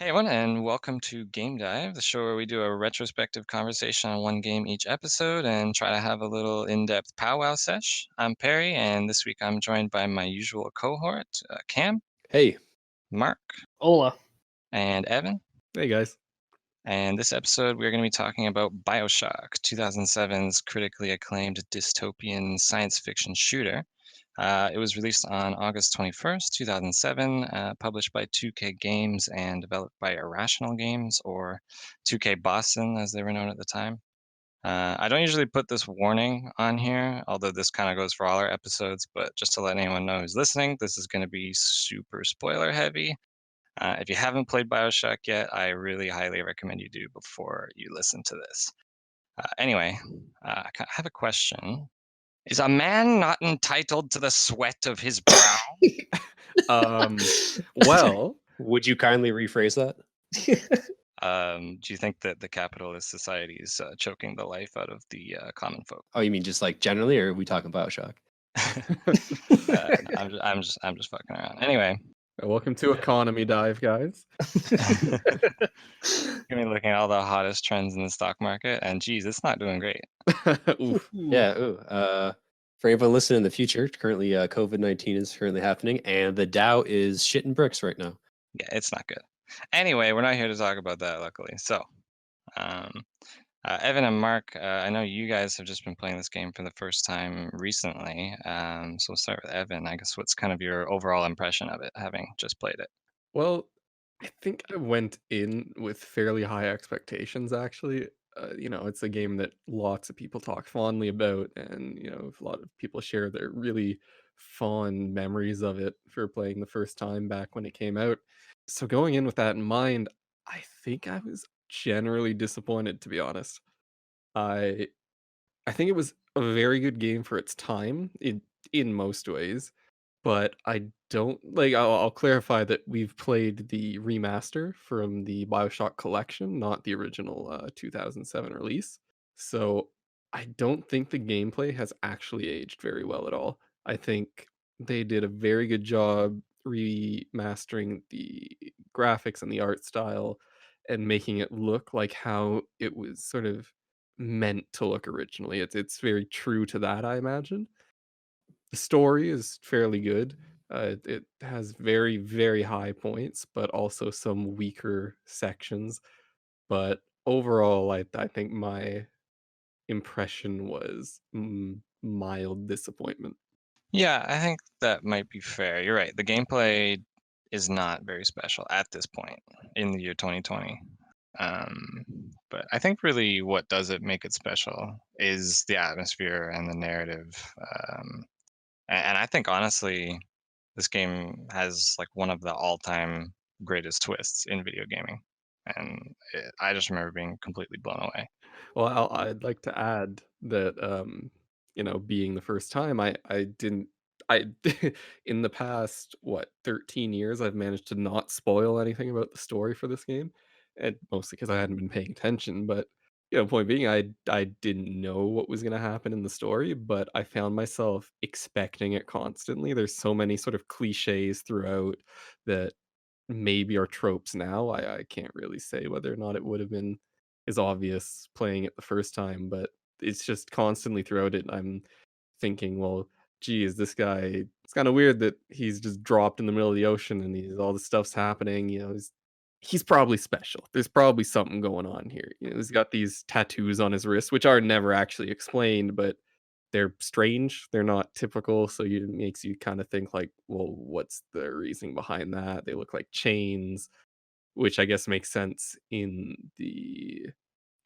Hey everyone, and welcome to GameDive, the show where we do a retrospective conversation on one game each episode and try to have a little in-depth powwow sesh. I'm Perry, and this week I'm joined by my usual cohort, Cam, Hey. Mark, Hola. and Evan. Hey, guys. And this episode we're going to be talking about Bioshock, 2007's critically acclaimed dystopian science fiction shooter. It was released on August 21st, 2007, published by 2K Games and developed by Irrational Games, or 2K Boston as they were known at the time. I don't usually put this warning on here, although this kind of goes for all our episodes, but just to let anyone know who's listening, this is going to be super spoiler heavy. If you haven't played Bioshock yet, I really highly recommend you do before you listen to this. Anyway, I have a question. Is a man not entitled to the sweat of his brow? Well, Would you kindly rephrase that? Do you think that the capitalist society is choking the life out of the common folk? Oh, you mean just like generally, or are we talking Bioshock? I'm just fucking around. Anyway, welcome to Economy Dive, guys. gonna be looking at all the hottest trends in the stock market, and geez, it's not doing great. Oof. Yeah. For anyone listening in the future, currently COVID-19 is currently happening, and the Dow is shitting bricks right now. Yeah, it's not good. Anyway, we're not here to talk about that, luckily. So, Evan and Mark, I know you guys have just been playing this game for the first time recently. So we'll start with Evan. I guess what's kind of your overall impression of it, having just played it? Well, I think I went in with fairly high expectations, actually. It's a game that lots of people talk fondly about, and, a lot of people share their really fond memories of it for playing the first time back when it came out. So going in with that in mind, I think I was generally disappointed, to be honest. I I think it was a very good game for its time in most ways, but I don't like. I'll clarify that we've played the remaster from the Bioshock collection, not the original 2007 release. So I don't think the gameplay has actually aged very well at all. I think they did a very good job remastering the graphics and the art style and making it look like how it was sort of meant to look originally. It's very true to that, I imagine. The story is fairly good. It has very, very high points, but also some weaker sections. But overall, I think my impression was mild disappointment. Yeah, I think that might be fair. You're right. The gameplay is not very special at this point in the year 2020. But I think really what does it make it special is the atmosphere and the narrative. And I think honestly, this game has like one of the all-time greatest twists in video gaming. And I just remember being completely blown away. Well, I'd like to add that, being the first time, I didn't I in the past, 13 years, I've managed to not spoil anything about the story for this game, and mostly because I hadn't been paying attention, but, point being, I didn't know what was gonna happen in the story, but I found myself expecting it constantly. There's so many sort of cliches throughout that maybe are tropes now. I can't really say whether or not it would have been as obvious playing it the first time, but it's just constantly throughout it. I'm thinking, well, geez, this guy, it's kind of weird that he's just dropped in the middle of the ocean and all this stuff's happening. He's probably special. There's probably something going on here. He's got these tattoos on his wrist, which are never actually explained, but they're strange. They're not typical, so it makes you kind of think like, well, what's the reasoning behind that? They look like chains, which I guess makes sense in the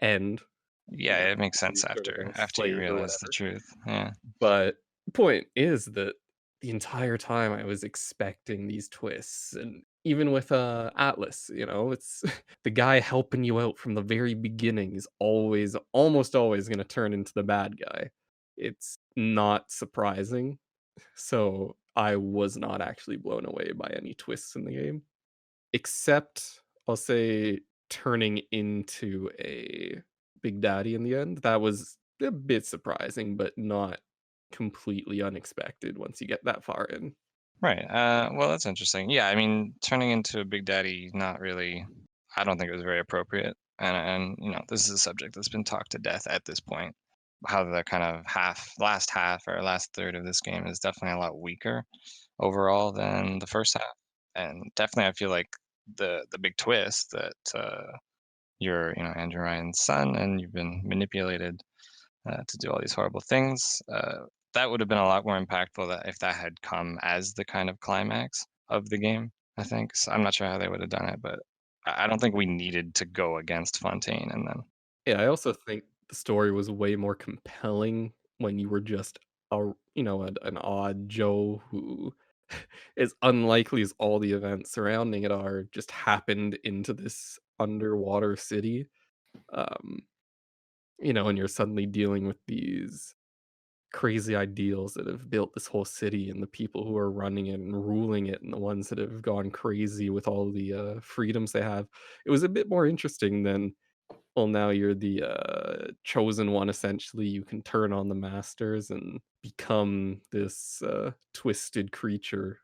end. Yeah, it makes sense He's sort of after a after you slave or realize the whatever. truth. Yeah. But point is that the entire time I was expecting these twists, and even with Atlas, it's the guy helping you out from the very beginning is almost always going to turn into the bad guy. It's not surprising. So I was not actually blown away by any twists in the game, except I'll say turning into a big daddy in the end. That was a bit surprising, but not completely unexpected once you get that far in. Right. Well, that's interesting. Yeah, I mean, turning into a big daddy, not really I don't think it was very appropriate. And this is a subject that's been talked to death at this point. How the kind of last half or last third of this game is definitely a lot weaker overall than the first half. And definitely, I feel like the big twist that you're Andrew Ryan's son and you've been manipulated to do all these horrible things. That would have been a lot more impactful if that had come as the kind of climax of the game. I think. So I'm not sure how they would have done it, but I don't think we needed to go against Fontaine and then. Yeah, I also think the story was way more compelling when you were just an odd Joe who as unlikely as all the events surrounding it are, just happened into this underwater city. Um, and you're suddenly dealing with these crazy ideals that have built this whole city and the people who are running it and ruling it and the ones that have gone crazy with all the freedoms they have. It was a bit more interesting than, well, now you're the chosen one, essentially. You can turn on the masters and become this twisted creature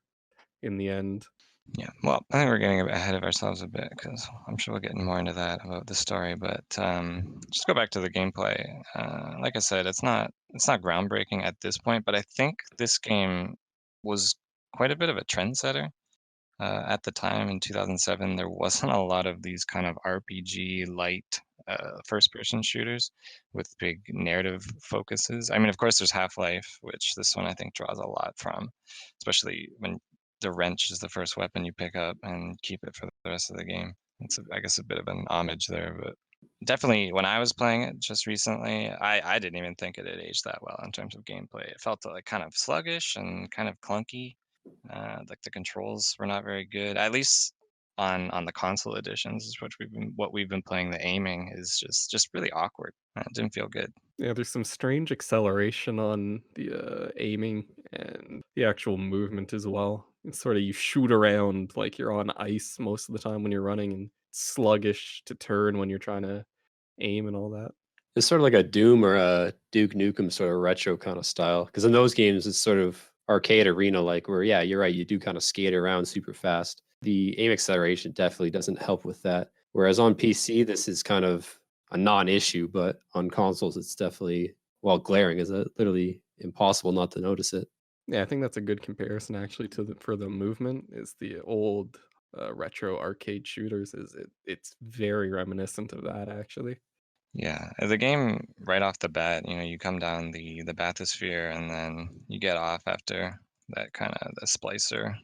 in the end. Yeah, well, I think we're getting a bit ahead of ourselves a bit because I'm sure we'll get more into that about the story. But just go back to the gameplay. Like I said, it's not groundbreaking at this point, but I think this game was quite a bit of a trendsetter. At the time in 2007, there wasn't a lot of these kind of RPG light first-person shooters with big narrative focuses. I mean, of course, there's Half-Life, which this one I think draws a lot from, especially when the wrench is the first weapon you pick up and keep it for the rest of the game. It's, I guess, a bit of an homage there, but definitely when I was playing it just recently, I didn't even think it had aged that well in terms of gameplay. It felt like kind of sluggish and kind of clunky. Like the controls were not very good, at least on the console editions, which we've been playing. The aiming is just really awkward. It didn't feel good. Yeah, there's some strange acceleration on the aiming and the actual movement as well. It's sort of you shoot around like you're on ice most of the time when you're running, and sluggish to turn when you're trying to aim and all that. It's sort of like a Doom or a Duke Nukem sort of retro kind of style. Because in those games, it's sort of arcade arena like, where yeah, you're right, you do kind of skate around super fast. The aim acceleration definitely doesn't help with that. Whereas on PC, this is kind of a non-issue, but on consoles, it's definitely, well, glaring. Is it literally impossible not to notice it? Yeah, I think that's a good comparison actually to for the movement is the old retro arcade shooters. It's very reminiscent of that actually. Yeah, the game right off the bat, you come down the bathysphere and then you get off after that kind of the splicer,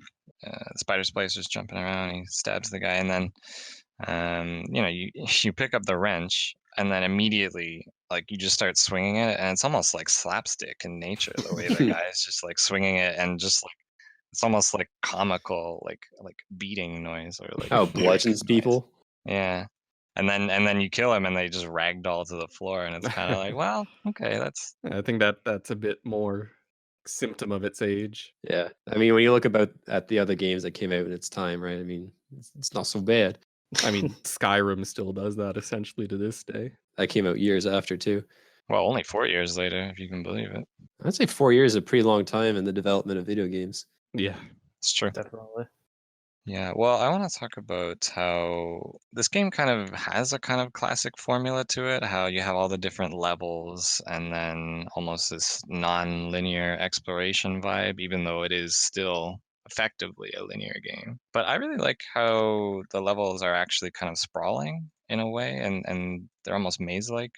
spider splicer's jumping around. He stabs the guy, and then you you pick up the wrench, and then immediately like you just start swinging it, and it's almost like slapstick in nature the way the guy is just like swinging it, and just like it's almost like comical, like beating noise or like How it lyric bludgeons noise. people. Yeah. And then you kill him and they just ragdoll to the floor, and it's kind of like, well, okay, that's I think that's a bit more symptom of its age. Yeah. I mean, when you look about at the other games that came out in its time, right? I mean, it's not so bad. I mean, Skyrim still does that essentially to this day. That came out years after too. well, only 4 years later, if you can believe it. I'd say 4 years is a pretty long time in the development of video games. Yeah. It's true. Definitely. Yeah, well, I want to talk about how this game kind of has a kind of classic formula to it, how you have all the different levels and then almost this non-linear exploration vibe, even though it is still effectively a linear game. But I really like how the levels are actually kind of sprawling in a way, and they're almost maze-like.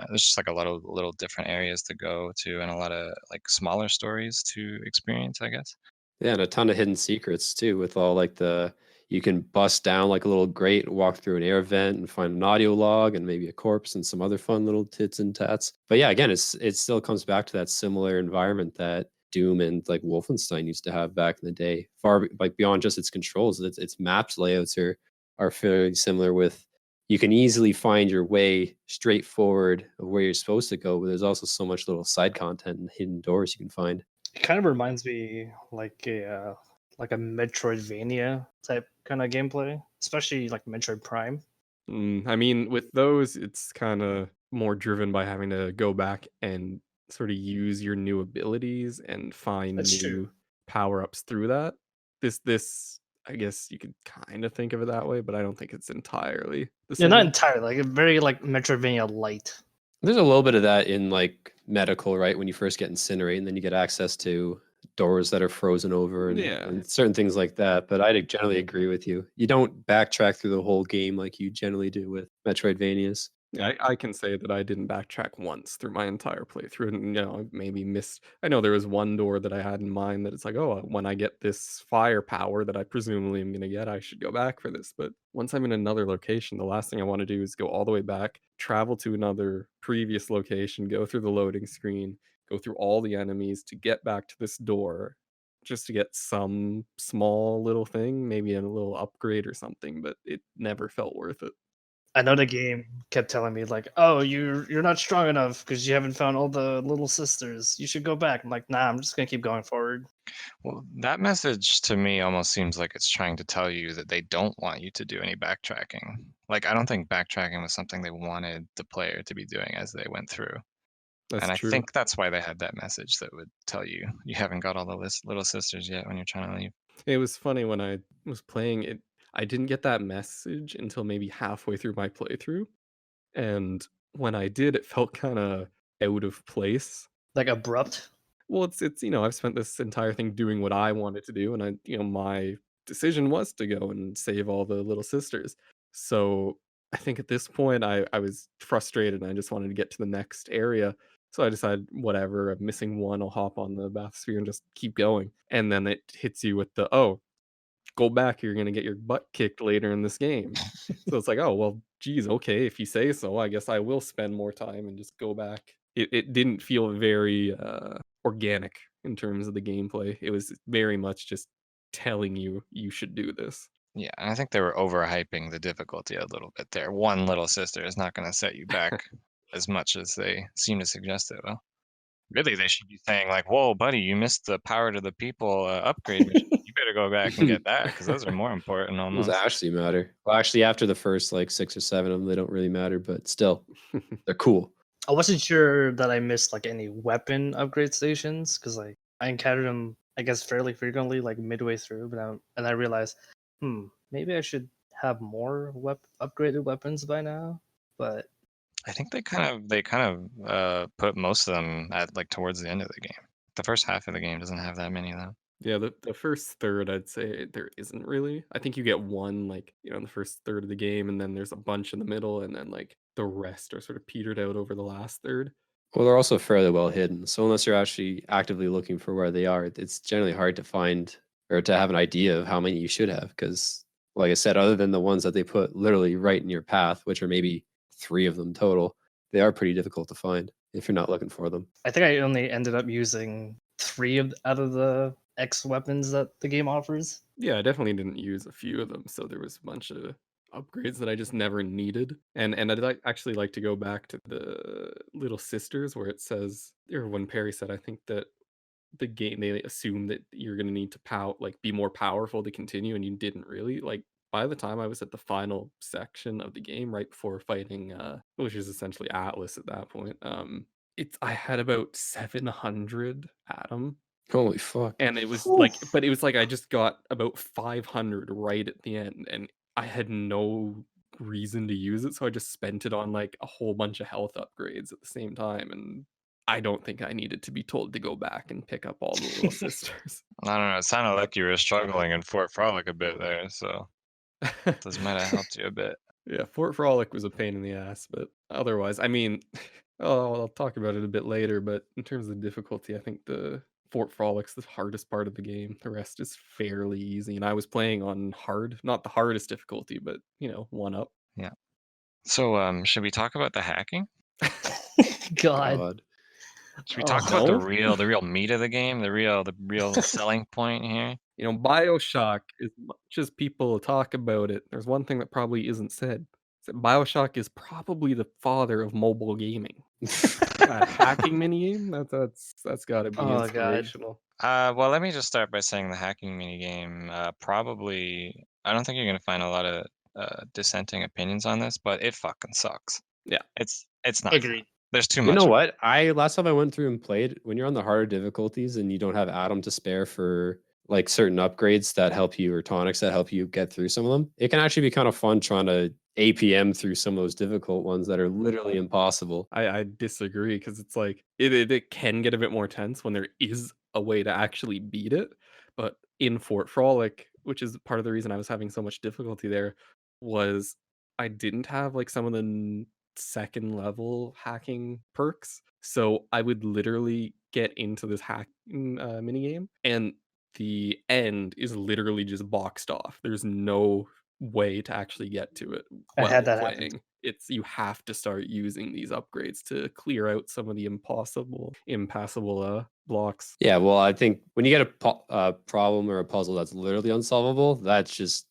There's just like a lot of little different areas to go to and a lot of like smaller stories to experience, I guess. Yeah, and a ton of hidden secrets too, with all like you can bust down like a little grate, walk through an air vent, and find an audio log and maybe a corpse and some other fun little tits and tats. But yeah, again, it still comes back to that similar environment that Doom and like Wolfenstein used to have back in the day. Far like beyond just its controls, its maps layouts are fairly similar. With you can easily find your way straight forward of where you're supposed to go, but there's also so much little side content and hidden doors you can find. It kind of reminds me like a Metroidvania type kind of gameplay, especially like Metroid Prime. I mean, with those, it's kind of more driven by having to go back and sort of use your new abilities and find That's new true. power ups through that. This I guess you could kind of think of it that way, but I don't think it's entirely the Yeah, not same. entirely. Like very like Metroidvania light. There's a little bit of that in like medical, right? When you first get incinerate, and then you get access to doors that are frozen over Yeah. and certain things like that. But I generally agree with you. You don't backtrack through the whole game like you generally do with Metroidvanias. Yeah, I can say that I didn't backtrack once through my entire playthrough, and I maybe missed. I know there was one door that I had in mind that it's like, oh, when I get this firepower that I presumably am gonna get, I should go back for this. But once I'm in another location, the last thing I want to do is go all the way back, travel to another previous location, go through the loading screen, go through all the enemies to get back to this door, just to get some small little thing, maybe a little upgrade or something. But it never felt worth it. I know the game kept telling me like, "Oh, you're not strong enough because you haven't found all the little sisters. You should go back." I'm like, "Nah, I'm just gonna keep going forward." Well, that message to me almost seems like it's trying to tell you that they don't want you to do any backtracking. Like, I don't think backtracking was something they wanted the player to be doing as they went through. That's And I true. think that's why they had that message that would tell you you haven't got all the little sisters yet when you're trying to leave. It was funny when I was playing it. I didn't get that message until maybe halfway through my playthrough, and when I did, it felt kind of out of place. Like abrupt. Well, it's I've spent this entire thing doing what I wanted to do, and my decision was to go and save all the little sisters. So I think at this point I was frustrated and I just wanted to get to the next area. So I decided, whatever, I'm missing one, I'll hop on the bathysphere and just keep going. And then it hits you with the, oh, go back, you're gonna get your butt kicked later in this game. So it's like, oh well, geez, okay, if you say so, I guess I will spend more time and just go back. It didn't feel very organic in terms of the gameplay. It was very much just telling you should do this. Yeah, and I think they were overhyping the difficulty a little bit there. One little sister is not going to set you back as much as they seem to suggest it will. Really, they should be saying like, "Whoa, buddy, you missed the power to the people upgrade mission. You better go back and get that because those are more important Those almost." actually matter. Well, actually, after the first like 6 or 7 of them, they don't really matter, but still, they're cool. I wasn't sure that I missed like any weapon upgrade stations because like I encountered them, I guess, fairly frequently, like midway through. And I realized, maybe I should have more upgraded weapons by now. But I think they kind of put most of them at like towards the end of the game. The first half of the game doesn't have that many though. Yeah, the first third, I'd say there isn't really. I think you get one, like, in the first third of the game, and then there's a bunch in the middle, and then like the rest are sort of petered out over the last third. Well, they're also fairly well hidden. So unless you're actually actively looking for where they are, it's generally hard to find or to have an idea of how many you should have. Because, like I said, other than the ones that they put literally right in your path, which are maybe 3 of them total, they are pretty difficult to find if you're not looking for them. I think I only ended up using 3 out of the X weapons that the game offers. Yeah, I definitely didn't use a few of them, so there was a bunch of upgrades that I just never needed. And I'd actually like to go back to the Little Sisters where it says, or when Perry said, I think that the game, they assume that you're gonna need to be more powerful to continue, and you didn't really. Like, by the time I was at the final section of the game, right before fighting, which is essentially Atlas at that point, I had about 700 Atom, Holy fuck. and it was Whew. like, but it was like I just got about 500 right at the end, and I had no reason to use it, so I just spent it on like a whole bunch of health upgrades at the same time, and I don't think I needed to be told to go back and pick up all the little sisters. I don't know. It sounded like you were struggling in Fort Frolic a bit there, so this might have helped you a bit. Yeah, Fort Frolic was a pain in the ass, but otherwise, I mean, I'll talk about it a bit later, but in terms of difficulty, I think the Fort Frolic's the hardest part of the game. The rest is fairly easy, and I was playing on hard, not the hardest difficulty, but, 1 up. Yeah. So, should we talk about the hacking? God. God. Should we Oh, talk about the no. real meat of the game, the real selling point here? Bioshock, as much as people talk about it, there's one thing that probably isn't said. Is that Bioshock is probably the father of mobile gaming. A hacking minigame? That's gotta be Oh, God. inspirational. Well, let me just start by saying the hacking minigame, probably, I don't think you're gonna find a lot of dissenting opinions on this, but it fucking sucks. Yeah. It's not fun. Agreed. There's too You much know of it. what? Last time I went through and played, when you're on the harder difficulties and you don't have Atom to spare for like certain upgrades that help you, or tonics that help you get through some of them, it can actually be kind of fun trying to APM through some of those difficult ones that are literally impossible. I disagree because it's like it can get a bit more tense when there is a way to actually beat it. But in Fort Frolic, which is part of the reason I was having so much difficulty there, was I didn't have like some of the second level hacking perks. So I would literally get into this hacking mini game, and the end is literally just boxed off. There's no way to actually get to it I had while that happen. playing. It's you have to start using these upgrades to clear out some of the impassable blocks. Yeah, well, I think when you get a problem or a puzzle that's literally unsolvable, that's just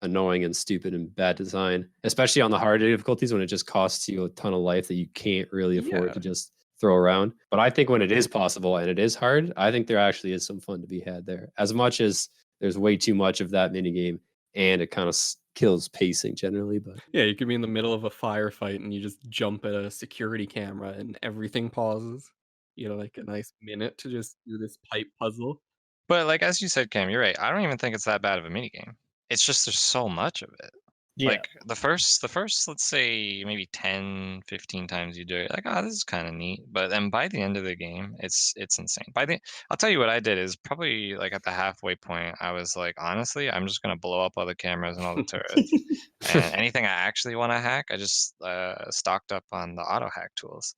annoying and stupid and bad design, especially on the harder difficulties when it just costs you a ton of life that you can't really afford to Yeah. just throw around. But I think when it is possible and it is hard, I think there actually is some fun to be had there. As much as there's way too much of that mini game, and it kind of kills pacing generally. But Yeah, you could be in the middle of a firefight and you just jump at a security camera and everything pauses. You know, like a nice minute to just do this pipe puzzle. But like as you said, Cam, you're right. I don't even think it's that bad of a mini game. It's just there's so much of it. Yeah. Like the first, let's say maybe 10, 15 times you do it, like, oh, this is kind of neat. But then by the end of the game, it's insane. I'll tell you what I did is probably like at the halfway point, I was like, honestly, I'm just gonna blow up all the cameras and all the turrets. And anything I actually want to hack, I just stocked up on the auto hack tools,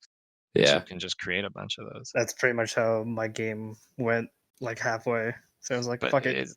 which you yeah, can just create a bunch of those. That's pretty much how my game went, like halfway. So I was like, But fuck it.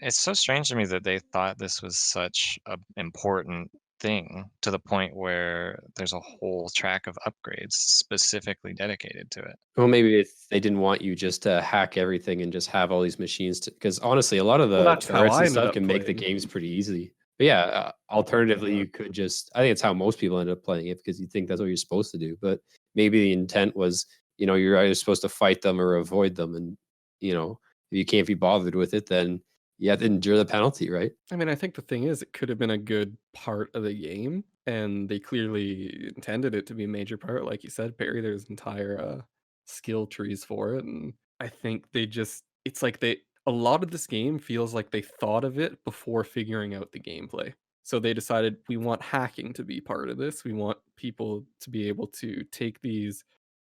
it's so strange to me that they thought this was such a important thing to the point where there's a whole track of upgrades specifically dedicated to it. well, maybe they didn't want you just to hack everything and just have all these machines. Because honestly, a lot of Well, the that's how turrets I and ended stuff up can make the playing. games pretty easy. But yeah, alternatively, you could just. I think it's how most people end up playing it because you think that's what you're supposed to do. But maybe the intent was, you're either supposed to fight them or avoid them, and if you can't be bothered with it, then you have to endure the penalty, right? I mean, I think the thing is, it could have been a good part of the game, and they clearly intended it to be a major part. Like you said, Perry, there's entire skill trees for it, and I think it's like a lot of this game feels like they thought of it before figuring out the gameplay. So they decided we want hacking to be part of this. We want people to be able to take these,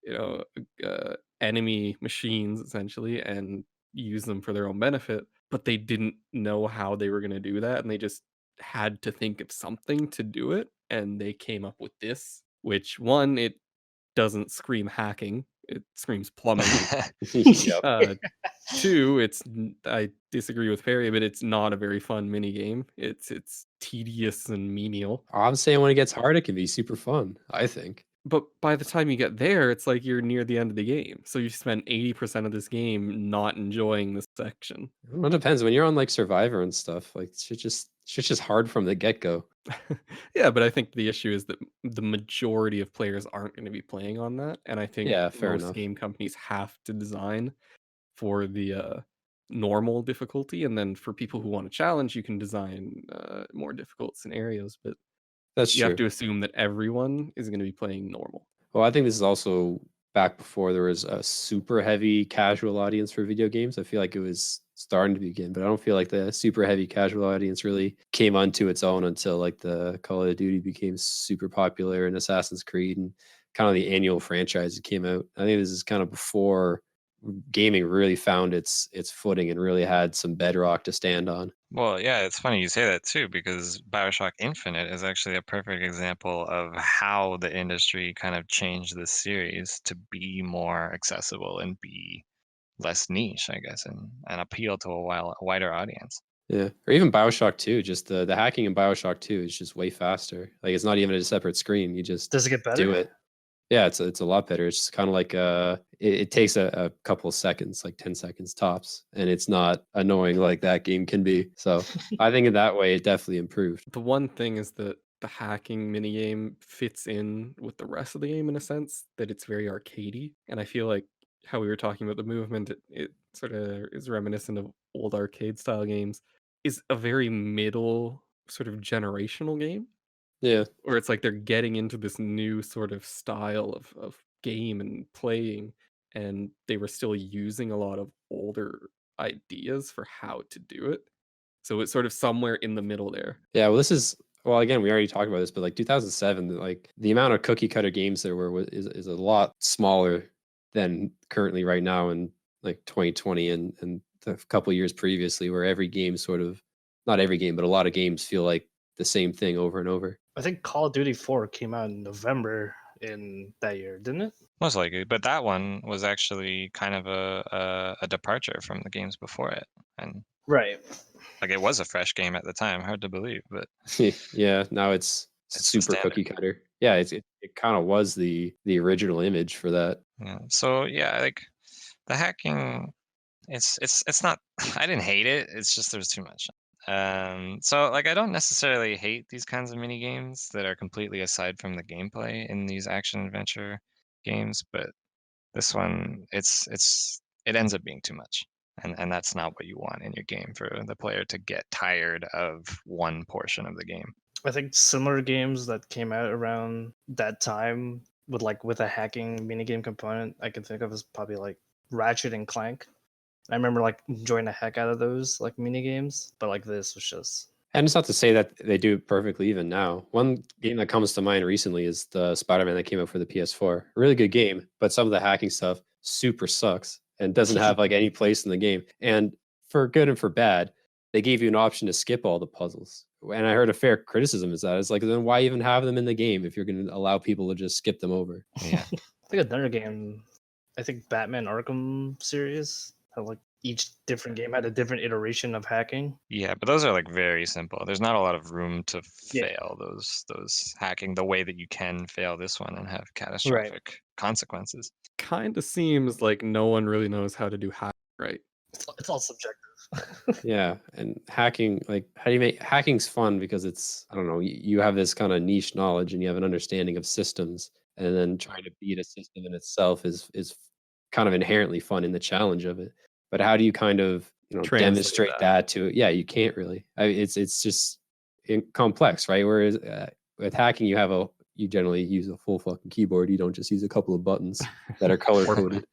you know, enemy machines essentially and use them for their own benefit, but they didn't know how they were going to do that, and they just had to think of something to do it, and they came up with this, which one, it doesn't scream hacking, it screams plumbing. Yep. Two, I disagree with Perry, but it's not a very fun mini game. It's tedious and menial. I'm saying when it gets hard, it can be super fun. I think. But by the time you get there, it's like you're near the end of the game. So you spend 80% of this game not enjoying this section. Well, it depends. When you're on like Survivor and stuff, like shit's just hard from the get go. Yeah, but I think the issue is that the majority of players aren't going to be playing on that. And I think Yeah, fair most enough. game companies have to design for the normal difficulty. And then for people who want to challenge, you can design more difficult scenarios. But That's you have true. to assume that everyone is going to be playing normal. Well, I think this is also back before there was a super heavy casual audience for video games. I feel like it was starting to begin, but I don't feel like the super heavy casual audience really came onto its own until like the Call of Duty became super popular and Assassin's Creed and kind of the annual franchise that came out. I think this is kind of before gaming really found its footing and really had some bedrock to stand on. Well, yeah, it's funny you say that too, because Bioshock Infinite is actually a perfect example of how the industry kind of changed this series to be more accessible and be less niche, I guess, and appeal to a wider audience. Yeah, or even Bioshock 2, just the hacking in Bioshock 2 is just way faster. Like it's not even a separate screen. You just Does it get do better? it. Yeah, it's a lot better. It's just kind of like it takes a couple of seconds, like 10 seconds tops, and it's not annoying like that game can be. So I think in that way it definitely improved. The one thing is that the hacking minigame fits in with the rest of the game in a sense that it's very arcadey. And I feel like how we were talking about the movement, it sort of is reminiscent of old arcade style games, is a very middle sort of generational game Yeah. where it's like they're getting into this new sort of style of game and playing, and they were still using a lot of older ideas for how to do it. So it's sort of somewhere in the middle there. Yeah, well, again, we already talked about this, but like 2007, like the amount of cookie cutter games there were is a lot smaller than currently right now in like 2020 and the couple years previously, where every game sort of, not every game, but a lot of games feel like the same thing over and over. I think Call of Duty 4 came out in November in that year, didn't it? Most likely, but that one was actually kind of a departure from the games before it, and Right. like it was a fresh game at the time. Hard to believe, but Yeah, now it's it's the super standard. cookie cutter. Yeah, it kind of was the original image for that. Yeah. So yeah, like the hacking, it's not. I didn't hate it. It's just there's too much. So like I don't necessarily hate these kinds of mini games that are completely aside from the gameplay in these action adventure games, but this one, it ends up being too much, and that's not what you want in your game for the player to get tired of one portion of the game. I think similar games that came out around that time with a hacking minigame component I can think of is probably like Ratchet and Clank. I remember like enjoying the heck out of those like mini games, but like this was just And it's not to say that they do it perfectly even now. One game that comes to mind recently is the Spider-Man that came out for the PS4. A really good game, but some of the hacking stuff super sucks and doesn't have like any place in the game. And for good and for bad, they gave you an option to skip all the puzzles. And I heard a fair criticism is that it's like, then why even have them in the game if you're going to allow people to just skip them over? Yeah. I think another game. I think Batman Arkham series had like each different game had a different iteration of hacking. Yeah, but those are like very simple. There's not a lot of room to Yeah. fail those hacking the way that you can fail this one and have catastrophic consequences. Kind of seems like no one really knows how to do hack right. It's all subjective. Yeah, and hacking, like, how do you make hacking's fun because it's, I don't know, you have this kind of niche knowledge and you have an understanding of systems, and then trying to beat a system in itself is kind of inherently fun in the challenge of it. But how do you kind of, Translate demonstrate that to, yeah, you can't really. It's just complex, right? Whereas with hacking, you generally use a full fucking keyboard. You don't just use a couple of buttons that are color coded.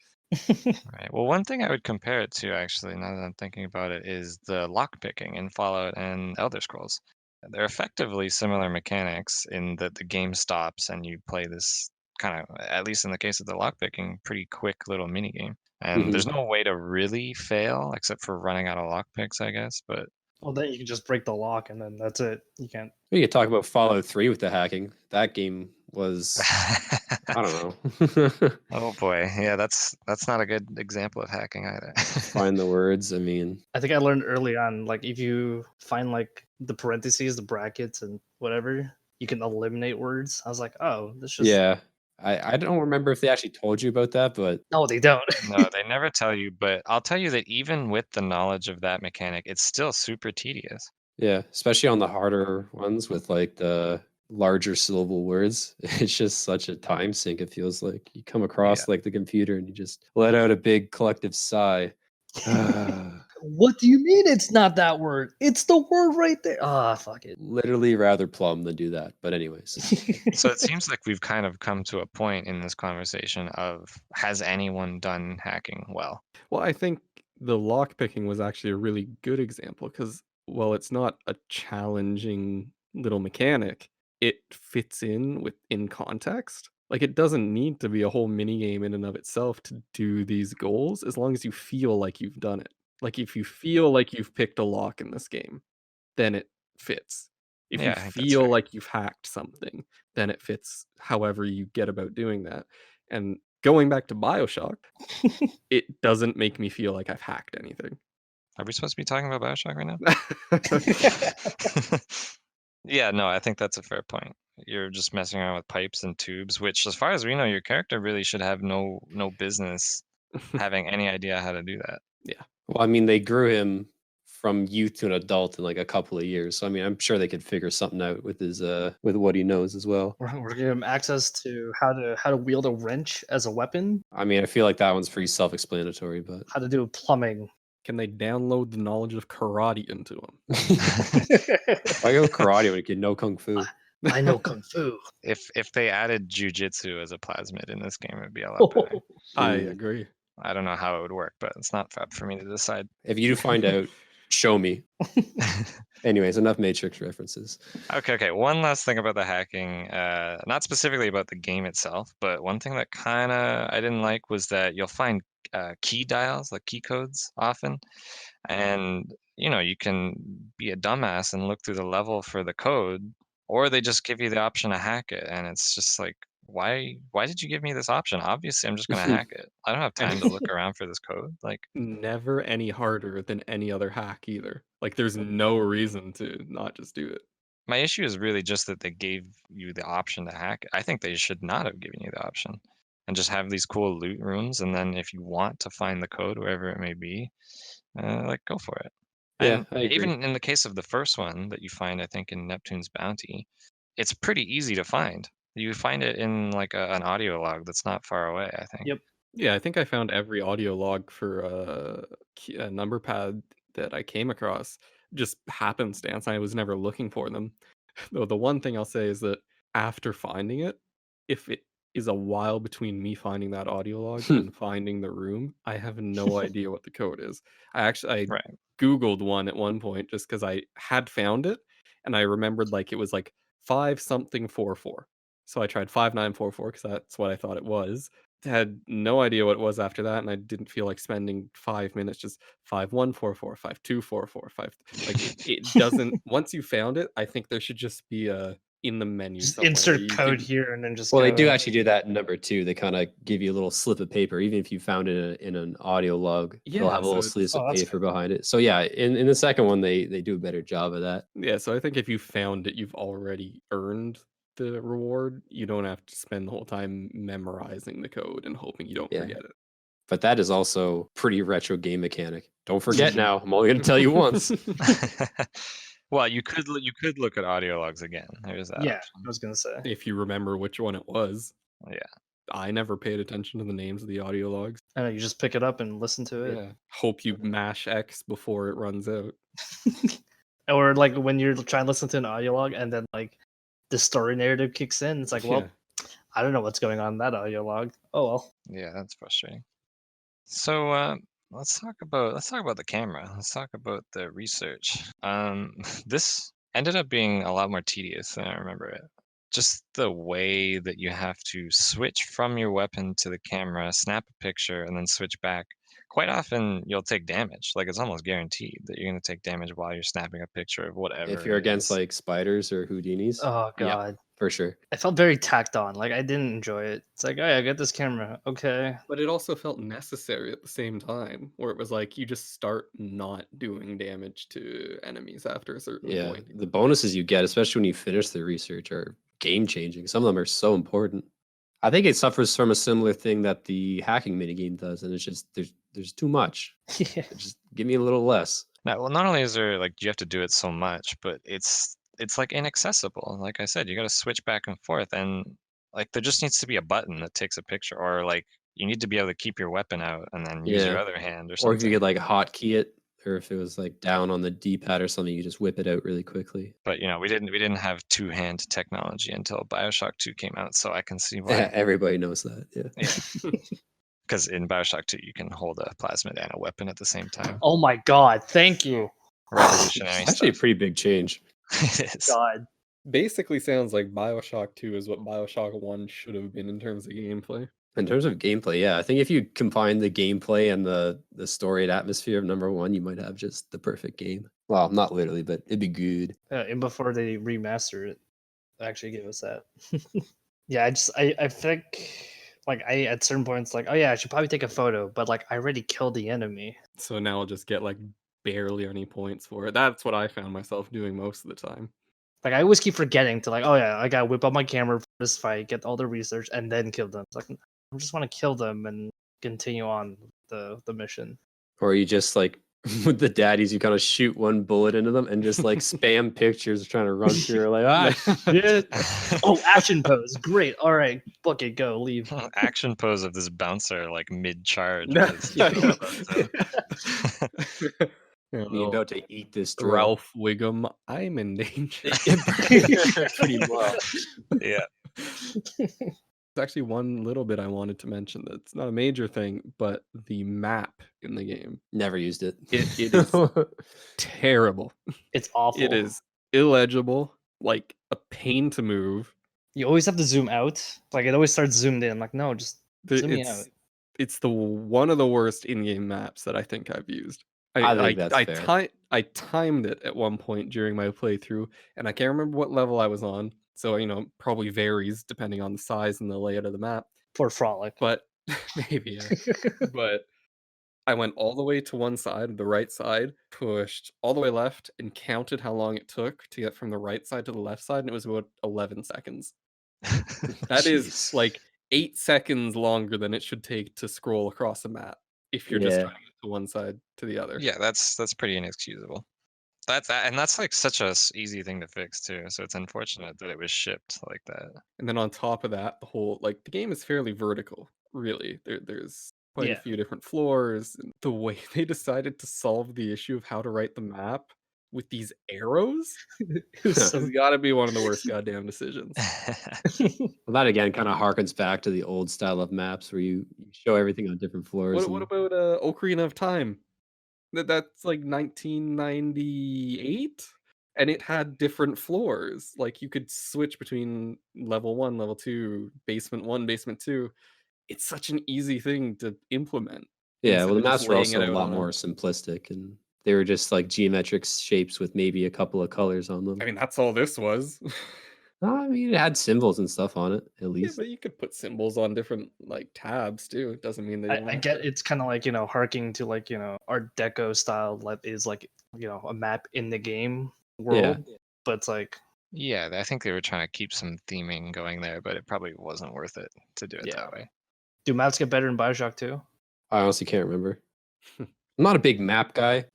Right. Well, one thing I would compare it to, actually, now that I'm thinking about it, is the lockpicking in Fallout and Elder Scrolls. They're effectively similar mechanics in that the game stops and you play this kind of, at least in the case of the lockpicking, pretty quick little mini game. And there's no way to really fail except for running out of lockpicks, I guess. But Well, then you can just break the lock and then that's it. You can't. We could talk about Fallout 3 with the hacking. That game was, I don't know. oh boy, yeah, that's not a good example of hacking either. Find the words. I mean, I think I learned early on, like if you find like the parentheses, the brackets, and whatever, you can eliminate words. I was like, oh, this just yeah. I don't remember if they actually told you about that, but no, they don't. No, they never tell you, but I'll tell you that even with the knowledge of that mechanic, it's still super tedious. yeah, especially on the harder ones with like the larger syllable words, it's just such a time sink. It feels like you come across like the computer and you just let out a big collective sigh. What do you mean it's not that word? It's the word right there. Ah, fuck it. Literally rather plumb than do that. But anyways, So it seems like we've kind of come to a point in this conversation of, has anyone done hacking well? Well, I think the lockpicking was actually a really good example because, well, it's not a challenging little mechanic. It fits in context. Like it doesn't need to be a whole mini game in and of itself to do these goals as long as you feel like you've done it. Like if you feel like you've picked a lock in this game, then it fits. If Yeah, you I think that's feel fair. like you've hacked something, then it fits however you get about doing that. And going back to Bioshock, it doesn't make me feel like I've hacked anything. Are we supposed to be talking about Bioshock right now? Yeah, no, I think that's a fair point. You're just messing around with pipes and tubes, which, as far as we know, your character really should have no business having any idea how to do that. well, I mean, they grew him from youth to an adult in like a couple of years. So I mean, I'm sure they could figure something out with his with what he knows as well. We're giving him access to how to wield a wrench as a weapon, I mean, I feel like that one's pretty self-explanatory, but how to do plumbing. Can they download the knowledge of karate into him? why go karate when you can know kung fu? I know kung fu. If they added jujitsu as a plasmid in this game, it'd be a lot better. I Ooh. agree. I don't know how it would work, but it's not up for me to decide. If you do find out, show me. Anyways, enough Matrix references. Okay. One last thing about the hacking, not specifically about the game itself, but one thing that kind of I didn't like was that you'll find key dials, like key codes, often, and you can be a dumbass and look through the level for the code, or they just give you the option to hack it, and it's just like, why did you give me this option? Obviously, I'm just gonna hack it. I don't have time to look around for this code. Like, Never any harder than any other hack either. Like, there's no reason to not just do it. my issue is really just that they gave you the option to hack it. I think they should not have given you the option and just have these cool loot rooms. And then if you want to find the code, wherever it may be, like go for it. Yeah, And I agree. even in the case of the first one that you find, I think in Neptune's Bounty, it's pretty easy to find. You find it in like an audio log that's not far away, I think. Yep. Yeah, I think I found every audio log for a number pad that I came across just happenstance. I was never looking for them. Though the one thing I'll say is that after finding it, if it is a while between me finding that audio log and finding the room, I have no idea what the code is. I Right. Googled one at one point just because I had found it and I remembered like it was like 5 something 44. So I tried 5944 because that's what I thought it was. Had no idea what it was after that, and I didn't feel like spending 5 minutes just 5144, 5244, 5. Like it doesn't. Once you found it, I think there should just be a in the menu Just somewhere insert you code can- here and then just Well, go. they do actually do that in number 2. They kind of give you a little slip of paper, even if you found it in an audio log. They'll Yeah, have a so little it's- slip oh, of that's paper behind it. So yeah, in the second one, they do a better job of that. Yeah, so I think if you found it, you've already earned the reward. You don't have to spend the whole time memorizing the code and hoping you don't Yeah. forget it. But that is also pretty retro game mechanic. Don't forget now. I'm only going to tell you once. Well, you could look at audio logs again. There's that. Yeah, option. I was gonna say. If you remember which one it was. Yeah. I never paid attention to the names of the audio logs. I know you just pick it up and listen to it. Yeah. Hope you mash X before it runs out. Or like when you're trying to listen to an audio log and then like the story narrative kicks in, it's like, well, Yeah. I don't know what's going on in that audio log. Oh well. Yeah, that's frustrating. So let's talk about the camera. Let's talk about the research. This ended up being a lot more tedious than I remember it. Just the way that you have to switch from your weapon to the camera, snap a picture, and then switch back. Quite often you'll take damage. Like it's almost guaranteed that you're going to take damage while you're snapping a picture of whatever. If you're it against is. like spiders or Houdinis, Oh yeah, god. for sure. I felt very tacked on. Like I didn't enjoy it. It's like, oh yeah, I got this camera. Okay. But it also felt necessary at the same time, where it was like you just start not doing damage to enemies after a certain Yeah, point. the bonuses you get, especially when you finish the research, are game changing. Some of them are so important. I think it suffers from a similar thing that the hacking minigame does, and it's just there's too much. Yeah. Just give me a little less. Now, well, not only is there like you have to do it so much, but it's like inaccessible. Like I said, you got to switch back and forth, and like there just needs to be a button that takes a picture, or like you need to be able to keep your weapon out and then use your Yeah. other hand or Or something. if you could like hotkey it, or if it was like down on the D-pad or something, you just whip it out really quickly. But we didn't have two-hand technology until Bioshock 2 came out, so I can see why. Everybody knows that. Yeah. Yeah. Because in Bioshock 2, you can hold a plasmid and a weapon at the same time. Oh my god, thank you. Revolutionary It's actually a stuff. pretty big change. It is. God. Basically sounds like Bioshock 2 is what Bioshock 1 should have been in terms of gameplay. In terms of gameplay, yeah, I think if you combine the gameplay and the story and atmosphere of number 1, you might have just the perfect game. Well, not literally, but it'd be good. And before they remaster it, they actually gave us that. Yeah, I think like I at certain points like, oh yeah, I should probably take a photo, but like I already killed the enemy. So now I'll just get like barely any points for it. That's what I found myself doing most of the time. Like I always keep forgetting to like, oh yeah, I gotta whip out my camera for this fight, get all the research, and then kill them. It's like I just want to kill them and continue on the mission. Or you just like with the daddies, you kind of shoot one bullet into them and just like spam pictures trying to run through. Like, Yeah. Oh, action pose, great. All right, book it, go, leave. Action pose of this bouncer like mid-charge. you're about to eat this drill. Ralph Wiggum, I'm in danger. Pretty much. Yeah. There's actually one little bit I wanted to mention that's not a major thing, but the map in the game. Never used it. It is terrible. It's awful. It is illegible, like a pain to move. You always have to zoom out. Like it always starts zoomed in. I'm like, no, just zoom me out. It's the one of the worst in-game maps that I think I've used. I think that's fair. I timed it at one point during my playthrough, and I can't remember what level I was on. So, probably varies depending on the size and the layout of the map. For frolic. But maybe, yeah. But I went all the way to one side, the right side, pushed all the way left, and counted how long it took to get from the right side to the left side, and it was about 11 seconds. That is Jeez. like 8 seconds longer than it should take to scroll across a map if you're just Yeah. trying to get to one side to the other. Yeah, that's pretty inexcusable. And that's like such a easy thing to fix too. So it's unfortunate that it was shipped like that. And then on top of that, the game is fairly vertical, really. There's quite a Yeah. few different floors. And the way they decided to solve the issue of how to write the map with these arrows It was has so got to be one of the worst goddamn decisions. Well, that again kind of harkens back to the old style of maps where you show everything on different floors. What about Ocarina of Time? That's like 1998, and it had different floors. Like you could switch between level 1, level 2, basement 1, basement 2. It's such an easy thing to implement Yeah, well, instead the of just maps were laying it also a out lot on more simplistic, and they were just like geometric shapes with maybe a couple of colors on them. I mean, that's all this was. I mean, it had symbols and stuff on it, at Yeah, least. but you could put symbols on different like tabs too. It doesn't mean they don't I have get to. it's kind of like, harking to like, Art Deco style, like is like, a map in the game world. But it's like, Yeah, I think they were trying to keep some theming going there, but it probably wasn't worth it to do it Yeah. that way. do maps get better in Bioshock too? I honestly can't remember. I'm not a big map guy.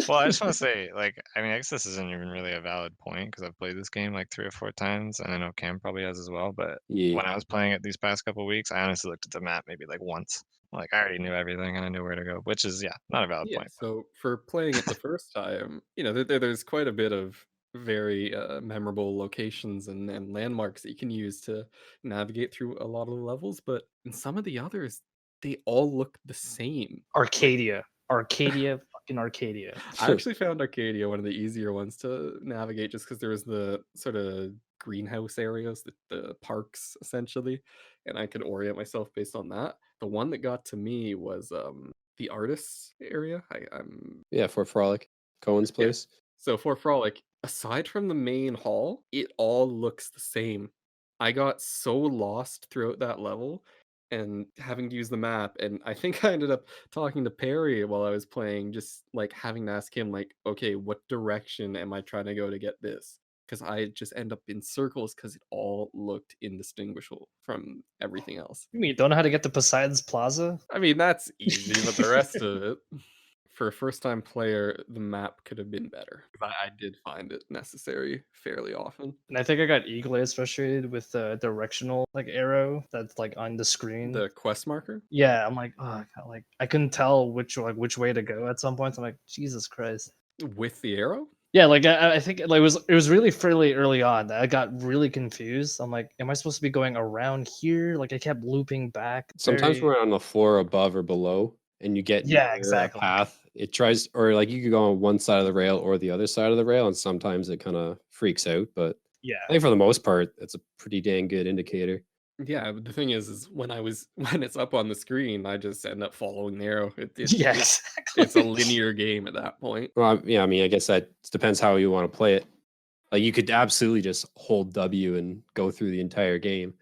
Well, I just want to say, like, I mean, I guess this isn't even really a valid point because I've played this game like 3 or 4 times, and I know Cam probably has as well. But Yeah. when I was playing it these past couple weeks, I honestly looked at the map maybe like once. Like, I already knew everything and I knew where to go, which is, yeah, not a valid Yeah, point. so for playing it the first time, there's quite a bit of very memorable locations and landmarks that you can use to navigate through a lot of the levels, but in some of the others, they all look the same. Arcadia. Fucking Arcadia. I actually found Arcadia one of the easier ones to navigate just because there was the sort of greenhouse areas, the parks essentially, and I could orient myself based on that. The one that got to me was the artists area. I'm Yeah, for Frolic. Cohen's Yeah. place. So for Frolic, aside from the main hall, it all looks the same. I got so lost throughout that level and having to use the map, and I think I ended up talking to Perry while I was playing, just like having to ask him, like, okay, what direction am I trying to go to get this? Because I just end up in circles because it all looked indistinguishable from everything else. You mean you don't know how to get to Poseidon's Plaza? I mean, that's easy, but the rest of it, for a first-time player, the map could have been better. I did find it necessary fairly often. And I think I got equally as frustrated with the directional like arrow that's like on the screen. The quest marker? Yeah, I'm like, oh, God, like I couldn't tell which way to go at some points. I'm like, Jesus Christ. With the arrow? Yeah, like I think like it was really fairly early on that I got really confused. I'm like, am I supposed to be going around here? Like I kept looping back. Sometimes we're on the floor above or below, and you get Yeah, near a exactly. path. It tries, or like you could go on one side of the rail or the other side of the rail, and sometimes it kind of freaks out. But Yeah. I think for the most part, it's a pretty dang good indicator. Yeah, but the thing is when when it's up on the screen, I just end up following the arrow. Yeah, It's exactly. a linear game at that point. Well, yeah, I mean, I guess that depends how you want to play it. Like you could absolutely just hold W and go through the entire game.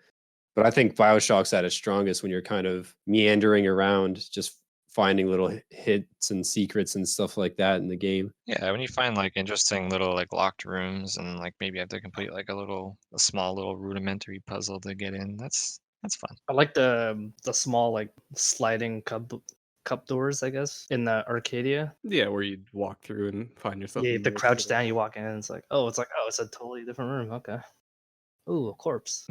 But I think Bioshock's at its strongest when you're kind of meandering around, just finding little hits and secrets and stuff like that in the game. Yeah, when you find like interesting little like locked rooms and like maybe you have to complete like a small little rudimentary puzzle to get in, that's fun. I like the small like sliding cup doors, I guess, in the Arcadia. Yeah, where you walk through and find yourself. Yeah, you in have to there crouch sort down, you walk in, and it's like oh, it's a totally different room. Okay. Ooh, a corpse.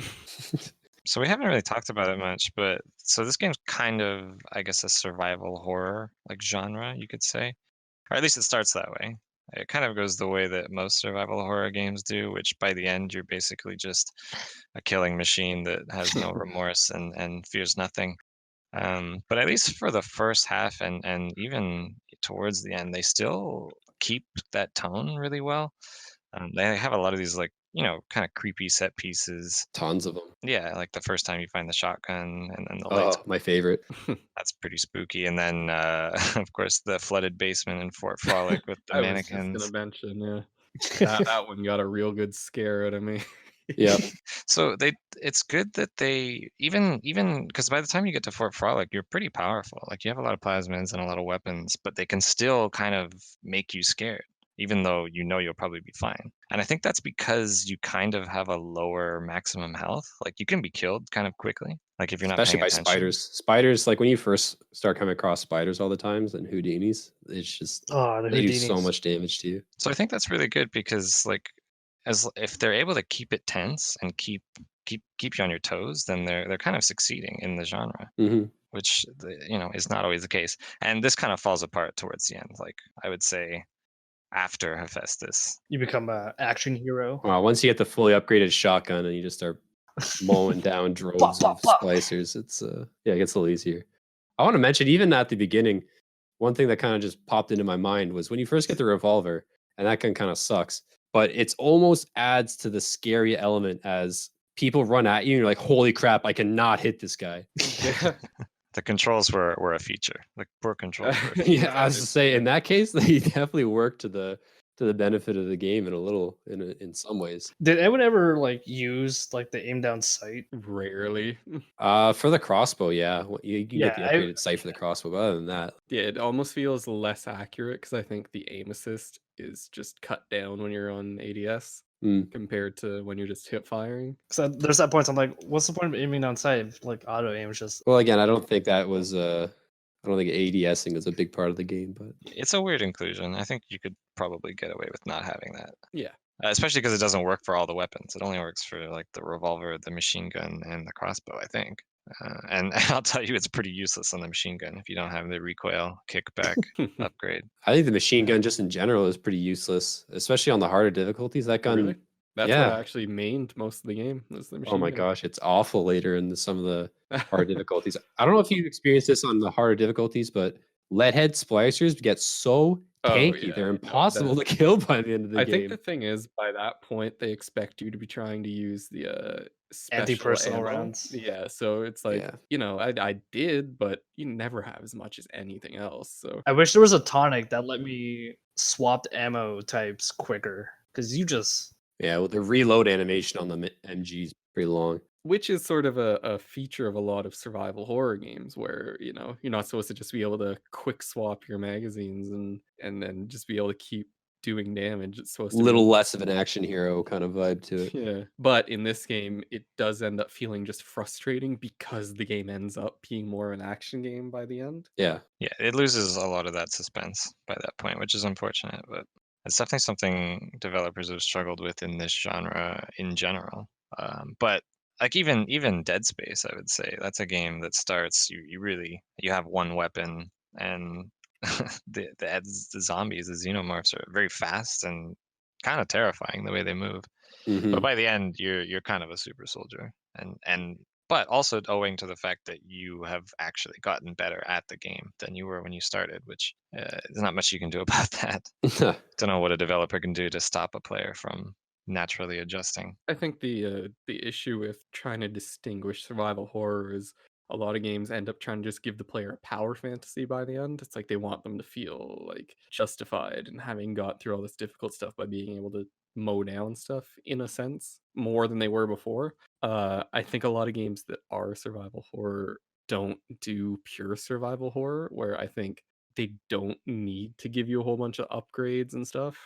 So we haven't really talked about it much, but so this game's kind of, I guess, a survival horror like genre, you could say. Or at least it starts that way. It kind of goes the way that most survival horror games do, which by the end you're basically just a killing machine that has no remorse and fears nothing. But at least for the first half and even towards the end, they still keep that tone really well. They have a lot of these like, kind of creepy set pieces. Tons of them. Yeah, like the first time you find the shotgun and then the lights. Oh, my favorite. That's pretty spooky. And then, of course, the flooded basement in Fort Frolic with the I was just gonna mannequins. mention, yeah. That one got a real good scare out of me. Yep. So it's good that they even because by the time you get to Fort Frolic, you're pretty powerful. Like you have a lot of plasmids and a lot of weapons, but they can still kind of make you scared, even though you know you'll probably be fine. And I think that's because you kind of have a lower maximum health. Like you can be killed kind of quickly. Like if you're not Especially paying by attention. spiders, like when you first start coming across spiders all the times and Houdinis, it's just Oh, the they do so Houdinis. much damage to you. So I think that's really good because like if they're able to keep it tense and keep you on your toes, then they're kind of succeeding in the genre, Hmm. which is not always the case. And this kind of falls apart towards the end. Like I would say after Hephaestus. You become an action hero. Once you get the fully upgraded shotgun and you just start mowing down Pop, droves of pop, pop. splicers, it's yeah, it gets a little easier. I want to mention even at the beginning, one thing that kind of just popped into my mind was when you first get the revolver, and that gun kind of sucks, but it's almost adds to the scary element as people run at you and you're like, holy crap, I cannot hit this guy. Yeah. The controls were a feature. Like poor controls were a feature. Yeah, I was to say in that case, they definitely work to the benefit of the game in some ways. Did anyone ever like use like the aim down sight? Rarely. For the crossbow, yeah, you can get the Yeah, I upgraded sight for the crossbow. But other than that, Yeah, it almost feels less accurate because I think the aim assist is just cut down when you're on ADS mm, compared to when you're just hip firing. so there's that point. I'm like, what's the point of aiming down sight? If, like auto aim is just well, again, I don't think that was I don't think ADSing is a big part of the game, but It's a weird inclusion. I think you could probably get away with not having that. Yeah. Especially because it doesn't work for all the weapons. It only works for like the revolver, the machine gun, and the crossbow, I think. And I'll tell you, it's pretty useless on the machine gun if you don't have the recoil kickback upgrade. I think the machine gun just in general is pretty useless, especially on the harder difficulties. That gun, Really? That's what I yeah. actually mained most of the game. Was the Oh machine my gun. gosh, it's awful later in some of the hard difficulties. I don't know if you experienced this on the harder difficulties, but leadhead splicers get so Oh tanky; yeah, they're no, impossible to kill by the end of the I think the game. thing is by that point they expect you to be trying to use the special anti-personal ammo. rounds. Yeah, so it's like, Yeah. I did, but you never have as much as anything else. So I wish there was a tonic that let me swap ammo types quicker because you just Yeah, well, the reload animation on the MG is pretty long. which is sort of a feature of a lot of survival horror games where, you're not supposed to just be able to quick swap your magazines and then just be able to keep doing damage. It's supposed to be Little less of an action hero kind of vibe to it. yeah. But in this game, it does end up feeling just frustrating because the game ends up being more an action game by the end. Yeah. Yeah, it loses a lot of that suspense by that point, which is unfortunate, but it's definitely something developers have struggled with in this genre in general. But like even Dead Space, I would say that's a game that starts you have one weapon and the zombies, the xenomorphs are very fast and kind of terrifying the way they move. But Hmm. by the end, you're kind of a super soldier, and but also owing to the fact that you have actually gotten better at the game than you were when you started, which there's not much you can do about that. Don't know what a developer can do to stop a player from naturally adjusting. I think the issue with trying to distinguish survival horror is a lot of games end up trying to just give the player a power fantasy by the end. It's like they want them to feel like justified and having got through all this difficult stuff by being able to mow down stuff in a sense more than they were before. I think a lot of games that are survival horror don't do pure survival horror, where I think they don't need to give you a whole bunch of upgrades and stuff.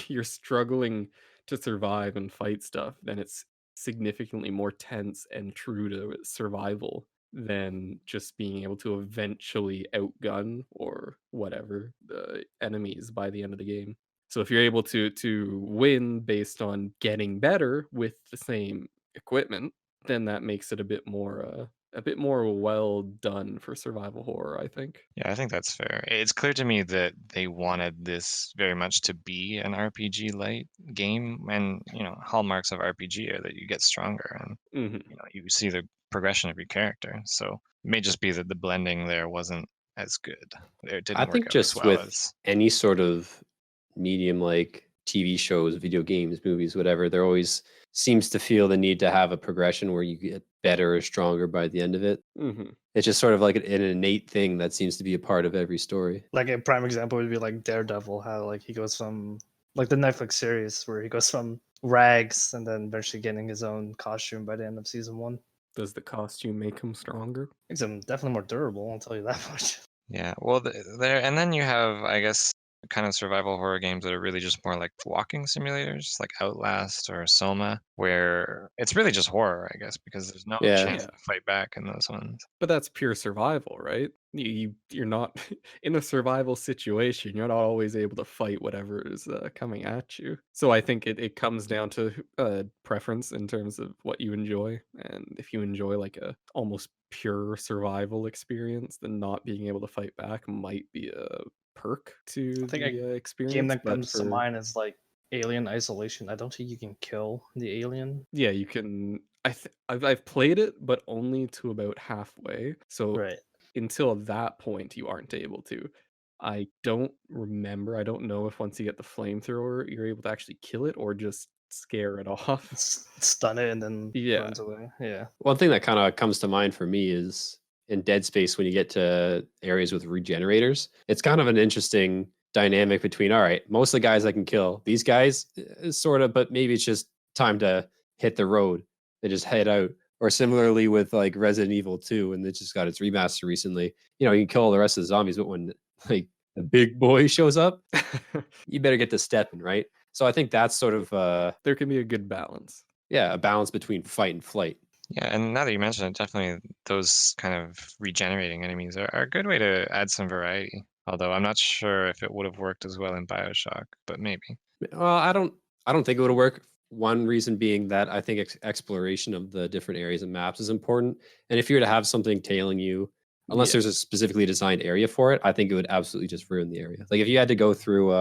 You're struggling to survive and fight stuff, then it's significantly more tense and true to survival than just being able to eventually outgun or whatever the enemies by the end of the game. So if you're able to win based on getting better with the same equipment, then that makes it a bit more a bit more well done for survival horror, I think. Yeah, I think that's fair. It's clear to me that they wanted this very much to be an RPG light game, and hallmarks of RPG are that you get stronger and Hmm. you see the progression of your character. So it may just be that the blending there wasn't as good. It I didn't work think out as just well with as. any sort of medium like TV shows, video games, movies, whatever, there always seems to feel the need to have a progression where you get better or stronger by the end of it. Hmm. It's just sort of like an innate thing that seems to be a part of every story. Like a prime example would be like Daredevil, how like he goes from like the Netflix series where he goes from rags and then eventually getting his own costume by the end of season one. Does the costume make him stronger? Makes him definitely more durable, I'll tell you that much. Yeah, well, there, and then you have, I guess, kind of survival horror games that are really just more like walking simulators, like Outlast or Soma, where it's really just horror, I guess, because there's no Yeah. chance Yeah. to fight back in those ones. But that's pure survival, right? You're not in a survival situation. You're not always able to fight whatever is coming at you. So I think it comes down to preference in terms of what you enjoy, and if you enjoy like a almost pure survival experience, then not being able to fight back might be a perk to I think the a game experience. that But comes to for mind is like Alien Isolation. I don't think you can kill the alien. yeah, you can. I've played it, but only to about halfway. So Right. until that point, you aren't able to. I don't remember. I don't know if once you get the flamethrower, you're able to actually kill it or just scare it off. Stun it and then Yeah. runs away. Yeah. One thing that kind of comes to mind for me is in Dead Space when you get to areas with regenerators. It's kind of an interesting dynamic between, all right, most of the guys I can kill, these guys, sort of, but maybe it's just time to hit the road and just head out. Or similarly with like Resident Evil 2, and it just got its remaster recently. You can kill all the rest of the zombies, but when like the big boy shows up, you better get to stepping, right? So I think that's sort of There can be a good balance. yeah, a balance between fight and flight. Yeah, and now that you mention it, definitely those kind of regenerating enemies are a good way to add some variety. Although I'm not sure if it would have worked as well in Bioshock, but maybe. Well, I don't think it would work. One reason being that I think exploration of the different areas and maps is important. And if you were to have something tailing you, unless Yeah. there's a specifically designed area for it, I think it would absolutely just ruin the area. Like if you had to go through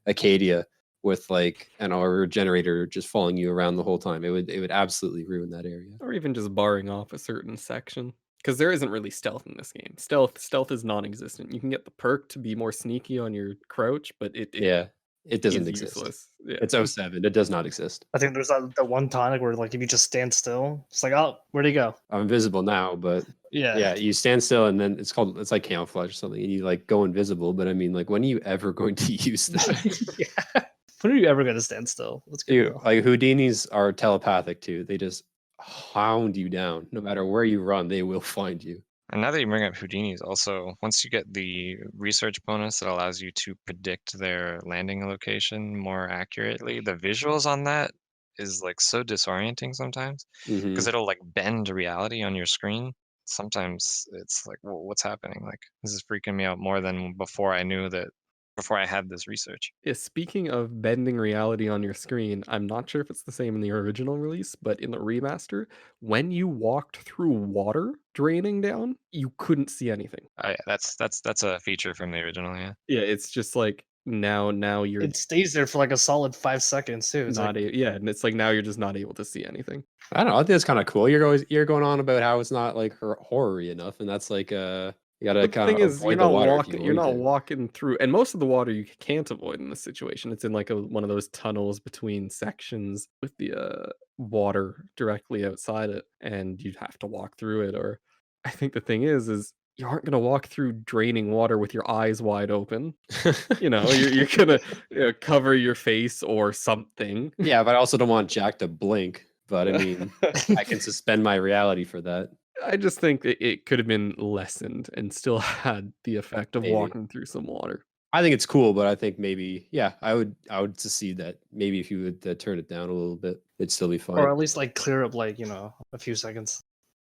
Acadia with like an hour generator just following you around the whole time, it would absolutely ruin that area. Or even just barring off a certain section. Because there isn't really stealth in this game. Stealth is non-existent. You can get the perk to be more sneaky on your crouch, but it Yeah, it doesn't is exist. useless. Yeah. It's 07. It does not exist. I think there's that one tonic where like if you just stand still, it's like, oh, where'd he go? I'm invisible now, but Yeah. yeah, you stand still and then it's like camouflage or something, and you like go invisible. But I mean, like, when are you ever going to use that? Yeah. When are you ever gonna stand still? Let's go. You like Houdinis are telepathic too. They just hound you down. No matter where you run, they will find you. And now that you bring up Houdini's, also, once you get the research bonus that allows you to predict their landing location more accurately, the visuals on that is like so disorienting sometimes because Hmm. it'll like bend reality on your screen. Sometimes it's like, what's happening? Like, this is freaking me out more than before before I had this research. Yeah, speaking of bending reality on your screen, I'm not sure if it's the same in the original release, but in the remaster, when you walked through water draining down, you couldn't see anything. That's a feature from the original, yeah. Yeah, it's just like now you're It stays there for like a solid 5 seconds too. It's not like yeah, and it's like now you're just not able to see anything. I don't know. I think it's kind of cool. You're going on about how it's not like horror-y enough, and that's like you gotta But the kind thing of is, avoid the water if you you're want not to. walking through, and most of the water you can't avoid in this situation. It's in like one of those tunnels between sections with the water directly outside it, and you'd have to walk through it. Or I think the thing is you aren't gonna walk through draining water with your eyes wide open. You're gonna cover your face or something. Yeah, but I also don't want Jack to blink. But I mean, I can suspend my reality for that. I just think it could have been lessened and still had the effect of Maybe. walking through some water. I think it's cool, but I think maybe, yeah, I would secede that. Maybe if you would turn it down a little bit, it'd still be fine. or at least like clear up like, a few seconds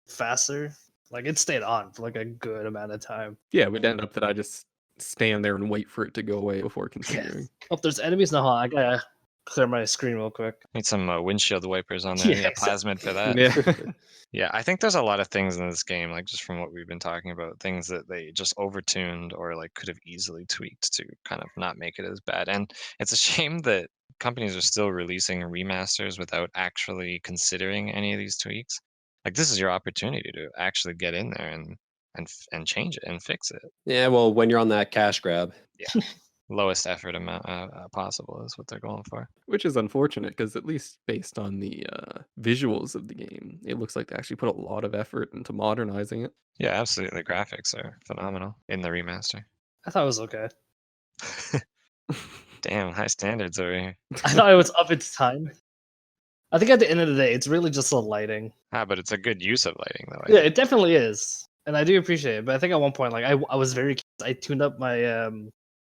faster. Like it stayed on for like a good amount of time. Yeah, it would end up that I just stand there and wait for it to go away before continuing. Oh, there's enemies now, huh? I gotta clear my screen real quick. Need some windshield wipers on there. Yeah, Yeah, plasmid for that. Yeah. Yeah, I think there's a lot of things in this game, like just from what we've been talking about, things that they just overtuned or like could have easily tweaked to kind of not make it as bad. And it's a shame that companies are still releasing remasters without actually considering any of these tweaks. Like this is your opportunity to actually get in there and change it and fix it. Yeah, well, when you're on that cash grab. Yeah. Lowest effort amount possible is what they're going for. Which is unfortunate because at least based on the visuals of the game, it looks like they actually put a lot of effort into modernizing it. Yeah, absolutely. The graphics are phenomenal in the remaster. I thought it was okay. Damn, high standards over here. I thought it was up its time. I think at the end of the day, it's really just the lighting. But it's a good use of lighting, though. Yeah, it definitely is, and I do appreciate it. But I think at one point, like I was very, I tuned up my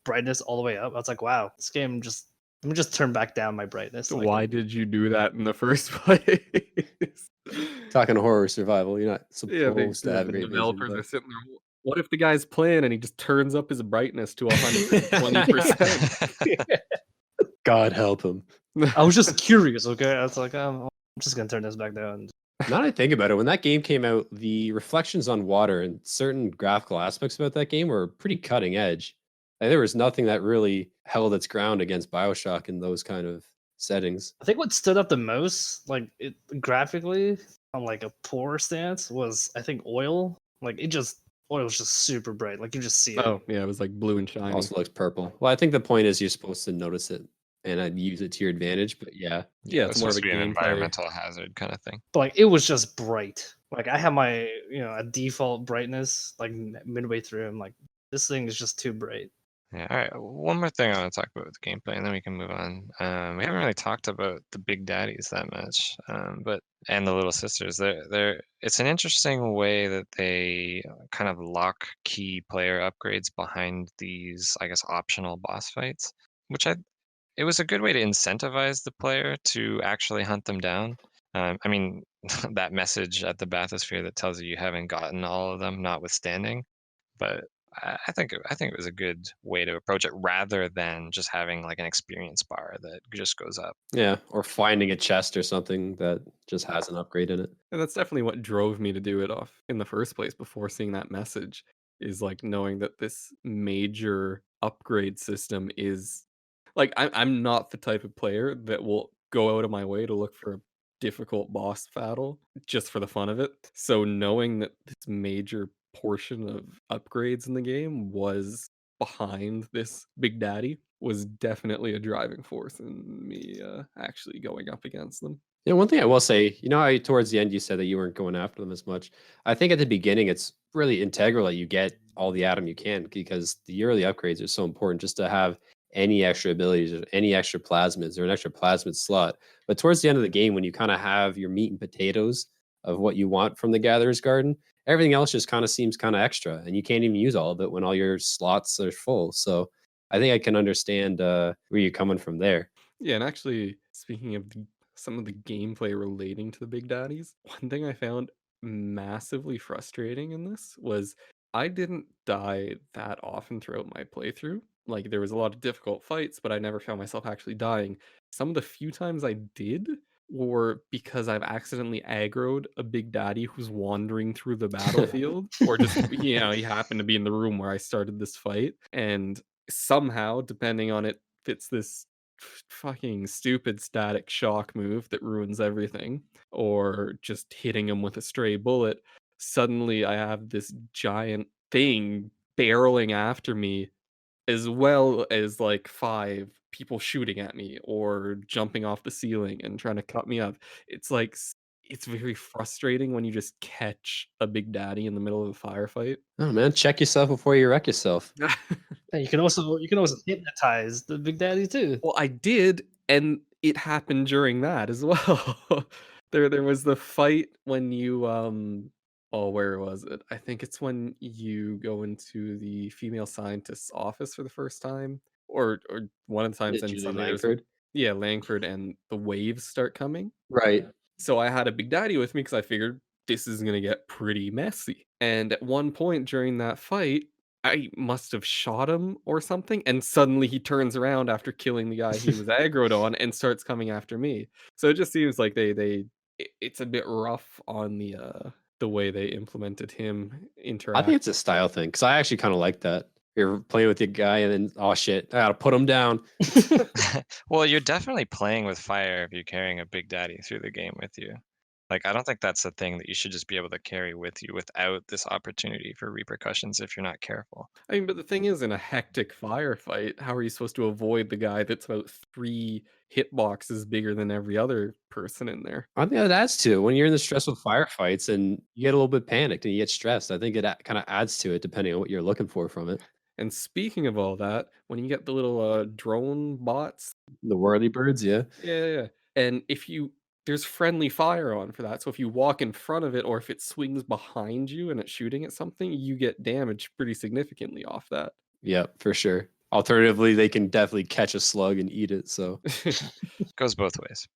brightness all the way up. I was like, wow, this game just. Let me just turn back down my brightness. So why did you do that in the first place? Talking horror survival, you're not Yeah, supposed to have the great vision. developers are But... sitting there. What if the guy's playing and he just turns up his brightness to 120%? God help him. I was just curious. Okay, I was like, I'm just gonna turn this back down. Now that I think about it, when that game came out, the reflections on water and certain graphical aspects about that game were pretty cutting edge. Like, there was nothing that really held its ground against Bioshock in those kind of settings. I think what stood up the most, like it graphically, on like a poor stance, was I think oil. Like oil was just super bright. Like you just see it. Oh yeah, it was like blue and shiny. Also looks purple. Well, I think the point is you're supposed to notice it and I'd use it to your advantage. But yeah, Yeah, it's more of supposed a to be an gameplay. environmental hazard kind of thing. But like it was just bright. Like I have my a default brightness like midway through. I'm like, this thing is just too bright. Yeah. All right. One more thing I want to talk about with the gameplay, and then we can move on. We haven't really talked about the big daddies that much, and the little sisters. It's an interesting way that they kind of lock key player upgrades behind these, I guess, optional boss fights, which it was a good way to incentivize the player to actually hunt them down. I mean, that message at the bathysphere that tells you haven't gotten all of them, notwithstanding, but I think it was a good way to approach it rather than just having like an experience bar that just goes up. yeah, or finding a chest or something that just has an upgrade in it. And that's definitely what drove me to do it off in the first place before seeing that message, is like knowing that this major upgrade system is like I'm not the type of player that will go out of my way to look for a difficult boss battle just for the fun of it. So knowing that this major portion of upgrades in the game was behind this Big Daddy was definitely a driving force in me actually going up against them. Yeah, one thing I will say, you know how towards the end you said that you weren't going after them as much. I think at the beginning it's really integral that you get all the Atom you can because the early upgrades are so important just to have any extra abilities or any extra plasmids or an extra plasmid slot. But towards the end of the game, when you kind of have your meat and potatoes of what you want from the Gatherer's Garden, everything else just kind of seems kind of extra, and you can't even use all of it when all your slots are full. So I think I can understand where you're coming from there. Yeah, and actually, speaking of some of the gameplay relating to the Big Daddies, one thing I found massively frustrating in this was I didn't die that often throughout my playthrough. Like, there was a lot of difficult fights, but I never found myself actually dying. Some of the few times I did were because I've accidentally aggroed a Big Daddy who's wandering through the battlefield, or just, he happened to be in the room where I started this fight. And somehow, depending on it, fits this fucking stupid static shock move that ruins everything, or just hitting him with a stray bullet, suddenly I have this giant thing barreling after me, as well as like 5 people shooting at me or jumping off the ceiling and trying to cut me up. It's like it's very frustrating when you just catch a Big Daddy in the middle of a firefight. Oh man, check yourself before you wreck yourself. And you can also hypnotize the Big Daddy too. Well, I did, and it happened during that as well. There was the fight when you oh, where was it? I think it's when you go into the female scientist's office for the first time, or one of the times Yeah, in Julie Sunday. Langford. Yeah, Langford, and the waves start coming. Right. So I had a Big Daddy with me because I figured this is gonna get pretty messy. And at one point during that fight, I must have shot him or something, and suddenly he turns around after killing the guy he was aggroed on and starts coming after me. So it just seems like it's a bit rough on the way they implemented him I think it's interacting. a style thing because I actually kind of like that. You're playing with the guy and then, oh shit, I gotta put him down. Well, you're definitely playing with fire if you're carrying a Big Daddy through the game with you. Like, I don't think that's a thing that you should just be able to carry with you without this opportunity for repercussions if you're not careful. I mean, but the thing is, in a hectic firefight, how are you supposed to avoid the guy that's about 3 hitboxes bigger than every other person in there? I think that adds to it. When you're in the stressful firefights and you get a little bit panicked and you get stressed, I think it kind of adds to it depending on what you're looking for from it. And speaking of all that, when you get the little, drone bots. The whirly birds, yeah. Yeah, yeah, yeah. And if you there's friendly fire on for that, so if you walk in front of it or if it swings behind you and it's shooting at something, you get damaged pretty significantly off that. Yeah, for sure. Alternatively, they can definitely catch a slug and eat it. So Goes both ways.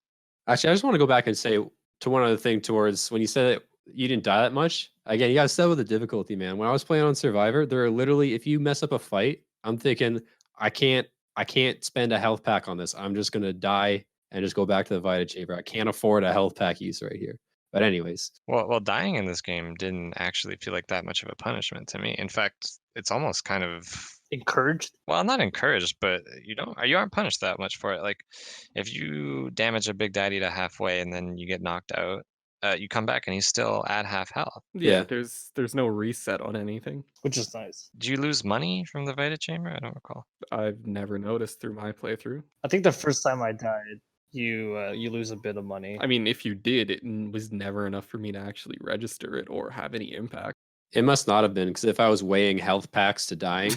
actually, I just want to go back and say to one other thing towards when you said that you didn't die that much. Again, you got to settle with the difficulty, man. When I was playing on Survivor, there are literally, if you mess up a fight, I'm thinking I can't, I can't spend a health pack on this. I'm just gonna die and just go back to the Vita Chamber. I can't afford a health pack use right here. But anyways, Well, dying in this game didn't actually feel like that much of a punishment to me. In fact, it's almost kind of, Encouraged. well, not encouraged, but you aren't punished that much for it. Like, if you damage a Big Daddy to halfway and then you get knocked out, you come back and he's still at half health. Yeah, Yeah. there's no reset on anything. Which is nice. Do you lose money from the Vita Chamber? I don't recall. I've never noticed through my playthrough. I think the first time I died, you lose a bit of money. I mean, if you did, was never enough for me to actually register it or have any impact. it must not have been because if I was weighing health packs to dying,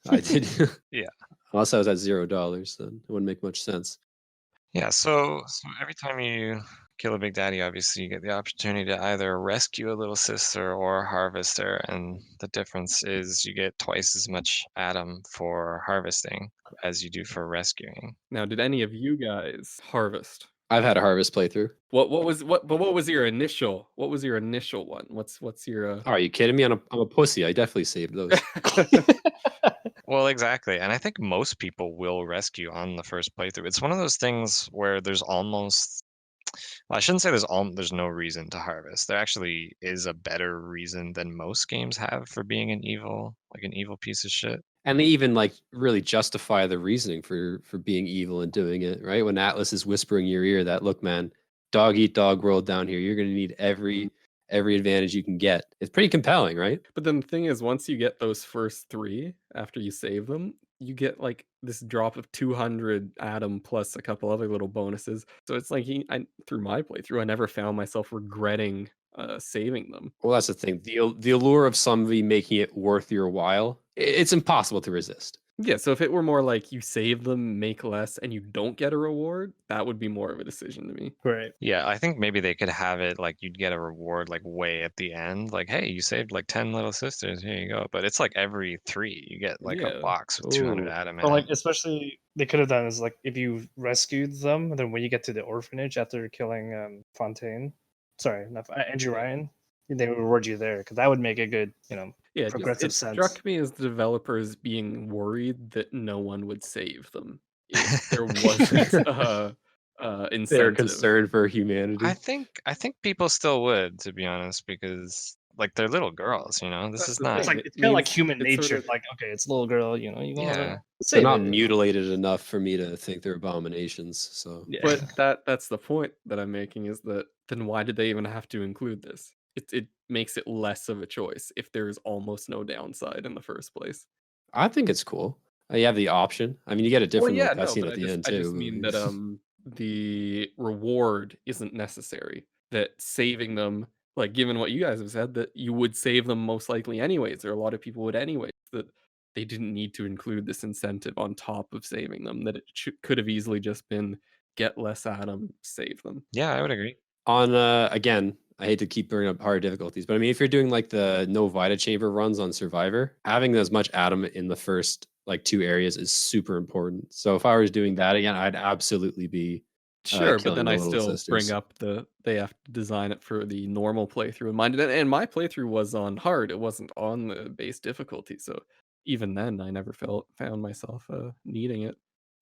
I did. Yeah. Unless I was at $0, then it wouldn't make much sense. Yeah, so every time you kill a Big Daddy, obviously you get the opportunity to either rescue a little sister or harvest her, and the difference is you get twice as much Atom for harvesting as you do for rescuing. Now, did any of you guys harvest? I've had a harvest playthrough. What was your initial one? What's your Oh, are you kidding me? I'm a pussy. I definitely saved those. Well, exactly, and I think most people will rescue on the first playthrough. It's one of those things where there's almost, well, I shouldn't say there's no reason to harvest. There actually is a better reason than most games have for being an evil piece of shit. And they even like really justify the reasoning for being evil and doing it, right? When Atlas is whispering in your ear that, look, man, dog eat dog world down here. You're gonna need every advantage you can get. It's pretty compelling, right? But then the thing is, once you get those first 3 after you save them, you get like this drop of 200 Atom plus a couple other little bonuses. So it's like through my playthrough, I never found myself regretting saving them. Well, that's the thing. The allure of somebody making it worth your while, it's impossible to resist. Yeah, so if it were more like you save them, make less, and you don't get a reward, that would be more of a decision to me. Right. Yeah, I think maybe they could have it like you'd get a reward like way at the end, like, hey, you saved like 10 little sisters, here you go. But it's like every 3 you get like a Yeah. box with 200 Ooh. Atom in Or it. like, especially they could have done is like if you rescued them, then when you get to the orphanage after killing Fontaine, sorry, not Andrew Ryan, they would reward you there because that would make a good, Yeah, progressive it sense. struck me as the developers being worried that no one would save them if there wasn't They're incentive. concerned for humanity. I think people still would, to be honest, because like they're little girls, you know. This That's is the not. It's thing. like It it's kind of like means human it's sort nature. of- Like, okay, it's a little girl, you want Yeah. to They're save not it. mutilated enough for me to think they're abominations. So Yeah. But that's the point that I'm making is that then why did they even have to include this? It makes it less of a choice if there is almost no downside in the first place. I think it's cool. You have the option. I mean, you get a different little cutscene at the end I too. just mean that the reward isn't necessary. That saving them, like given what you guys have said, that you would save them most likely anyways, or a lot of people would anyways. That they didn't need to include this incentive on top of saving them. That it could have easily just been get less Atom, save them. Yeah, I would agree. On again, I hate to keep bringing up hard difficulties, but I mean, if you're doing like the no Vita Chamber runs on Survivor, having as much Atom in the first like 2 areas is super important. So if I was doing that again, I'd absolutely be Sure, but killing then the I little still bring sisters. up they have to design it for the normal playthrough in mind, and my playthrough was on hard, it wasn't on the base difficulty, so even then, I never found myself, needing it.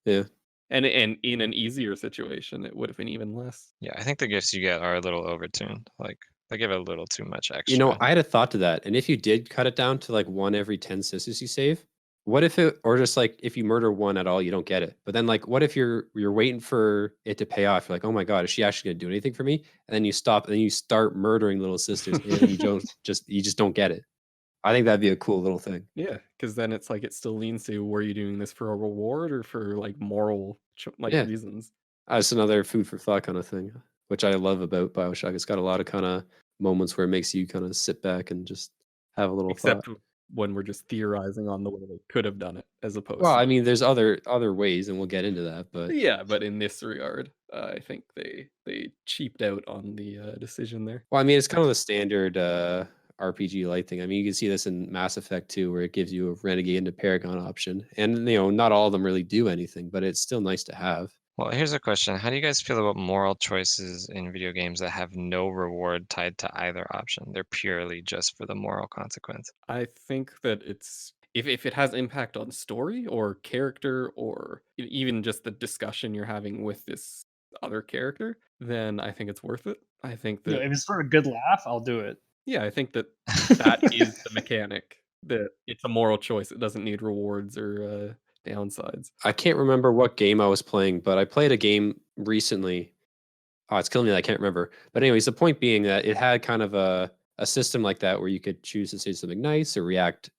Yeah. And in an easier situation, it would've been even less. Yeah, I think the gifts you get are a little overtuned. Like they give it a little too much You know, extra. I had a thought to that. And if you did cut it down to like one every 10 sisters you save, what if it, or just like if you murder one at all, you don't get it. But then like what if you're waiting for it to pay off? You're like, oh my God, is she actually gonna do anything for me? And then you stop and then you start murdering little sisters and then you just don't get it. I think that'd be a cool little thing. Yeah, because then it's like it still leans to, were you doing this for a reward or for, like, moral Yeah. reasons? That's another food for thought kind of thing, which I love about Bioshock. It's got a lot of kind of moments where it makes you kind of sit back and just have a little thought. Except when we're just theorizing on the way they could have done it, as Well, opposed to I just mean, there's other ways, and we'll get into that. But yeah, but in this regard, I think they cheaped out on the, decision there. well, I mean, it's kind of the standard RPG light thing. I mean, you can see this in Mass Effect 2, where it gives you a Renegade and a Paragon option, and not all of them really do anything, but it's still nice to have. Well, here's a question. How do you guys feel about moral choices in video games that have no reward tied to either option? They're purely just for the moral consequence. I think that it's if it has impact on story or character or even just the discussion you're having with this other character, then I think it's worth it. I think You know, that if it's for a good laugh, I'll do it. yeah, I think that that is the mechanic, that it's a moral choice. It doesn't need rewards or downsides. I can't remember what game I was playing, but I played a game recently. Oh, it's killing me that I can't remember. But anyways, the point being that it had kind of a system like that where you could choose to say something nice or react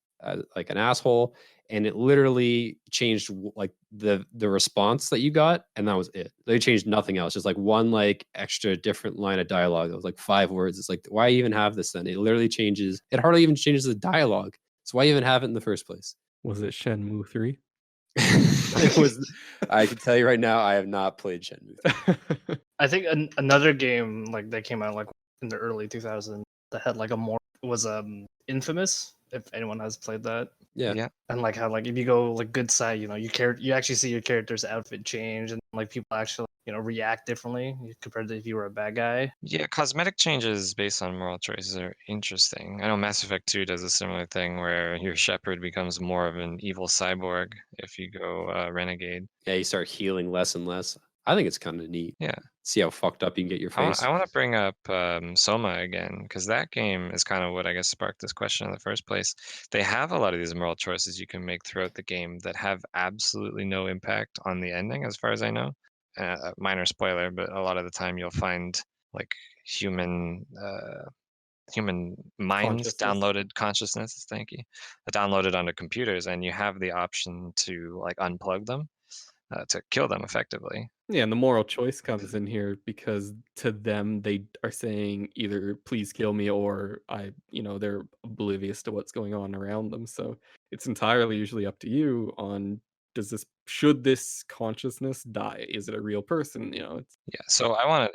like an asshole, and it literally changed like the response that you got, and that was it. They changed nothing else, just like one like extra different line of dialogue. That was like 5 words. It's like, why even have this then? It literally changes. It hardly even changes the dialogue. So why even have it in the first place? Was it Shenmue 3? It was. I can tell you right now, I have not played Shenmue. I think another game like that came out like in the early 2000s that had like a more was Infamous. If anyone has played that, Yeah. Yeah. and like how like if you go like good side, you actually see your character's outfit change, and like people actually react differently compared to if you were a bad guy. Yeah, cosmetic changes based on moral choices are interesting. I know Mass Effect 2 does a similar thing where your Shepard becomes more of an evil cyborg if you go Renegade. Yeah, you start healing less and less. I think it's kind of neat. Yeah. See how fucked up you can get your face. I want to bring up Soma again because that game is kind of what I guess sparked this question in the first place. They have a lot of these moral choices you can make throughout the game that have absolutely no impact on the ending, as far as I know. Minor spoiler, but a lot of the time you'll find like human human minds Consciousness. downloaded consciousness. Thank you, downloaded onto computers, and you have the option to like unplug them to kill them effectively. Yeah, and the moral choice comes in here because to them they are saying either please kill me or they're oblivious to what's going on around them. So it's entirely usually up to you on should this consciousness die? Is it a real person? It's Yeah, so I wanted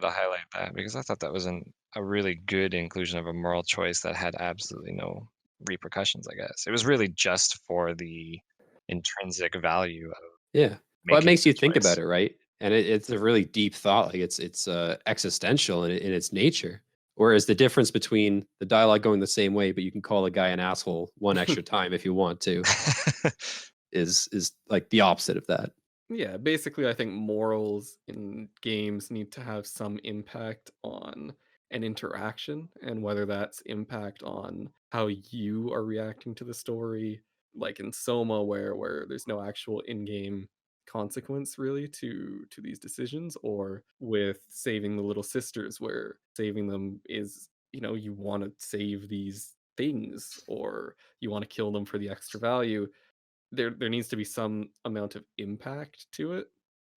to highlight that because I thought that was a really good inclusion of a moral choice that had absolutely no repercussions, I guess. It was really just for the intrinsic value of Yeah. Well, it making makes the you think choice. about it, right? And it's a really deep thought. Like it's existential in its nature. Whereas the difference between the dialogue going the same way, but you can call a guy an asshole one extra time if you want to, is like the opposite of that. yeah, basically I think morals in games need to have some impact on an interaction, and whether that's impact on how you are reacting to the story, like in Soma where there's no actual in-game consequence really to these decisions, or with saving the little sisters where saving them is, you want to save these things or you want to kill them for the extra value. There needs to be some amount of impact to it,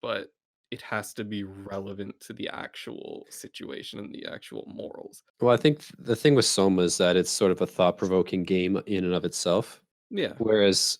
but it has to be relevant to the actual situation and the actual morals. Well, I think the thing with Soma is that it's sort of a thought-provoking game in and of itself. Yeah. Whereas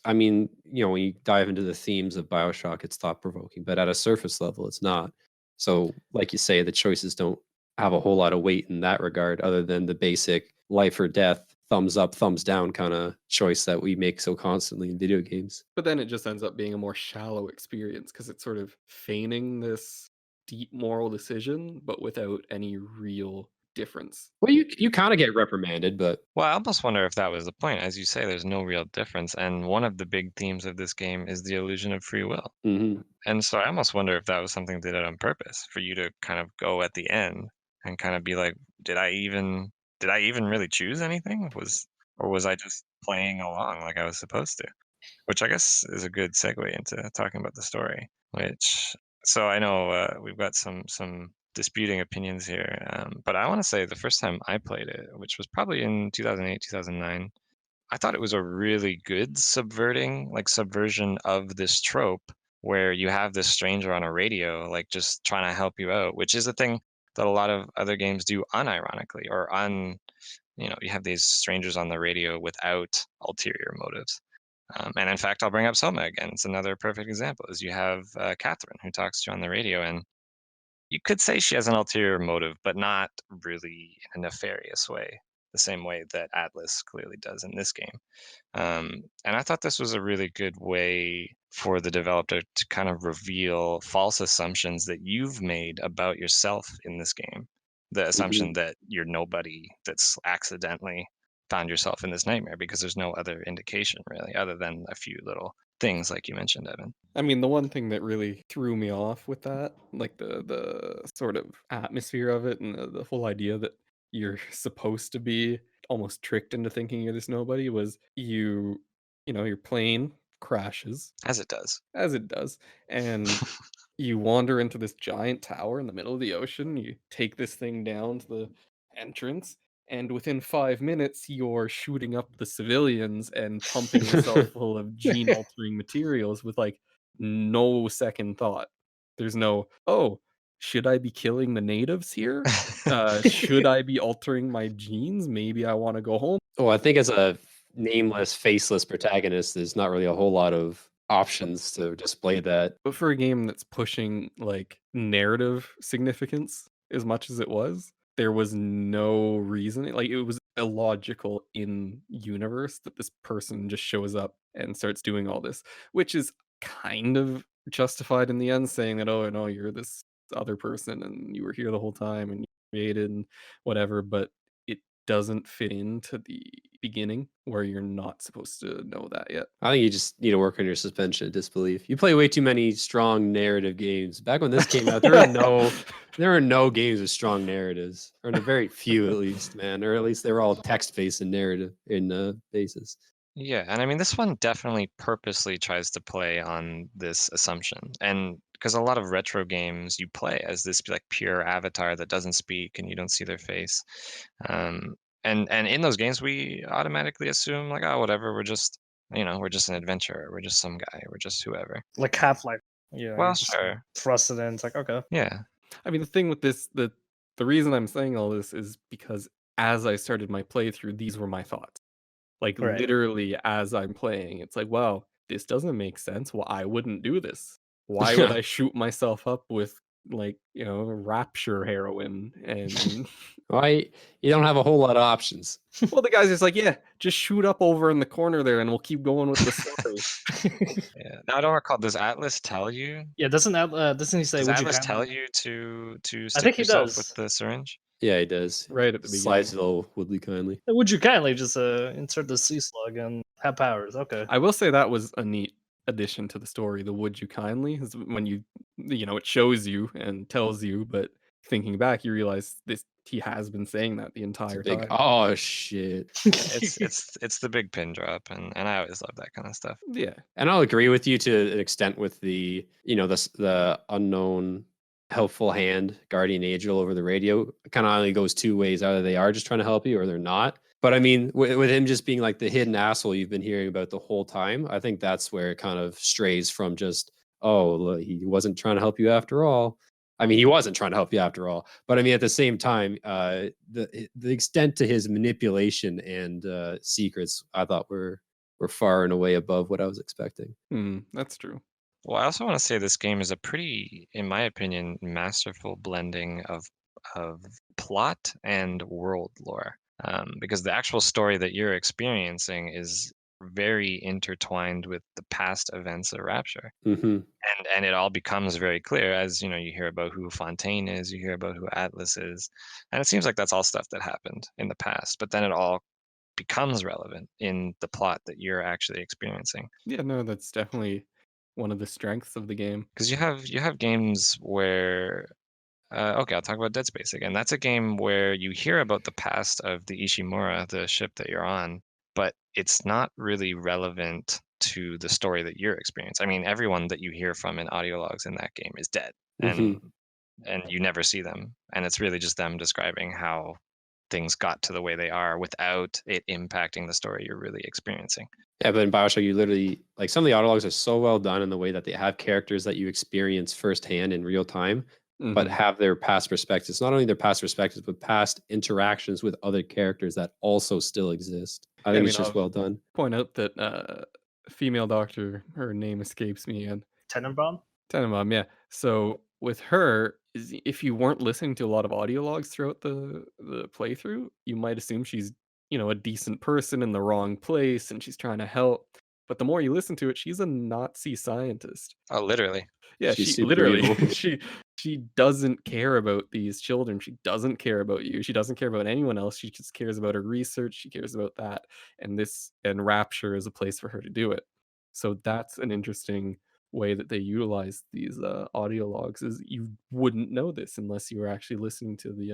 I mean, when you dive into the themes of Bioshock, it's thought provoking, but at a surface level, it's not. So, like you say, the choices don't have a whole lot of weight in that regard, other than the basic life or death thumbs up, thumbs down kind of choice that we make so constantly in video games. But then it just ends up being a more shallow experience because it's sort of feigning this deep moral decision, but without any real difference. Well, you kind of get reprimanded, but Well, I almost wonder if that was the point. As you say, there's no real difference. And one of the big themes of this game is the illusion of free will. mhm. And so I almost wonder if that was something they did on purpose for you to kind of go at the end and kind of be like, did I even really choose anything? Or was I just playing along like I was supposed to? Which I guess is a good segue into talking about the story. So I know we've got some disputing opinions here, but I want to say the first time I played it, which was probably in 2008, 2009, I thought it was a really good subversion of this trope where you have this stranger on a radio, like just trying to help you out, which is a thing that a lot of other games do unironically or you have these strangers on the radio without ulterior motives. And in fact, I'll bring up Soma again. It's another perfect example. Is you have Catherine who talks to you on the radio, and you could say she has an ulterior motive, but not really in a nefarious way, the same way that Atlas clearly does in this game. And I thought this was a really good way for the developer to kind of reveal false assumptions that you've made about yourself in this game. The assumption that you're nobody that's accidentally found yourself in this nightmare because there's no other indication really, other than a few little things like you mentioned, Evan. I mean, the one thing that really threw me off with that, like the sort of atmosphere of it and the whole idea that you're supposed to be almost tricked into thinking you're this nobody was your plane crashes, As it does. as it does, and you wander into this giant tower in the middle of the ocean. You take this thing down to the entrance, and within 5 minutes, you're shooting up the civilians and pumping yourself full of gene altering materials with like no second thought. There's no, oh, should I be killing the natives here? Should I be altering my genes? Maybe I want to go home. Well, I think as a nameless, faceless protagonist, there's not really a whole lot of options to display that. But for a game that's pushing like narrative significance as much as it was, there was no reason. Like it was illogical in universe that this person just shows up and starts doing all this, which is kind of justified in the end, saying that, oh no, you're this other person and you were here the whole time and you created and whatever, but it doesn't fit into the beginning where you're not supposed to know that yet. I think you just need to work on your suspension of disbelief. You play way too many strong narrative games. Back when this came out, there are no games with strong narratives, or very few at least, man. Or at least they were all text-based and narrative in basis. Yeah, and I mean, this one definitely purposely tries to play on this assumption. And because a lot of retro games you play as this like pure avatar that doesn't speak and you don't see their face. And in those games we automatically assume like, oh, whatever, we're just an adventurer, we're just some guy, we're just whoever. Like Half-Life. Yeah, Well, you just sure. thrust it in. It's like, okay. Yeah. I mean, the thing with this, the reason I'm saying all this is because as I started my playthrough, these were my thoughts. Like Right. literally as I'm playing, it's like, wow, this doesn't make sense. Well, I wouldn't do this. Why would I shoot myself up with like, rapture heroin and Why you don't have a whole lot of options. well, the guy's just like, yeah, just shoot up over in the corner there and we'll keep going with the story. Yeah. Now I don't recall, does Atlas tell you? Yeah, doesn't he say? Does Would you Atlas kindly-" tell you to I stick think he yourself does. with the syringe? Yeah, he does. Right at the Slides beginning. it all Woodley kindly. Would you kindly just insert the sea slug and have powers? Okay. I will say that was a neat addition to the story. The "would you kindly" is when it shows you and tells you, but thinking back, you realize he has been saying that the It's a entire big time. oh shit. It's the big pin drop, and I always love that kind of stuff. Yeah. And I'll agree with you to an extent with the the unknown helpful hand guardian angel over the radio. It kind of only goes two ways. Either they are just trying to help you or they're not. But I mean, with him just being like the hidden asshole you've been hearing about the whole time, I think that's where it kind of strays from just, oh, look, he wasn't trying to help you after all. I mean, he wasn't trying to help you after all. But I mean, at the same time, the extent to his manipulation and secrets, I thought were far and away above what I was expecting. That's true. Well, I also want to say this game is a pretty, in my opinion, masterful blending of plot and world lore. because the actual story that you're experiencing is very intertwined with the past events of Rapture. Hmm. And it all becomes very clear as you hear about who Fontaine is, you hear about who Atlas is, and it seems like that's all stuff that happened in the past, but then it all becomes relevant in the plot that you're actually experiencing. Yeah, no, that's definitely one of the strengths of the game. Because you have games where okay, I'll talk about Dead Space again. That's a game where you hear about the past of the Ishimura, the ship that you're on, but it's not really relevant to the story that you're experiencing. I mean, everyone that you hear from in audio logs in that game is dead, Hmm. and you never see them, and it's really just them describing how things got to the way they are without it impacting the story you're really experiencing. Yeah, but in Bioshock, you literally like some of the autologs are so well done in the way that they have characters that you experience firsthand in real time, but Mhm. have their past perspectives. Not only their past perspectives, but past interactions with other characters that also still exist. I Yeah, I think mean, it's just I'll well done. point out that female doctor, her name escapes me, and Tenenbaum? Tenenbaum, yeah. So with her, if you weren't listening to a lot of audio logs throughout the playthrough, you might assume she's a decent person in the wrong place and she's trying to help. But the more you listen to it, she's a Nazi scientist. Oh, literally. Yeah, She's she super literally evil. she doesn't care about these children. She doesn't care about you. She doesn't care about anyone else. She just cares about her research. She cares about that. And Rapture is a place for her to do it. So that's an interesting way that they utilize these audio logs is you wouldn't know this unless you were actually listening to the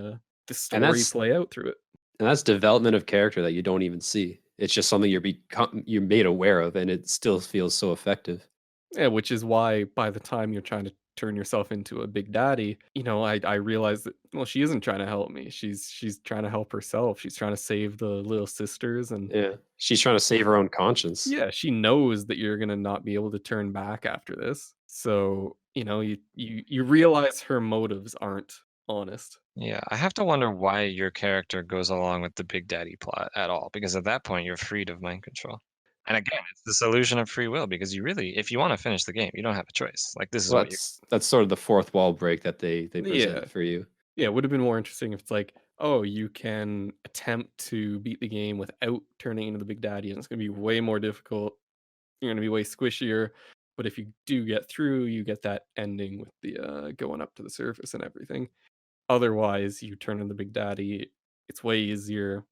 And story that's play out through it. and that's development of character that you don't even see. It's just something you're made aware of, and it still feels so effective. Yeah, which is why by the time you're trying to turn yourself into a big daddy, I realized that well, she isn't trying to help me. She's trying to help herself. She's trying to save the little sisters and Yeah, she's trying to save her own conscience. yeah, she knows that you're gonna not be able to turn back after this. So, you realize her motives aren't honest. Yeah, I have to wonder why your character goes along with the Big Daddy plot at all, because at that point you're freed of mind control. And again, it's the solution of free will because you really, if you want to finish the game, you don't have a choice. Like this is Well, what you're. that's sort of the fourth wall break that they Yeah. present for you. Yeah, it would have been more interesting if it's like, oh, you can attempt to beat the game without turning into the big daddy, and it's gonna be way more difficult. You're gonna be way squishier. But if you do get through, you get that ending with the going up to the surface and everything. Otherwise, you turn into the big daddy, it's way easier.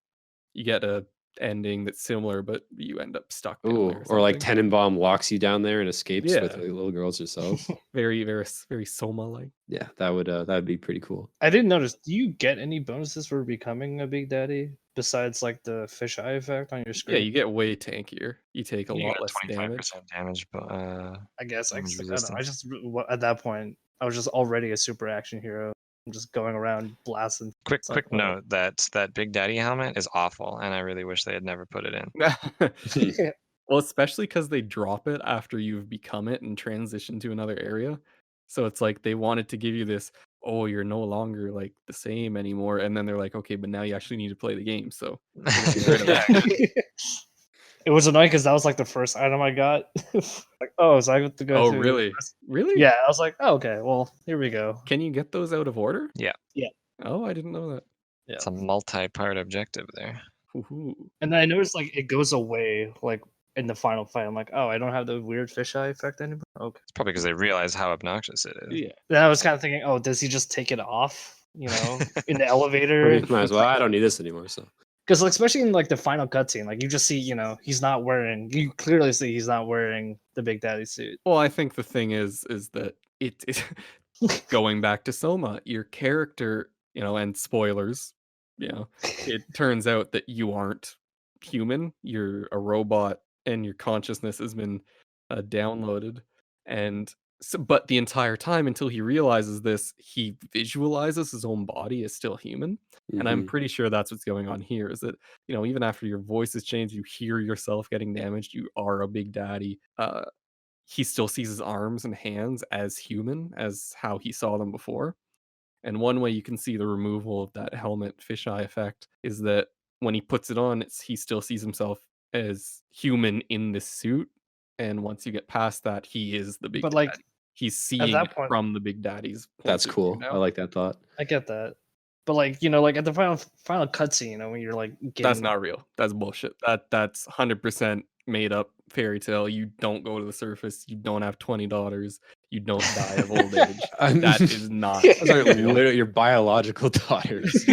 You get a ending that's similar, but you end up stuck down there Ooh, or or like something. Tenenbaum walks you down there and escapes with Yeah. the little girls herself. Very, very, very Soma-like. Yeah, that would be pretty cool. I didn't notice. Do you get any bonuses for becoming a big daddy besides like the fisheye effect on your Yeah, screen? you get way tankier. You take a You lot got less damage. 25% damage, but I guess I, damage I don't know. I resistance. just at that point I was just already a super action hero. I'm just going around blasting. Quick It's like, whatever. note that Big Daddy helmet is awful, and I really wish they had never put it in. Well, especially because they drop it after you've become it and transition to another area. So it's like they wanted to give you this, oh, you're no longer like the same anymore. And then they're like, okay, but now you actually need to play the game. So we're gonna get rid of Yeah, it. It was annoying because that was like the first item I got. Like, oh, so I have to go Oh, through. really? Really? Yeah, I was like, oh, okay, well, here we go. Can you get those out of order? yeah, Oh, I didn't know that. Yeah, it's a multi-part objective there. Woohoo. and then I noticed like it goes away like in the final fight. I'm like, oh, I don't have the weird fisheye effect anymore. Okay. It's probably because they realize how obnoxious it is. Yeah. Then I was kind of thinking, oh, does he just take it off? In the elevator. Might as well. I don't need this anymore. So Because like, especially in like the final cutscene, like you just see, he's not wearing. You clearly see he's not wearing the Big Daddy suit. Well, I think the thing is that it going back to Soma, your character, and spoilers, it turns out that you aren't human. You're a robot, and your consciousness has been downloaded. And so, but the entire time until he realizes this, he visualizes his own body as still human. And I'm Mhm. pretty sure that's what's going on here. Is that even after your voice has changed, you hear yourself getting damaged. You are a big daddy. He still sees his arms and hands as human as how he saw them before. And one way you can see the removal of that helmet fisheye effect is that when he puts it on, he still sees himself as human in this suit. And once you get past that, he is the big But like daddy. He's at seeing that it point, from the big daddy's point That's of view cool. I now. like that thought. I get that. But like, you know, like at the final cutscene, you know, when you're like That's getting not real. That's bullshit. That's 100% made up fairy tale. You don't go to the surface. You don't have $20. You don't die of old age. I mean, That is not those are real. literally your biological daughters.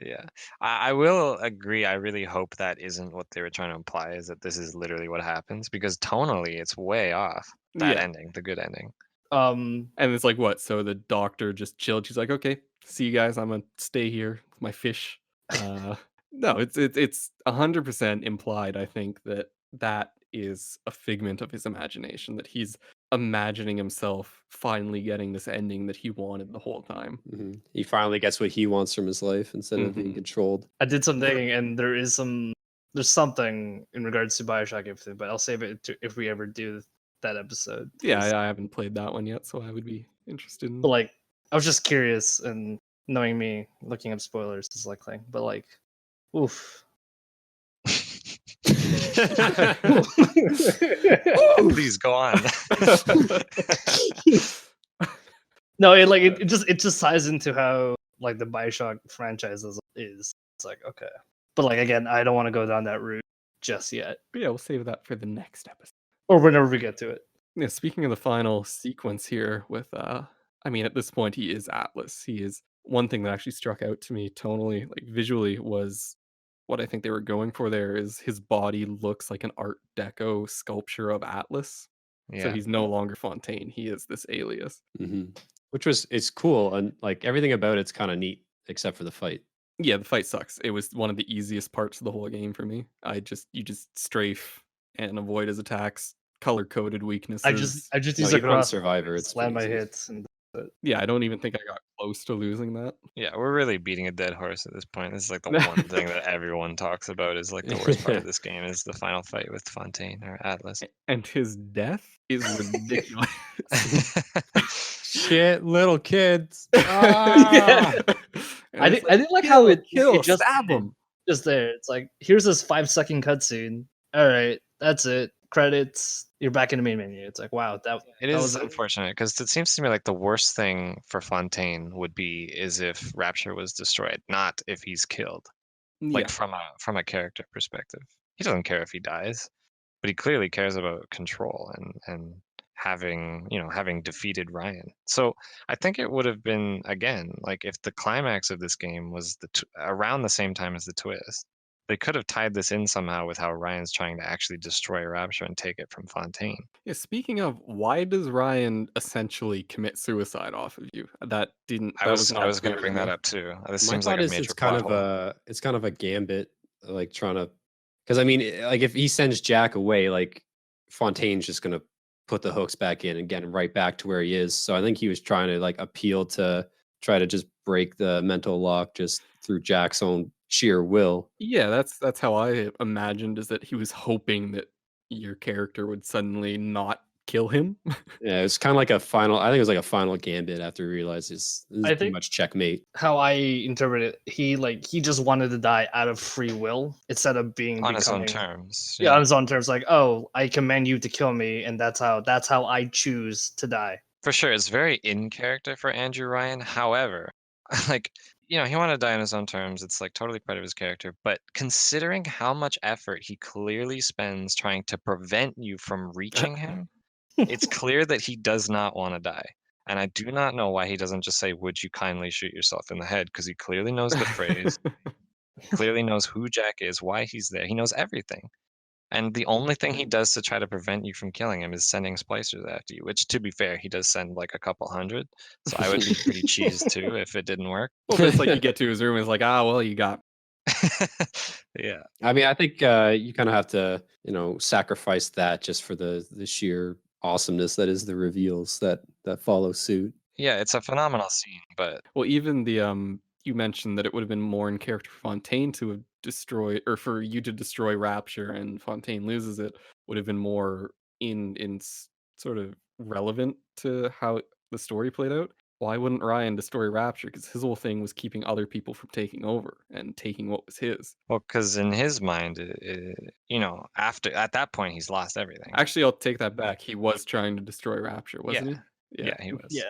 Yeah, I will agree. I really hope that isn't what they were trying to imply, is that this is literally what happens, because tonally it's way off. That Yeah. ending, the good ending. And it's like, what? So the doctor just chilled. She's like, okay, see you guys. I'm gonna stay here with my fish. No, it's 100% implied. I think that is a figment of his imagination. That he's imagining himself finally getting this ending that he wanted the whole time. He finally gets what he wants from his life instead of being controlled. I did some digging, and there's something in regards to Bioshock Infinite, but I'll save it if we ever do that episode. Yeah, I haven't played that one yet, so I would be interested in. But like, I was just curious, and knowing me, looking up spoilers is like thing. But like, oof. Please go on. No, it just ties into how like the Bioshock franchise is. It's like, okay, but like again, I don't want to go down that route just yet, But yeah, we'll save that for the next episode. or whenever we get to it. Yeah, speaking of the final sequence here with I mean at this point he is Atlas. He is one thing that actually struck out to me tonally, like visually, was what I think they were going for there is his body looks like an Art Deco sculpture of Atlas. So Yeah. he's no longer Fontaine. He is this alias. Which it's cool, and like everything about it's kind of neat except for the fight. Yeah, the fight sucks. It was one of the easiest parts of the whole game for me. You just strafe and avoid his attacks, color coded weaknesses. I just No, use even on cross Survivor, it's slam my pretty easy. hits, and Yeah, I don't even think I got close to losing that. Yeah, we're really beating a dead horse at this point. This is like the one thing that everyone talks about, is like the worst part of this game is the final fight with Fontaine or Atlas. And his death is ridiculous. Shit, little kids. Yeah. And I it's didn't like how it just stab him. just there. It's like, here's this 5-second cutscene. All right, that's it. Credits. You're back in the main menu. It's like, wow, It that is was unfortunate, because it seems to me like the worst thing for Fontaine would be is if Rapture was destroyed, not if he's killed. Like Yeah. from a character perspective, he doesn't care if he dies, but he clearly cares about control and having defeated Ryan. So I think it would have been, again, like if the climax of this game was around the same time as the twist, they could have tied this in somehow with how Ryan's trying to actually destroy Rapture and take it from Fontaine. Yeah, speaking of, why does Ryan essentially commit suicide off of you? That was not I was going to clear bring me. that up too. This My seems like thought a is major it's kind plot hole. of a gambit, like trying to, because I mean, like if he sends Jack away, like Fontaine's just gonna put the hooks back in and get him right back to where he is. So I think he was trying to like appeal to try to just break the mental lock just through Jack's own sheer will. Yeah, that's how I imagined, is that he was hoping that your character would suddenly not kill him. Yeah, it's kind of like a final. I think it was like a final gambit after he realizes this is I pretty think- much checkmate. how I interpret it. He just wanted to die out of free will instead of being On his own becoming- terms. Yeah, on his own terms. Like, oh, I command you to kill me, and that's how I choose to die. For sure, it's very in character for Andrew Ryan. However, like, he wanted to die on his own terms. It's like totally part of his character. But considering how much effort he clearly spends trying to prevent you from reaching him, it's clear that he does not want to die. And I do not know why he doesn't just say, "Would you kindly shoot yourself in the head?" Because he clearly knows the phrase, clearly knows who Jack is, why he's there. He knows everything. And the only thing he does to try to prevent you from killing him is sending splicers after you, which, to be fair, he does send like a couple hundred. So I would be pretty cheesed too if it didn't work. Well, but it's like you get to his room and it's like, well, you got. Yeah. I mean, I think you kind of have to, sacrifice that just for the sheer awesomeness that is the reveals that follow suit. Yeah, it's a phenomenal scene, but Well, even the you mentioned that it would have been more in character for Fontaine to have destroyed, or for you to destroy Rapture and Fontaine loses it, would have been more sort of relevant to how the story played out. Why wouldn't Ryan destroy Rapture? Because his whole thing was keeping other people from taking over and taking what was his. well, because in his mind, after at that point, he's lost everything. Actually, I'll take that back. He was trying to destroy Rapture, wasn't Yeah, he was. Yeah.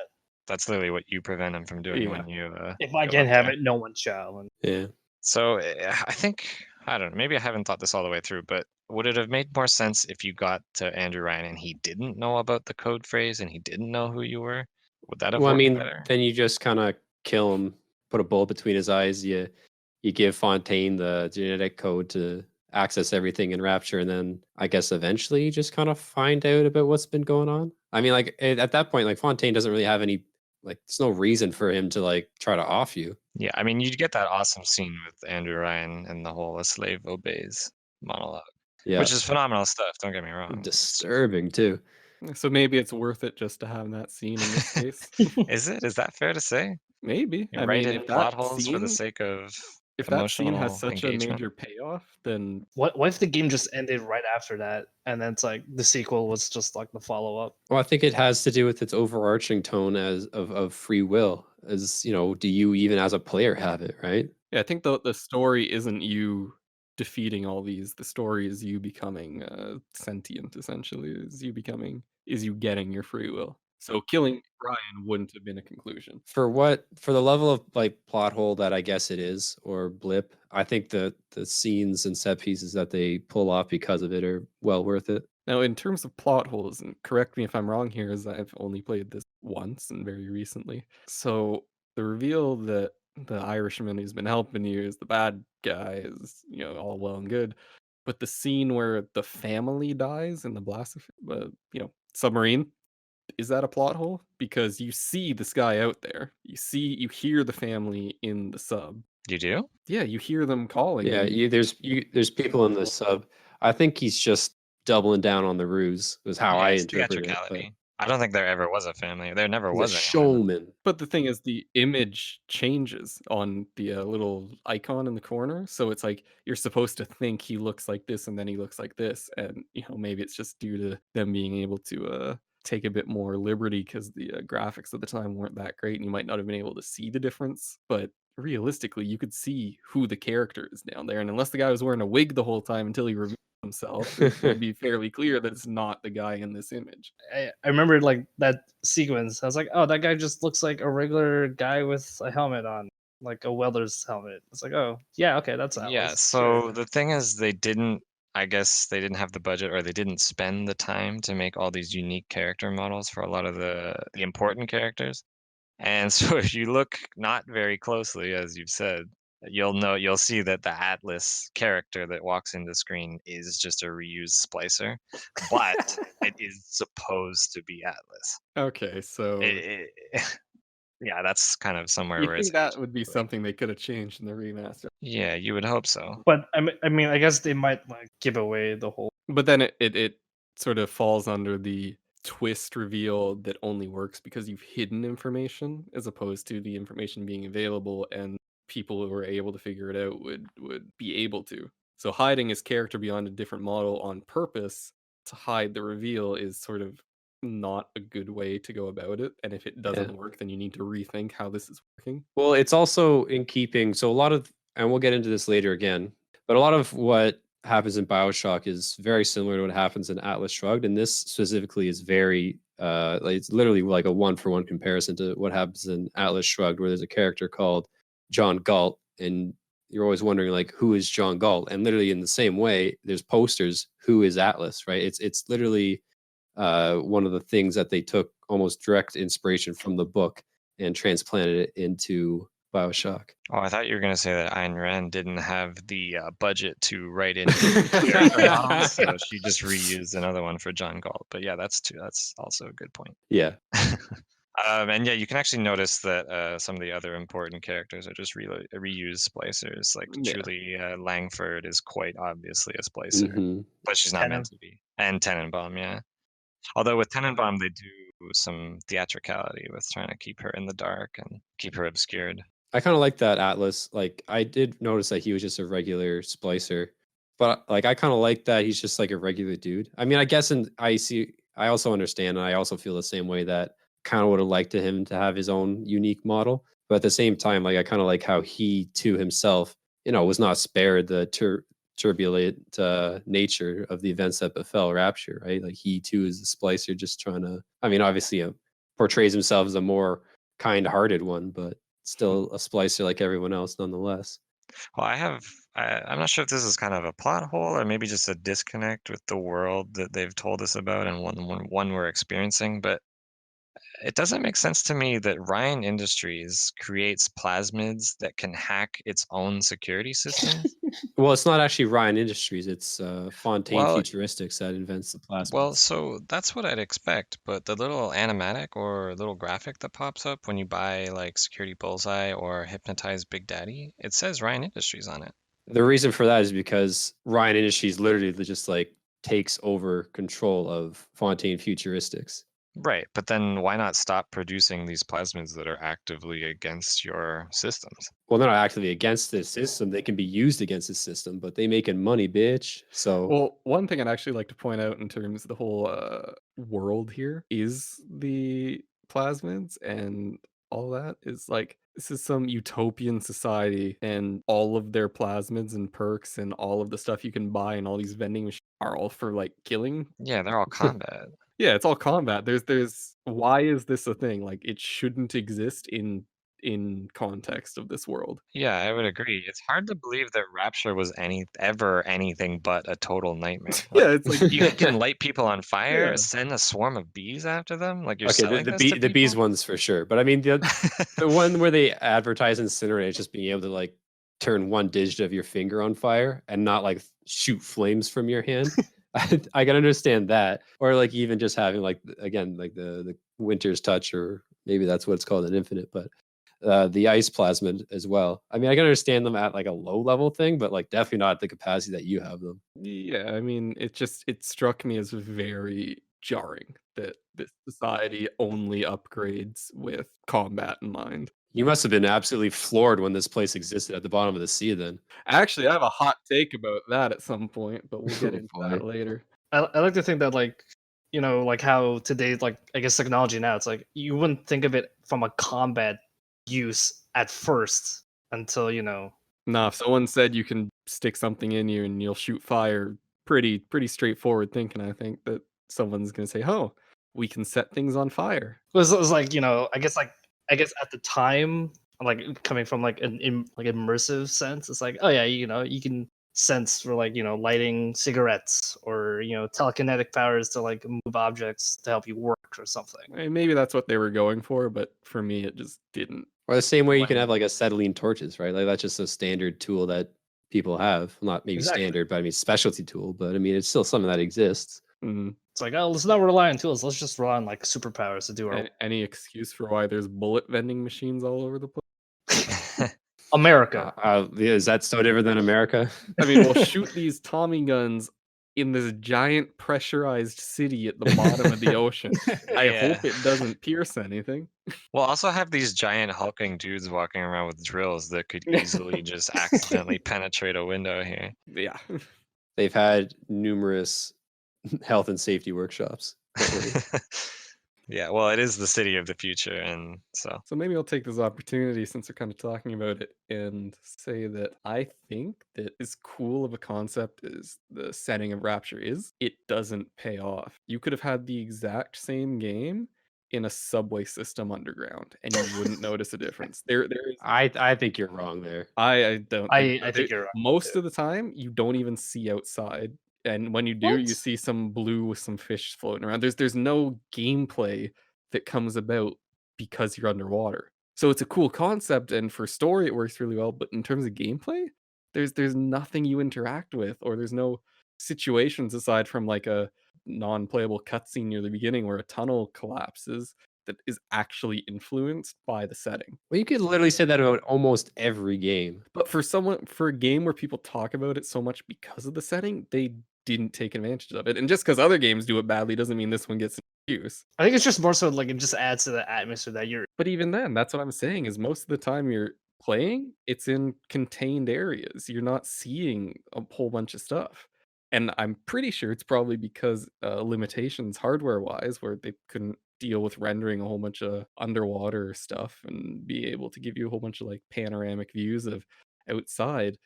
That's literally what you prevent him from doing Yeah. when you. If I go can't up have there. it, no one shall. And Yeah. So I think I don't know. Maybe I haven't thought this all the way through, but would it have made more sense if you got to Andrew Ryan and he didn't know about the code phrase and he didn't know who you were? Would that have Well, I worked mean, better? then you just kind of kill him, put a bullet between his eyes. You give Fontaine the genetic code to access everything in Rapture, and then I guess eventually you just kind of find out about what's been going on. I mean, like at that point, like Fontaine doesn't really have any like. There's no reason for him to like try to off you. Yeah, I mean, you'd get that awesome scene with Andrew Ryan and the whole "a slave obeys" monologue, Yeah, which is phenomenal stuff. Don't get me wrong. It's just- disturbing too. So maybe it's worth it just to have that scene in this case. Is it? Is that fair to say? Maybe. You I write mean, in plot holes for the sake of if that scene has emotional such a engagement. major payoff, then what if the game just ended right after that, and then it's like the sequel was just like the follow up? Well, I think it has to do with its overarching tone as of free will. As you know, do you even as a player have it, right? yeah, I think the story isn't you defeating all these. The story is you becoming sentient, essentially. Is you getting your free will. So killing Ryan wouldn't have been a conclusion. For the level of like plot hole that I guess it is, or blip, I think the scenes and set pieces that they pull off because of it are well worth it. Now, in terms of plot holes, and correct me if I'm wrong here, as I've only played this once and very recently. So the reveal that the Irishman who's been helping you is the bad guy is, all well and good. But the scene where the family dies in the blast, submarine, is that a plot hole? Because you see this guy out there. You hear the family in the sub. You do? Yeah, you hear them calling. Yeah, and there's people in the sub. I think he's just doubling down on the ruse. Was how Yeah, I it's interpret it. But theatricality. I don't think there ever was a family. There never he's a was anyone. showman. But the thing is, the image changes on the little icon in the corner. So it's like you're supposed to think he looks like this and then he looks like this. And, maybe it's just due to them being able to take a bit more liberty because the graphics at the time weren't that great and you might not have been able to see the difference. But realistically, you could see who the character is down there. And unless the guy was wearing a wig the whole time until he revealed himself, it would be fairly clear that it's not the guy in this image. I remember like that sequence. I was like, oh, that guy just looks like a regular guy with a helmet on, like a welder's helmet. It's like, oh, yeah, okay, that's Atlas. Yeah, so the thing is I guess they didn't have the budget or they didn't spend the time to make all these unique character models for a lot of the important characters. And so if you look not very closely, as you've said, you'll see that the Atlas character that walks into screen is just a reused splicer, but it is supposed to be Atlas. Okay, so Yeah, that's kind of somewhere you where think it's that would be something they could have changed in the remaster. yeah, you would hope so. But I mean, I guess they might like give away the whole. But then it sort of falls under the twist reveal that only works because you've hidden information as opposed to the information being available and people who are able to figure it out would be able to. So hiding his character beyond a different model on purpose to hide the reveal is sort of not a good way to go about it. And if it doesn't work, then you need to rethink how this is working. Well, it's also in keeping. So a lot of, and we'll get into this later again, but a lot of what happens in Bioshock is very similar to what happens in Atlas Shrugged, and this specifically is very, like it's literally like a one-for-one comparison to what happens in Atlas Shrugged, where there's a character called John Galt, and you're always wondering like who is John Galt, and literally in the same way, there's posters who is Atlas, right? It's literally one of the things that they took almost direct inspiration from the book and transplanted it into Bioshock. Oh, I thought you were going to say that Ayn Rand didn't have the budget to write in character models, so she just reused another one for John Galt. But yeah, that's also a good point. Yeah. And yeah, you can actually notice that some of the other important characters are just reused splicers. Like Julie Langford is quite obviously a splicer, but she's not meant to be. And Tenenbaum, yeah. Although with Tenenbaum, they do some theatricality with trying to keep her in the dark and keep her obscured. I kind of like that Atlas. Like I did notice that he was just a regular splicer, but like I kind of like that he's just like a regular dude. I mean, I guess I also understand, and I also feel the same way that kind of would have liked to him to have his own unique model. But at the same time, like I kind of like how he too himself, was not spared the turbulent nature of the events that befell Rapture, right? Like he too is a splicer, just trying to. I mean, obviously, portrays himself as a more kind-hearted one, but still a splicer like everyone else nonetheless. Well, I'm not sure if this is kind of a plot hole or maybe just a disconnect with the world that they've told us about and one we're experiencing, but it doesn't make sense to me that Ryan Industries creates plasmids that can hack its own security systems. Well, it's not actually Ryan Industries, it's Fontaine Well, Futuristics that invents the well, plasmids. so that's what I'd expect, but the little animatic or little graphic that pops up when you buy like Security Bullseye or Hypnotize Big Daddy, it says Ryan Industries on it. The reason for that is because Ryan Industries literally just like takes over control of Fontaine Futuristics. Right, but then why not stop producing these plasmids that are actively against your systems? Well, they're not actively against this system. They can be used against the system, but they making money, bitch. So Well, one thing I'd actually like to point out in terms of the whole world here is the plasmids and all that is like this is some utopian society, and all of their plasmids and perks and all of the stuff you can buy and all these vending machines are all for like killing. Yeah, they're all combat. Yeah, it's all combat. There's why is this a thing? Like it shouldn't exist in context of this world. Yeah, I would agree. It's hard to believe that Rapture was ever anything but a total nightmare. Like, Yeah, it's like you can light people on fire, yeah. send a swarm of bees after them, like you're okay, selling this to the bees people? ones for sure. But I mean the one where they advertise Incinerate just being able to like turn one digit of your finger on fire and not like shoot flames from your hand. I can understand that. Or like even just having like again like the Winter's Touch, or maybe that's what it's called in Infinite, but the ice plasmid as well. I mean, I can understand them at like a low level thing, but like definitely not at the capacity that you have them. Yeah, I mean, it struck me as very jarring that this society only upgrades with combat in mind. You must have been absolutely floored when this place existed at the bottom of the sea then. Actually, I have a hot take about that at some point, but we'll get Oh into boy. that later. I like to think that like like how today's like I guess technology now it's like you wouldn't think of it from a combat use at first until Nah, if someone said you can stick something in you and you'll shoot fire, pretty straightforward thinking. I think that someone's gonna say, "Oh, we can set things on fire." it was like I guess at the time like coming from like like immersive sense it's like oh yeah you can sense for like lighting cigarettes or telekinetic powers to like move objects to help you work or something. Maybe that's what they were going for, but for me, it just didn't Or the same way you can land. have like acetylene torches, right? Like that's just a standard tool that people have. Not maybe Exactly. standard, but I mean specialty tool. But I mean it's still something that exists. Mhm. It's like, oh, let's not rely on tools. Let's just rely on like superpowers to do our Any excuse for why there's bullet vending machines all over the place? America. Is that so different than America? I mean, we'll shoot these Tommy guns in this giant pressurized city at the bottom of the ocean. I Yeah. hope it doesn't pierce anything. We'll also have these giant hulking dudes walking around with drills that could easily just accidentally penetrate a window here. Yeah. They've had numerous health and safety workshops. Don't worry. Yeah, well, it is the city of the future, and so So maybe I'll take this opportunity since we're kind of talking about it and say that I think that as cool of a concept as the setting of Rapture is, it doesn't pay off. You could have had the exact same game in a subway system underground and you wouldn't notice a difference. There is I think you're wrong there. I don't think so. I think you're right. Most of the time you don't even see outside. And when you do, you What? see some blue with some fish floating around. There's no gameplay that comes about because you're underwater. So it's a cool concept, and for story it works really well, but in terms of gameplay, there's nothing you interact with, or there's no situations aside from like a non-playable cutscene near the beginning where a tunnel collapses that is actually influenced by the setting. Well, you could literally say that about almost every game. But for a game where people talk about it so much because of the setting, they didn't take advantage of it. And just because other games do it badly doesn't mean this one gets an excuse. I think it's just more so like it just adds to the atmosphere that you're. But even then, that's what I'm saying is most of the time you're playing, it's in contained areas. You're not seeing a whole bunch of stuff. And I'm pretty sure it's probably because limitations hardware wise, where they couldn't deal with rendering a whole bunch of underwater stuff and be able to give you a whole bunch of like panoramic views of outside.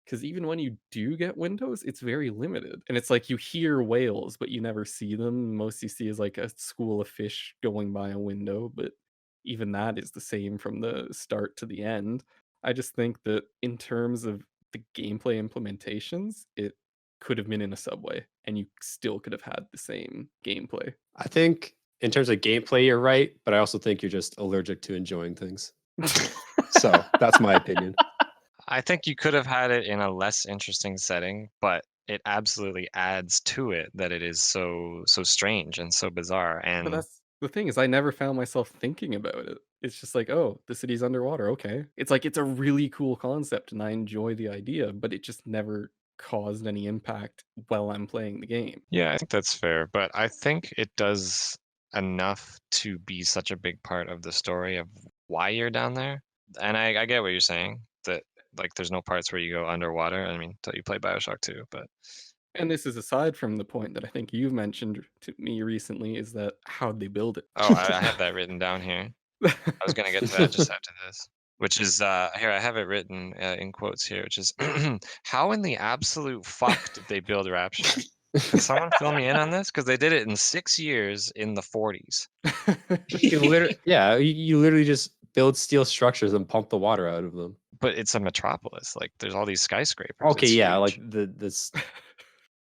Because even when you do get windows, it's very limited. And it's like you hear whales, but you never see them. Most you see is like a school of fish going by a window, but even that is the same from the start to the end. I just think that in terms of the gameplay implementations, it could have been in a subway and you still could have had the same gameplay. I think in terms of gameplay, you're right, but I also think you're just allergic to enjoying things. So that's my opinion. I think you could have had it in a less interesting setting, but it absolutely adds to it that it is so strange and so bizarre. But And that's the thing is I never found myself thinking about it. It's just like, oh, the city's underwater. Okay. It's like it's a really cool concept and I enjoy the idea, but it just never caused any impact while I'm playing the game. yeah, I think that's fair. But I think it does enough to be such a big part of the story of why you're down there. And I get what you're saying, that like there's no parts where you go underwater. I mean, until you play Bioshock 2, but And this is aside from the point that I think you've mentioned to me recently is that how'd they build it? oh, I have that written down here. I was gonna get to that just after this, which is here I have it written in quotes here, which is how in the absolute fuck did they build Rapture? Can someone fill me in on this? Because they did it in 6 years in the 40s. You literally just build steel structures and pump the water out of them. But it's a metropolis. Like there's all these skyscrapers. Okay, It's yeah, huge. like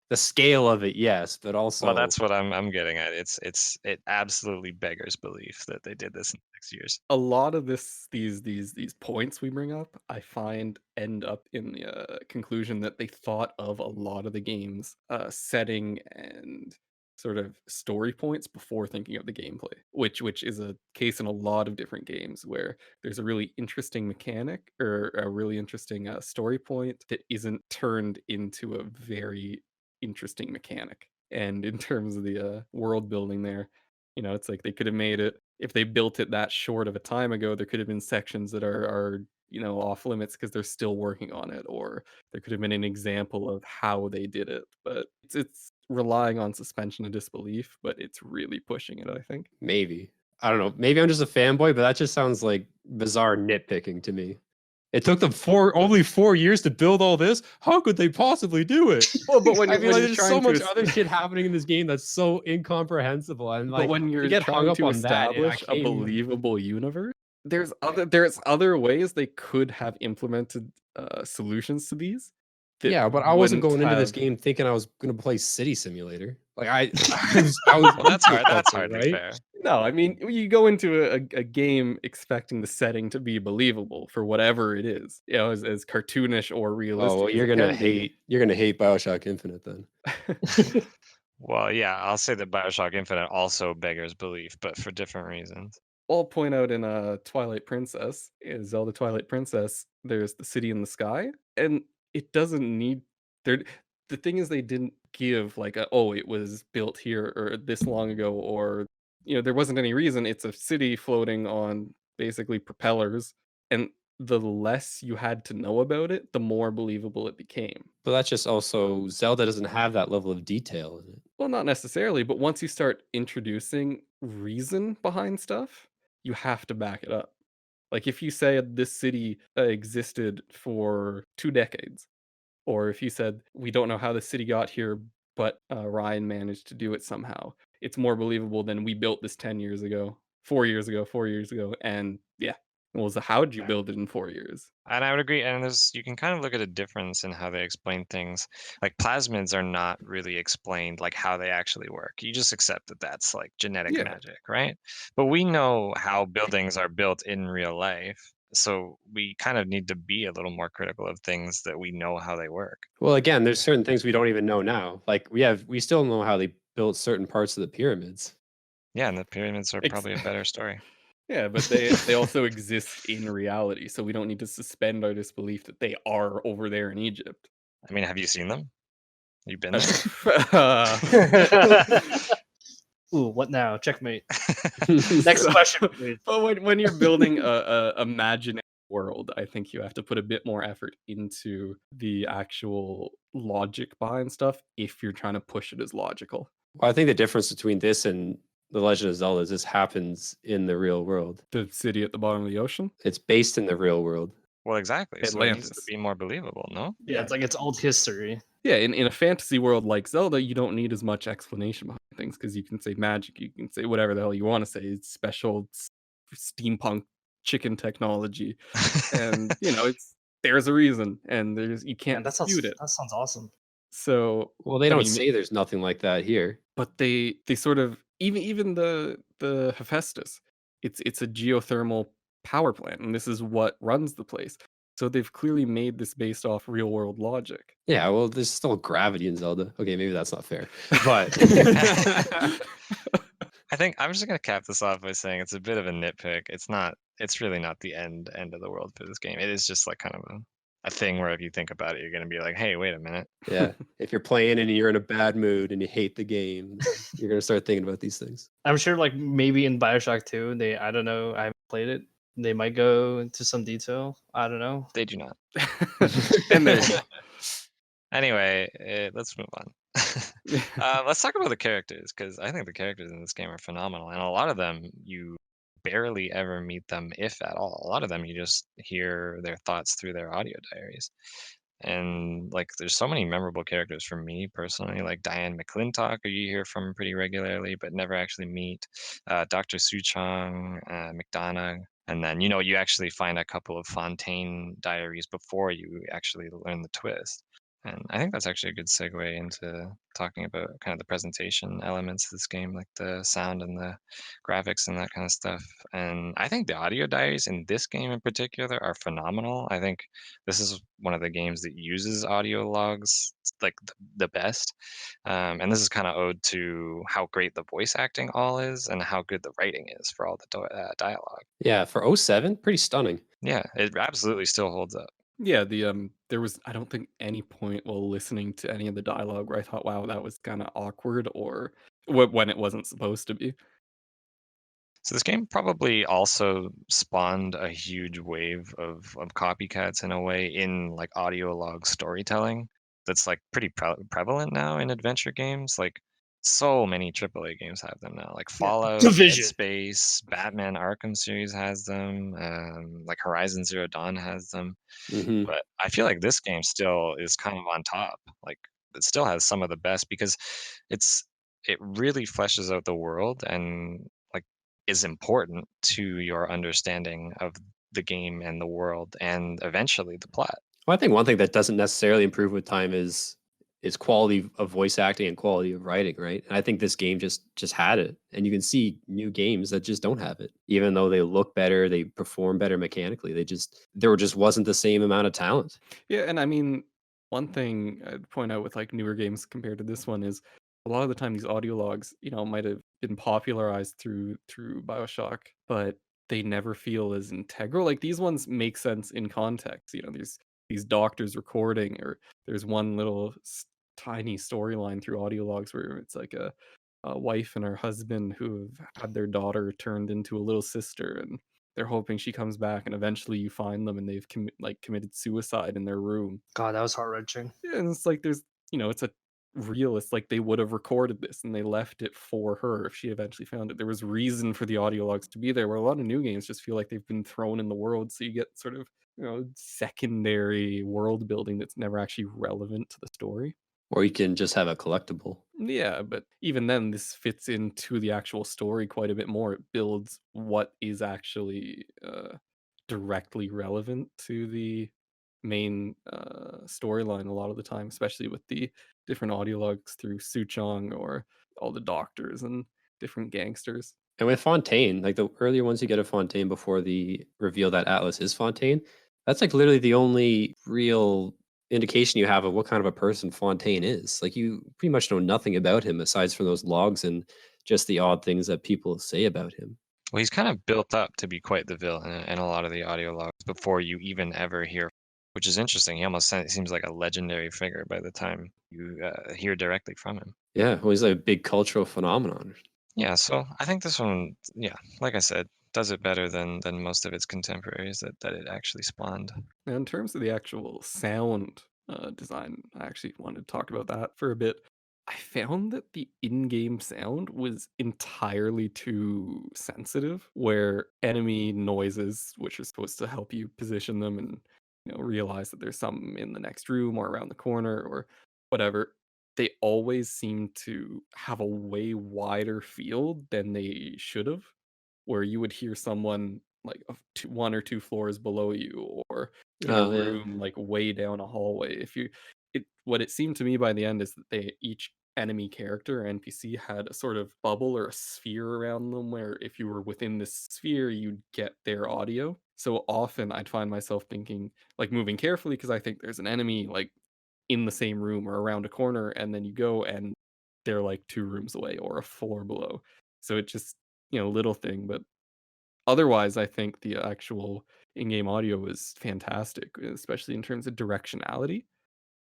the scale of it, yes, but also Well, that's what I'm getting at. It absolutely beggars belief that they did this in 6 years. A lot of these points we bring up, I find end up in the conclusion that they thought of a lot of the game's setting and sort of story points before thinking of the gameplay, which is a case in a lot of different games where there's a really interesting mechanic or a really interesting story point that isn't turned into a very interesting mechanic. And in terms of the world building there, it's like they could have made it if they built it that short of a time ago, there could have been sections that are off limits because they're still working on it, or there could have been an example of how they did it. But it's relying on suspension of disbelief, but it's really pushing it, I think. maybe. I don't know. Maybe I'm just a fanboy, but that just sounds like bizarre nitpicking to me. It took them only 4 years to build all this. How could they possibly do it? Well, but when I you're, mean, when like, you're there's so trying to much other shit happening in this game that's so incomprehensible, and but like when to you're get hung trying up to on that, I establish a can't even- believable universe, there's other ways they could have implemented solutions to these. that Yeah, but I wasn't wouldn't going into this have- game thinking I was going to play City Simulator. Like I was Well, that's hard. into That's something, hardly right? fair. No, I mean, you go into a game expecting the setting to be believable for whatever it is, as cartoonish or realistic Oh, well, as you're it gonna can be. hate Bioshock Infinite then. Well, yeah, I'll say that Bioshock Infinite also beggars belief, but for different reasons. I'll point out in Zelda Twilight Princess, there's the city in the sky, and it doesn't need there. The thing is, they didn't give like it was built here or this long ago, or there wasn't any reason. It's a city floating on basically propellers, and the less you had to know about it, the more believable it became. But that's just also Zelda doesn't have that level of detail in it. Well, not necessarily, but once you start introducing reason behind stuff, you have to back it up. Like if you say this city existed for 2 decades, or if you said we don't know how the city got here, but Ryan managed to do it somehow, it's more believable than we built this 10 years ago, 4 years ago, 4 years ago, and yeah. Well, so how'd you build it in 4 years? And I would agree. And you can kind of look at a difference in how they explain things. Like plasmids are not really explained like how they actually work. You just accept that that's like genetic Yeah. magic, right? But we know how buildings are built in real life. So we kind of need to be a little more critical of things that we know how they work. Well, again, there's certain things we don't even know now. Like we still know how they built certain parts of the pyramids. Yeah, and the pyramids are probably a better story. Yeah, but they also exist in reality, so we don't need to suspend our disbelief that they are over there in Egypt. I mean, have you seen them? You been there? Ooh, what now? Checkmate. Next question, please. But when you're building a imaginary world, I think you have to put a bit more effort into the actual logic behind stuff if you're trying to push it as logical. Well, I think the difference between this and The Legend of Zelda is this happens in the real world. The city at the bottom of the ocean? It's based in the real world. Well, exactly. So it needs to Atlantis. be more believable, no? Yeah, it's like it's old history. Yeah, in a fantasy world like Zelda, you don't need as much explanation behind things because you can say magic, you can say whatever the hell you want to say. It's special steampunk chicken technology, and there's a reason, and you Man, can't dispute it. that sounds awesome. So Well, they I don't mean, say there's nothing like that here. but they sort of, even the Hephaestus, it's a geothermal power plant, and this is what runs the place. So they've clearly made this based off real world logic. Yeah, well, there's still gravity in Zelda. Okay, maybe that's not fair, but I think I'm just gonna cap this off by saying it's a bit of a nitpick. It's not. It's really not the end of the world for this game. It is just like kind of a thing where if you think about it, you're gonna be like, hey, wait a minute. yeah, if you're playing and you're in a bad mood and you hate the game, you're gonna start thinking about these things. I'm sure like maybe in Bioshock 2, I don't know, I haven't played it. They might go into some detail. I don't know. They do not. And there you go. Anyway, let's move on. Let's talk about the characters because I think the characters in this game are phenomenal, and a lot of them you barely ever meet them, if at all. A lot of them you just hear their thoughts through their audio diaries. And like, there's so many memorable characters for me personally, like Diane McClintock, who you hear from pretty regularly but never actually meet, Dr. Suchong, McDonough, and then you actually find a couple of Fontaine diaries before you actually learn the twist. And I think that's actually a good segue into talking about kind of the presentation elements of this game, like the sound and the graphics and that kind of stuff. And I think the audio diaries in this game in particular are phenomenal. I think this is one of the games that uses audio logs like the best. And this is kind of owed to how great the voice acting all is and how good the writing is for all the dialogue. Yeah, for '07, pretty stunning. Yeah, it absolutely still holds up. Yeah, there was, I don't think, any point while listening to any of the dialogue where I thought, wow, that was kind of awkward, or when it wasn't supposed to be. So this game probably also spawned a huge wave of copycats in a way in like audio log storytelling that's like pretty prevalent now in adventure games. Like so many AAA games have them now. Like Yeah. Fallout, Dead Division. Space, Batman Arkham series has them. Like Horizon Zero Dawn has them. Hmm. But I feel like this game still is kind of on top. Like it still has some of the best because it's it really fleshes out the world and like is important to your understanding of the game and the world and eventually the plot. Well, I think one thing that doesn't necessarily improve with time is quality of voice acting and quality of writing, right? And I think this game just had it. And you can see new games that just don't have it. Even though they look better, they perform better mechanically. There just wasn't the same amount of talent. Yeah, and I mean, one thing I'd point out with like newer games compared to this one is a lot of the time these audio logs, might have been popularized through BioShock, but they never feel as integral. Like these ones make sense in context. There's these doctors recording, or there's one little tiny storyline through audio logs where it's like a wife and her husband who have had their daughter turned into a little sister, and they're hoping she comes back, and eventually you find them and they've committed suicide in their room. God, that was heart wrenching. Yeah, and it's like it's a realist, like they would have recorded this and they left it for her if she eventually found it. There was reason for the audio logs to be there, where a lot of new games just feel like they've been thrown in the world, so you get sort of secondary world building that's never actually relevant to the story. Or you can just have a collectible. Yeah, but even then, this fits into the actual story quite a bit more. It builds what is actually directly relevant to the main storyline a lot of the time, especially with the different audio logs through Suchong or all the doctors and different gangsters. And with Fontaine, like the earlier ones you get of Fontaine before the reveal that Atlas is Fontaine, that's like literally the only real indication you have of what kind of a person Fontaine is. Like you pretty much know nothing about him aside from those logs and just the odd things that people say about him. Well, he's kind of built up to be quite the villain in a lot of the audio logs before you even ever hear, which is interesting. He almost seems like a legendary figure by the time you hear directly from him. Yeah, well, he's like a big cultural phenomenon. Yeah, so I think this one, yeah, like I said, does it better than most of its contemporaries that it actually spawned. Now, in terms of the actual sound design, I actually wanted to talk about that for a bit. I found that the in-game sound was entirely too sensitive, where enemy noises, which are supposed to help you position them and realize that there's some in the next room or around the corner or whatever, they always seem to have a way wider field than they should have. where you would hear someone like one or two floors below you, or in a Oh yeah. room like way down a hallway. If you it what it seemed to me by the end is that they each enemy character or NPC had a sort of bubble or a sphere around them where if you were within this sphere, you'd get their audio. So often I'd find myself thinking, like moving carefully because I think there's an enemy like in the same room or around a corner, and then you go and they're like 2 rooms away or a floor below. So it just, little thing, but otherwise, I think the actual in-game audio was fantastic, especially in terms of directionality,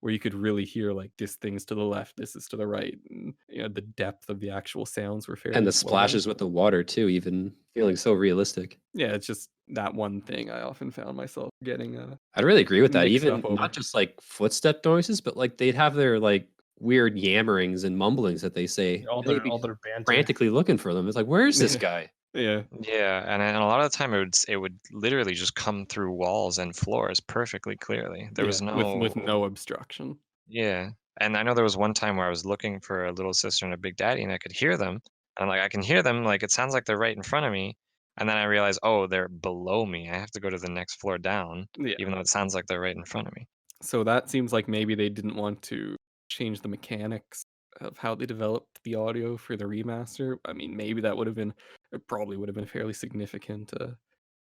where you could really hear like this thing's to the left, this is to the right, and the depth of the actual sounds were And fairly the well done. splashes with the water too, even feeling so realistic. Yeah, it's just that one thing I often found myself getting I'd really agree with that. mixed Even up over. not just like footstep noises, but like they'd have their like weird yammerings and mumblings that they say. All And they'd their be all their banter. frantically looking for them. It's like, where is this guy? Yeah, Yeah, and a lot of the time it would literally just come through walls and floors perfectly clearly. There yeah, was with no. no obstruction. Yeah, and I know there was one time where I was looking for a little sister and a big daddy, and I could hear them. And I'm like, I can hear them, like it sounds like they're right in front of me. And then I realized, oh, they're below me. I have to go to the next floor down, Yeah. even though it sounds like they're right in front of me. So that seems like maybe they didn't want to change the mechanics of how they developed the audio for the remaster. I mean, maybe that would have been it probably would have been a fairly significant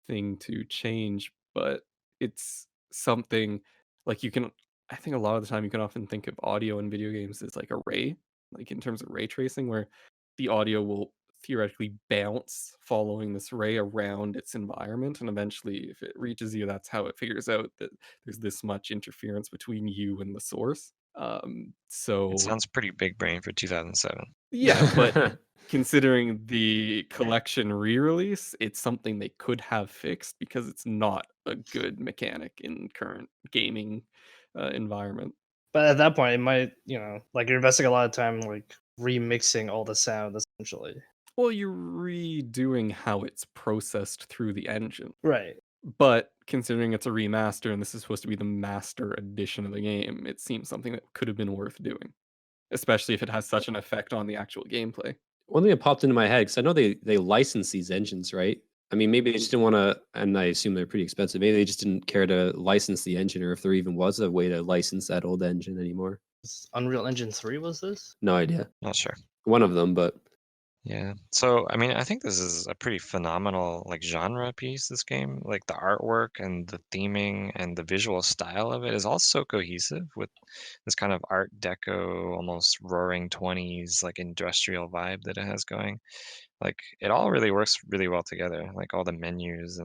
thing to change, but it's something like you can I think a lot of the time you can often think of audio in video games as like a ray, like in terms of ray tracing, where the audio will theoretically bounce following this ray around its environment. And eventually, if it reaches you, that's how it figures out that there's this much interference between you and the source. It So sounds pretty big brain for 2007. yeah, but considering the collection re-release, it's something they could have fixed because it's not a good mechanic in current gaming environment. But at that point, it might, like you're investing a lot of time like remixing all the sound essentially. Well, you're redoing how it's processed through the engine. Right. But considering it's a remaster and this is supposed to be the master edition of the game, it seems something that could have been worth doing, especially if it has such an effect on the actual gameplay. One thing that popped into my head, because I know they license these engines, right? I mean, maybe they just didn't want to, and I assume they're pretty expensive. Maybe they just didn't care to license the engine, or if there even was a way to license that old engine anymore. Unreal Engine 3 was this? No idea. Not sure. One of them, but Yeah. So, I mean, I think this is a pretty phenomenal like genre piece, this game. Like the artwork and the theming and the visual style of it is all so cohesive with this kind of art deco, almost roaring 20s like industrial vibe that it has going. Like it all really works really well together. Like all the menus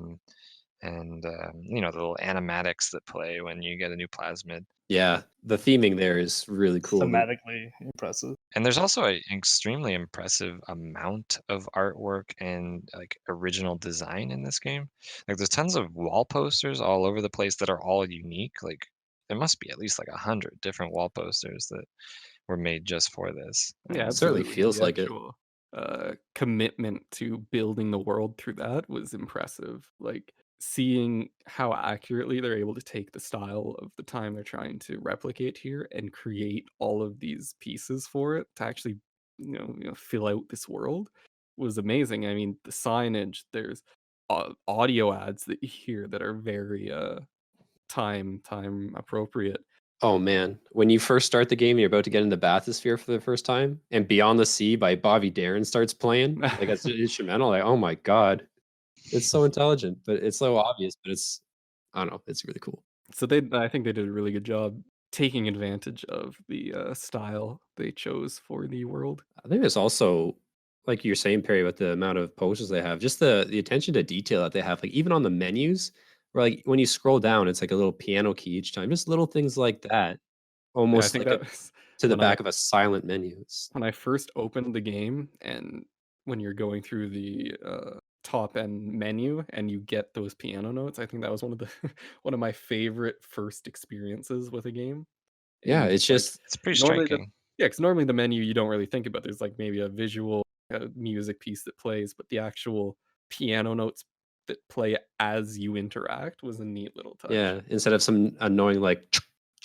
and the little animatics that play when you get a new plasmid. yeah, the theming there is really cool. Thematically impressive. And there's also an extremely impressive amount of artwork and like original design in this game. Like there's tons of wall posters all over the place that are all unique. Like there must be at least like 100 different wall posters that were made just for this. Yeah, It certainly absolutely. feels The like it. actual commitment to building the world through that was impressive. Like seeing how accurately they're able to take the style of the time they're trying to replicate here and create all of these pieces for it to actually, fill out this world was amazing. I mean, the signage, there's audio ads that you hear that are very time appropriate. Oh man, when you first start the game, you're about to get into Bathysphere for the first time, and Beyond the Sea by Bobby Darin starts playing, like it's instrumental. Like, oh my god, it's so intelligent, but it's so obvious. But I don't know, it's really cool. So I think they did a really good job taking advantage of the style they chose for the world. I think it's also like you're saying, Perry, with the amount of posters they have, just the attention to detail that they have. Like even on the menus, where like when you scroll down, it's like a little piano key each time. Just little things like that, Yeah, I almost think like a that was to the when I back of a silent menu. It's when I first opened the game, and when you're going through the top end menu and you get those piano notes. I think that was one of the one of my favorite first experiences with a game. yeah, And it's just like just It's pretty normally the striking. yeah, because normally the menu you don't really think about. There's like maybe a visual music piece that plays, but the actual piano notes that play as you interact was a neat little touch. yeah, instead of some annoying like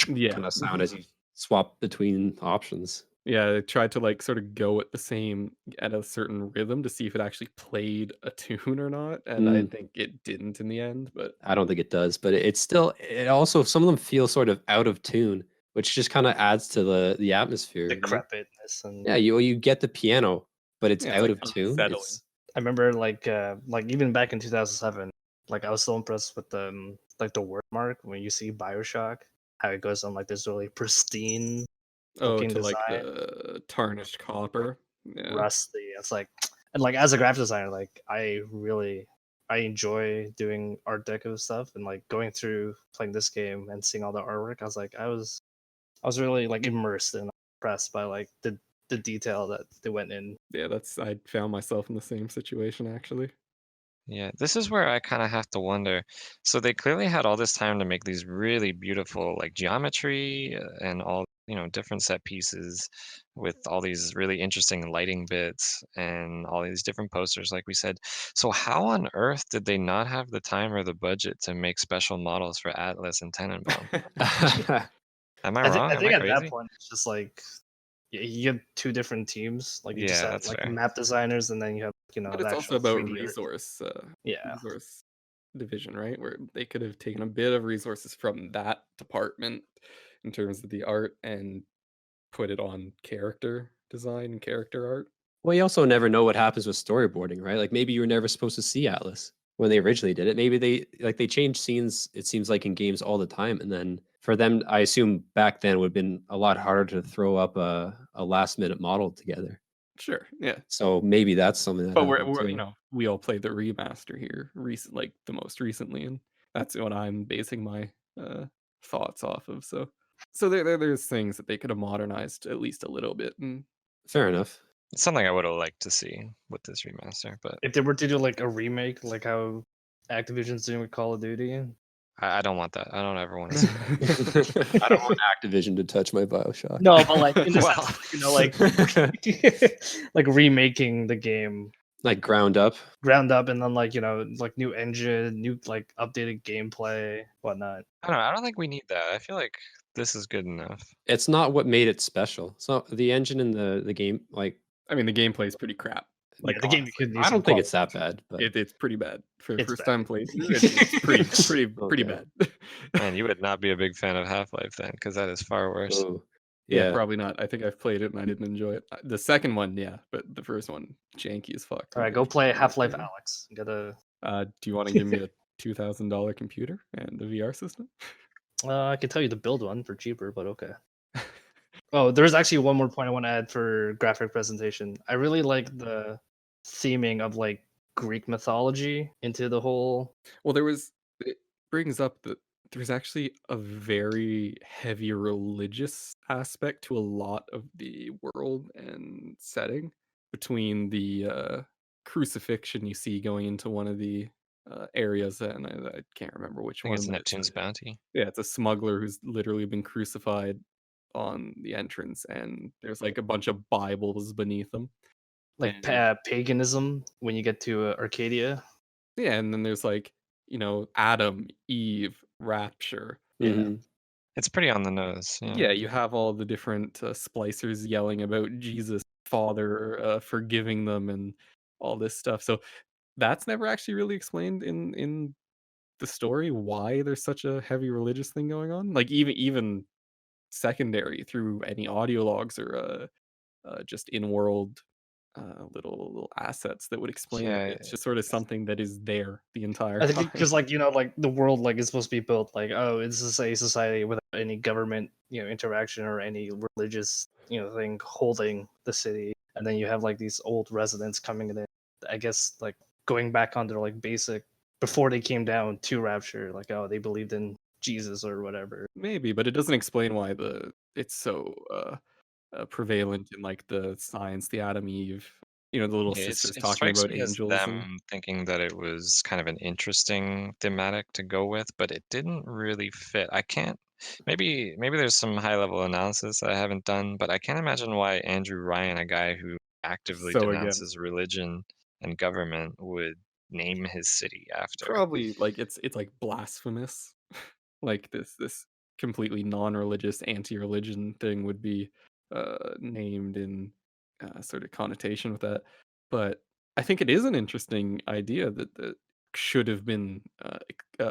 Yeah. kind of sound as you swap between options. Yeah, they tried to, like, sort of go at a certain rhythm to see if it actually played a tune or not, and I Mm, think it didn't in the end, but I don't think it does, but it's still it also some of them feel sort of out of tune, which just kinda adds to the atmosphere, you know? decrepitness and Yeah, you get the piano, but it's yeah, it's, out like, of tune. unsettling. It's I remember like even back in 2007, like I was so impressed with the like the word mark when you see Bioshock, how it goes on like this really pristine Oh, looking to, like, design, the tarnished copper. Yeah. rusty. It's like, and like as a graphic designer, like I enjoy doing art deco stuff and like going through playing this game and seeing all the artwork. I was really like immersed and impressed by like the detail that they went in. Yeah, I found myself in the same situation, actually. Yeah, this is where I kind of have to wonder. So they clearly had all this time to make these really beautiful like geometry and all, different set pieces with all these really interesting lighting bits and all these different posters, like we said. So how on earth did they not have the time or the budget to make special models for Atlas and Tenenbaum? Am I I wrong? Am think I at that crazy? point it's just like you get two different teams. Like you just Yeah, have that's like fair. map designers, and then you have But the it's also actual about 3D art. Yeah, resource division, right? Where they could have taken a bit of resources from that department in terms of the art and put it on character design and character art. well, you also never know what happens with storyboarding, right? Like, maybe you were never supposed to see Atlas when they originally did it. Maybe they change scenes, it seems like, in games all the time, and then for them, I assume back then would've been a lot harder to throw up a last-minute model together. Sure, yeah. So, maybe that's something that But happened we're too. we all played the remaster here like the most recently, and that's what I'm basing my thoughts off of. So there's things that they could have modernized at least a little bit, and Fair enough. It's something I would have liked to see with this remaster, but if they were to do like a remake, like how Activision's doing with Call of Duty, I don't want that. I don't ever want to see that. I don't want Activision to touch my Bioshock. no, but like in the sense Well, of like like remaking the game Like, ground up? ground up, and then like like new engine, new like updated gameplay, whatnot. I don't know. I don't think we need that. I feel like this is good enough. It's not what made it special. So, the engine in the game, like, I mean the gameplay is pretty crap. Yeah, Like the game honestly, could need I some don't think quality it's that improvement. bad, but it's pretty bad for It's first bad. time playthrough. It's pretty okay. bad. Man, you would not be a big fan of Half-Life then, because that is far worse. Oh, Yeah, yeah. probably not. I think I've played it and I didn't enjoy it. The second one, yeah, but the first one, janky as fuck All right, go compared to play the first Half-Life game. Alex. You gotta. Do you want to give me a $2,000 computer and a VR system? I can tell you to build one for cheaper, but okay. Oh, there's actually one more point I want to add for graphic presentation. I really like the theming of like Greek mythology into the whole. Well, it brings up that there's actually a very heavy religious aspect to a lot of the world and setting between the crucifixion you see going into one of the areas, and I can't remember I which think one, it's but it's Neptune's Bounty. yeah, it's a smuggler who's literally been crucified on the entrance, and there's like a bunch of Bibles beneath them. Like And paganism when you get to Arcadia. yeah, and then there's like, Adam, Eve, rapture. Yeah, Mhm. It's pretty on the nose. Yeah. Yeah, you have all the different splicers yelling about Jesus, Father, forgiving them, and all this stuff. So that's never actually really explained in the story why there's such a heavy religious thing going on. Like even secondary through any audio logs or just in world little assets that would explain it. Yeah. It's just sort of something that is there the entire I think time. because like like the world like is supposed to be built like, oh, this is a society without any government interaction or any religious thing holding the city, and then you have like these old residents coming in, I guess, like going back on their like basic before they came down to rapture, like, oh, they believed in Jesus or whatever. Maybe, but it doesn't explain why it's so prevalent in like the science, the Adam Eve, the little Yeah, sisters it talking strikes about me as angels and them thinking that it was kind of an interesting thematic to go with, but it didn't really fit. I can't. Maybe there's some high level analysis I haven't done, but I can't imagine why Andrew Ryan, a guy who actively so again, denounces religion and government, would name his city after. probably like it's like blasphemous. Like this completely non-religious anti-religion thing would be named in sort of connotation with that. But I think it is an interesting idea that should have been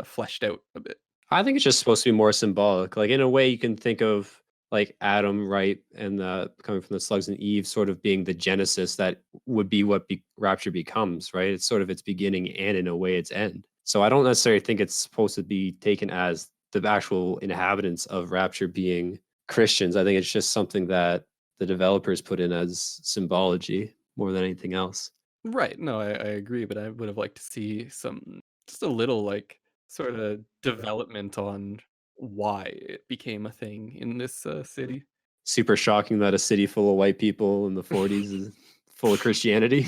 fleshed out a bit. I think it's just supposed to be more symbolic. Like in a way, you can think of like Adam, right, and coming from the slugs and Eve, sort of being the genesis that would be what Rapture becomes, right? It's sort of its beginning and in a way its end. So I don't necessarily think it's supposed to be taken as the actual inhabitants of Rapture being Christians. I think it's just something that the developers put in as symbology more than anything else. Right. No, I agree, but I would have liked to see just a little like sort of development on why it became a thing in this city. Super shocking that a city full of white people in the 40s is full of Christianity.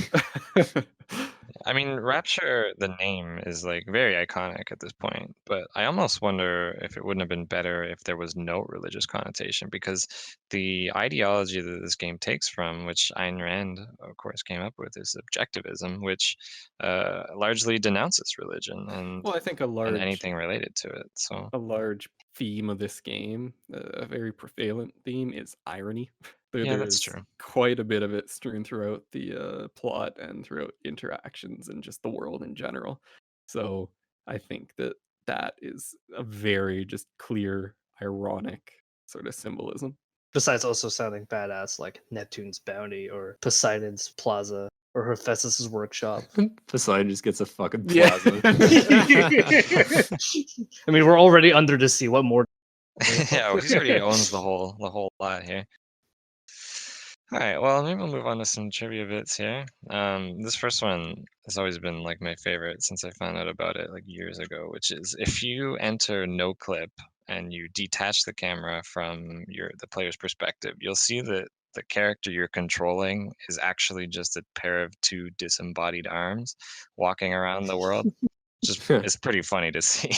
I mean, Rapture, the name is like very iconic at this point, but I almost wonder if it wouldn't have been better if there was no religious connotation, because the ideology that this game takes from, which Ayn Rand, of course, came up with, is objectivism, which largely denounces religion Well, I think and anything related to it. So a large theme of this game, a very prevalent theme, is irony. yeah, that's There's true. quite a bit of it strewn throughout the plot and throughout interactions and just the world in general. So I think that is a very just clear, ironic sort of symbolism. Besides also sounding badass like Neptune's Bounty or Poseidon's Plaza or Hephaestus's Workshop. Poseidon just gets a fucking Yeah. plaza. I mean, we're already under the sea. What more? Yeah, well, he already owns the whole lot here. All right, well, maybe we'll move on to some trivia bits here. This first one has always been like my favorite since I found out about it like years ago, which is if you enter no clip and you detach the camera from the player's perspective, you'll see that the character you're controlling is actually just a pair of two disembodied arms walking around the world. Just it's pretty funny to see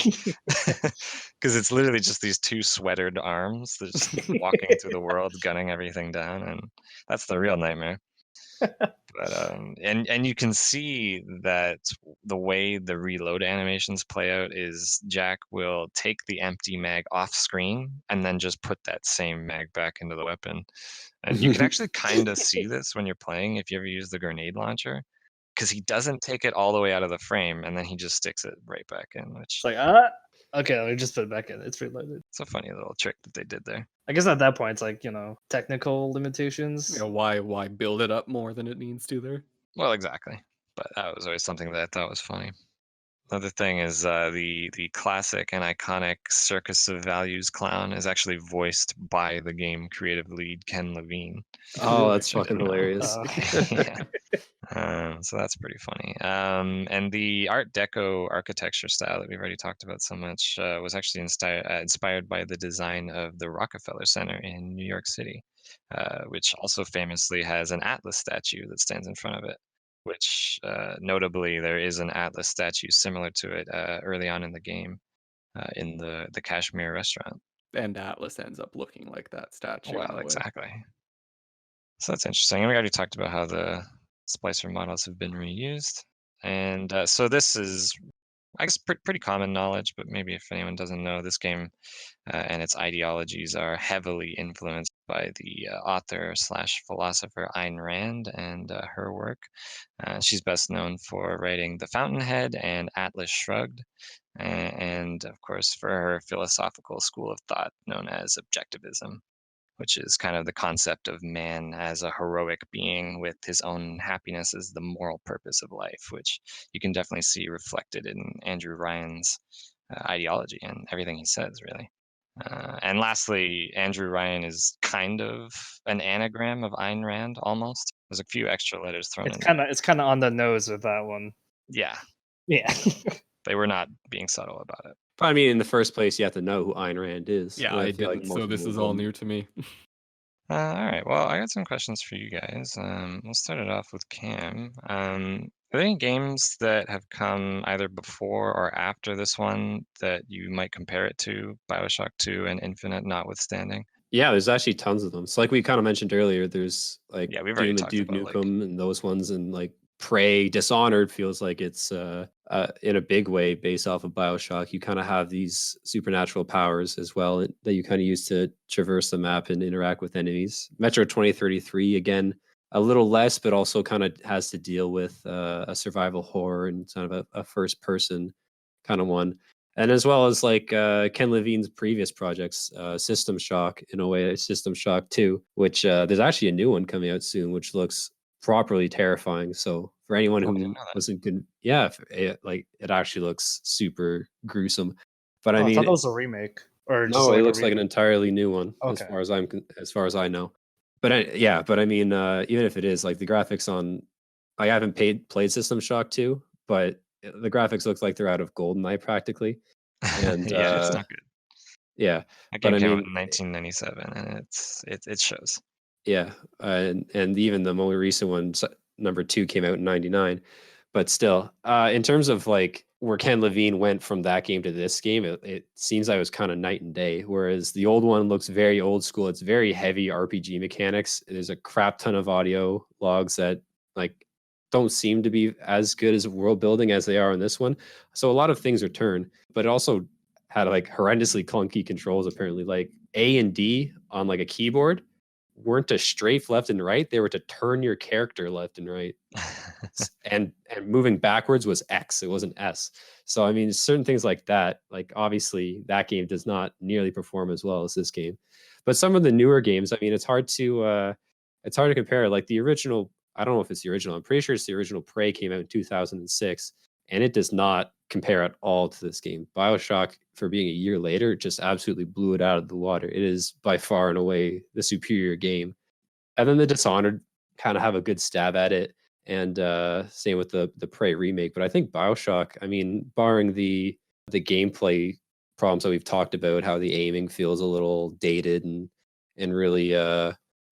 because it's literally just these two sweatered arms that just walking through the world, gunning everything down, and that's the real nightmare. But and you can see that the way the reload animations play out is Jack will take the empty mag off screen and then just put that same mag back into the weapon. And you can actually kind of see this when you're playing if you ever use the grenade launcher, because he doesn't take it all the way out of the frame and then he just sticks it right back in, which It's like, okay, let me just put it back in. It's reloaded. it's a funny little trick that they did there. I guess at that point, it's like, technical limitations. You know, why build it up more than it needs to there? Well, exactly. But that was always something that I thought was funny. Another thing is the classic and iconic Circus of Values clown is actually voiced by the game creative lead Ken Levine. Oh, that's Which I fucking didn't know. hilarious. Yeah. So that's pretty funny. And the Art Deco architecture style that we've already talked about so much was actually inspired by the design of the Rockefeller Center in New York City, which also famously has an Atlas statue that stands in front of it, which notably there is an Atlas statue similar to it early on in the game in the Kashmir restaurant. And Atlas ends up looking like that statue. in Well, a way. exactly. So that's interesting. And we already talked about how the splicer models have been reused. And so this is, I guess, pretty common knowledge, but maybe if anyone doesn't know, this game and its ideologies are heavily influenced by the author/philosopher Ayn Rand and her work. She's best known for writing The Fountainhead and Atlas Shrugged, and of course for her philosophical school of thought known as objectivism, which is kind of the concept of man as a heroic being with his own happiness as the moral purpose of life, which you can definitely see reflected in Andrew Ryan's ideology and everything he says, really. And lastly, Andrew Ryan is kind of an anagram of Ayn Rand, almost. There's a few extra letters thrown in. It's kind of on the nose with that one. Yeah, Yeah. they were not being subtle about it. But I mean, in the first place, you have to know who Ayn Rand is. Yeah, and I feel like didn't. most So this people is all wouldn't. new to me. All right. Well, I got some questions for you guys. We'll start it off with Cam. Are there any games that have come either before or after this one that you might compare it to, Bioshock 2 and Infinite notwithstanding? Yeah, there's actually tons of them. So like we kind of mentioned earlier, there's like Yeah, we've already Doom and talked Duke about, like- Nukem and those ones, and like Prey, Dishonored feels like it's in a big way based off of Bioshock. You kind of have these supernatural powers as well that you kind of use to traverse the map and interact with enemies. Metro 2033, again, a little less, but also kind of has to deal with a survival horror and kind of a first person kind of one. And as well as like Ken Levine's previous projects, System Shock, in a way, System Shock 2, which there's actually a new one coming out soon, which looks properly terrifying. So for anyone Oh, I didn't who know that. wasn't good, yeah, it actually looks super gruesome. But I Oh, I thought mean, that was a remake or just no, it like a looks like an reboot. entirely new one as Okay. far as as far as I know. But but I mean, even if it is, like the graphics on, I haven't played System Shock 2, but the graphics looks like they're out of GoldenEye practically. And Yeah, it's not good. yeah, That but game I came out mean, in 1997, and it shows. yeah, and even the more recent one, number 2, came out in '99. But still, in terms of like where Ken Levine went from that game to this game, it seems like it was kind of night and day. Whereas the old one looks very old school. It's very heavy RPG mechanics. There's a crap ton of audio logs that like don't seem to be as good as world building as they are in this one. So a lot of things are turned, but it also had like horrendously clunky controls. Apparently, like A and D on like a keyboard weren't to strafe left and right; they were to turn your character left and right. And moving backwards was X, it wasn't S. So I mean, certain things like that, like obviously that game does not nearly perform as well as this game. But some of the newer games, I mean, it's hard to compare. Like the original, I don't know if it's the original. I'm pretty sure it's the original Prey came out in 2006, and it does not compare at all to this game. BioShock, for being a year later, just absolutely blew it out of the water. It is by far and away the superior game. And then the Dishonored kind of have a good stab at it, and same with the Prey remake. But I think BioShock, I mean, barring the gameplay problems that we've talked about, how the aiming feels a little dated and really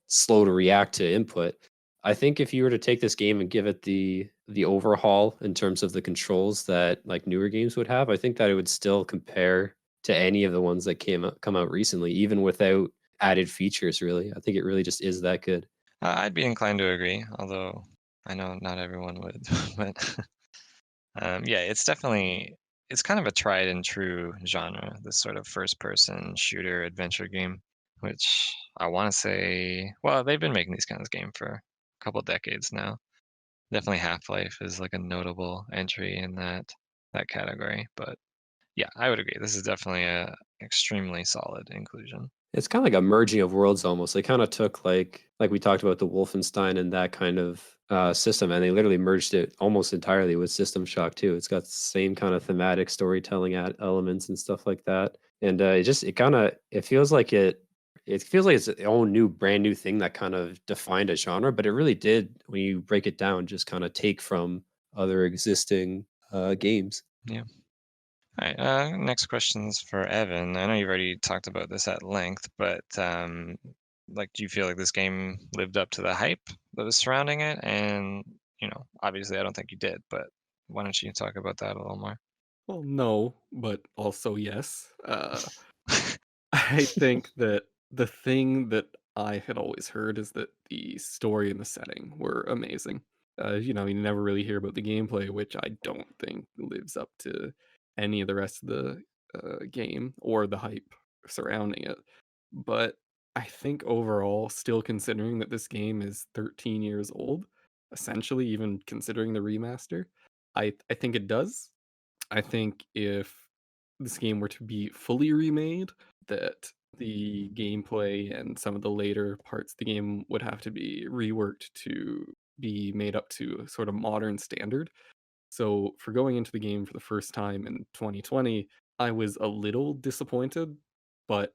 slow to react to input. I think if you were to take this game and give it the overhaul in terms of the controls that like newer games would have, I think that it would still compare to any of the ones that come out recently, even without added features. Really, I think it really just is that good. I'd be inclined to agree, although I know not everyone would. But yeah, it's kind of a tried and true genre, this sort of first-person shooter adventure game, which I want to say, well, they've been making these kinds of games for a couple decades now. Definitely Half-Life is like a notable entry in that category, but yeah, I would agree. This is definitely a extremely solid inclusion. It's kind of like a merging of worlds almost. They kind of took like we talked about the Wolfenstein and that kind of system, and they literally merged it almost entirely with System Shock too. It's got the same kind of thematic storytelling elements and stuff like that. And it feels like it feels like it's its own new brand new thing that kind of defined a genre, but it really did, when you break it down, just kind of take from other existing games. Yeah. All right. Next question's for Evan. I know you've already talked about this at length, but like, do you feel like this game lived up to the hype that was surrounding it? And obviously, I don't think you did, but why don't you talk about that a little more? Well, no, but also yes. I think that the thing that I had always heard is that the story and the setting were amazing. You never really hear about the gameplay, which I don't think lives up to any of the rest of the game or the hype surrounding it. But I think overall, still considering that this game is 13 years old, essentially, even considering the remaster, I think it does. I think if this game were to be fully remade, that the gameplay and some of the later parts of the game would have to be reworked to be made up to a sort of modern standard. So for going into the game for the first time in 2020, I was a little disappointed, but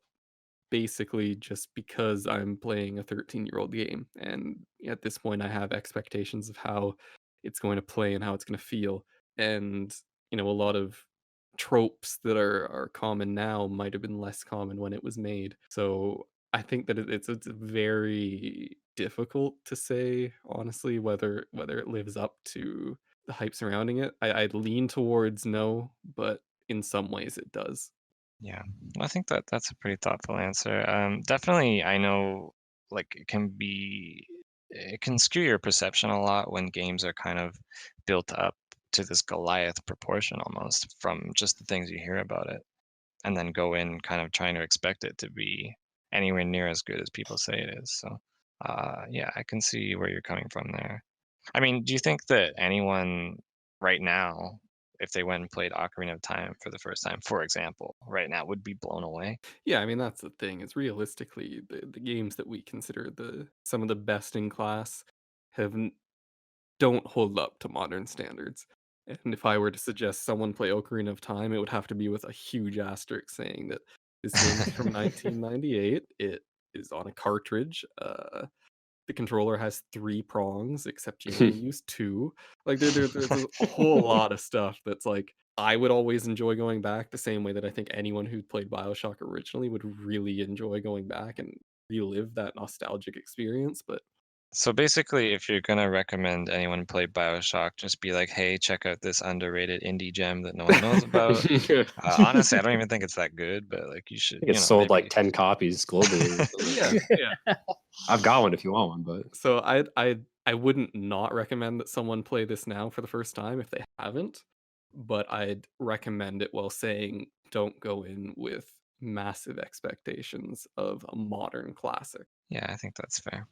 basically just because I'm playing a 13-year-old game. And at this point, I have expectations of how it's going to play and how it's going to feel. And, a lot of tropes that are common now might have been less common when it was made. So I think that it's very difficult to say, honestly, whether it lives up to the hype surrounding it. I'd lean towards no, but in some ways it does. Yeah, well, I think that's a pretty thoughtful answer. Definitely, I know, like, it can skew your perception a lot when games are kind of built up to this Goliath proportion almost from just the things you hear about it, and then go in kind of trying to expect it to be anywhere near as good as people say it is. So, yeah, I can see where you're coming from there. I mean, do you think that anyone right now, if they went and played Ocarina of Time for the first time, for example, right now would be blown away? Yeah, I mean, that's the thing. Is realistically, the games that we consider some of the best in class have don't hold up to modern standards. And if I were to suggest someone play Ocarina of Time, it would have to be with a huge asterisk saying that this game is from 1998. It is on a cartridge. The controller has 3 prongs, except you only use 2. Like, there's a whole lot of stuff that's, like, I would always enjoy going back the same way that I think anyone who played BioShock originally would really enjoy going back and relive that nostalgic experience, but So basically, if you're gonna recommend anyone play BioShock, just be like, "Hey, check out this underrated indie gem that no one knows about." I Honestly, I don't even think it's that good, but like you should, think it sold like 10 copies globally. Or something like yeah, that. yeah. I've got one if you want one, but So I wouldn't not recommend that someone play this now for the first time if they haven't, but I'd recommend it while saying don't go in with massive expectations of a modern classic. Yeah, I think that's fair.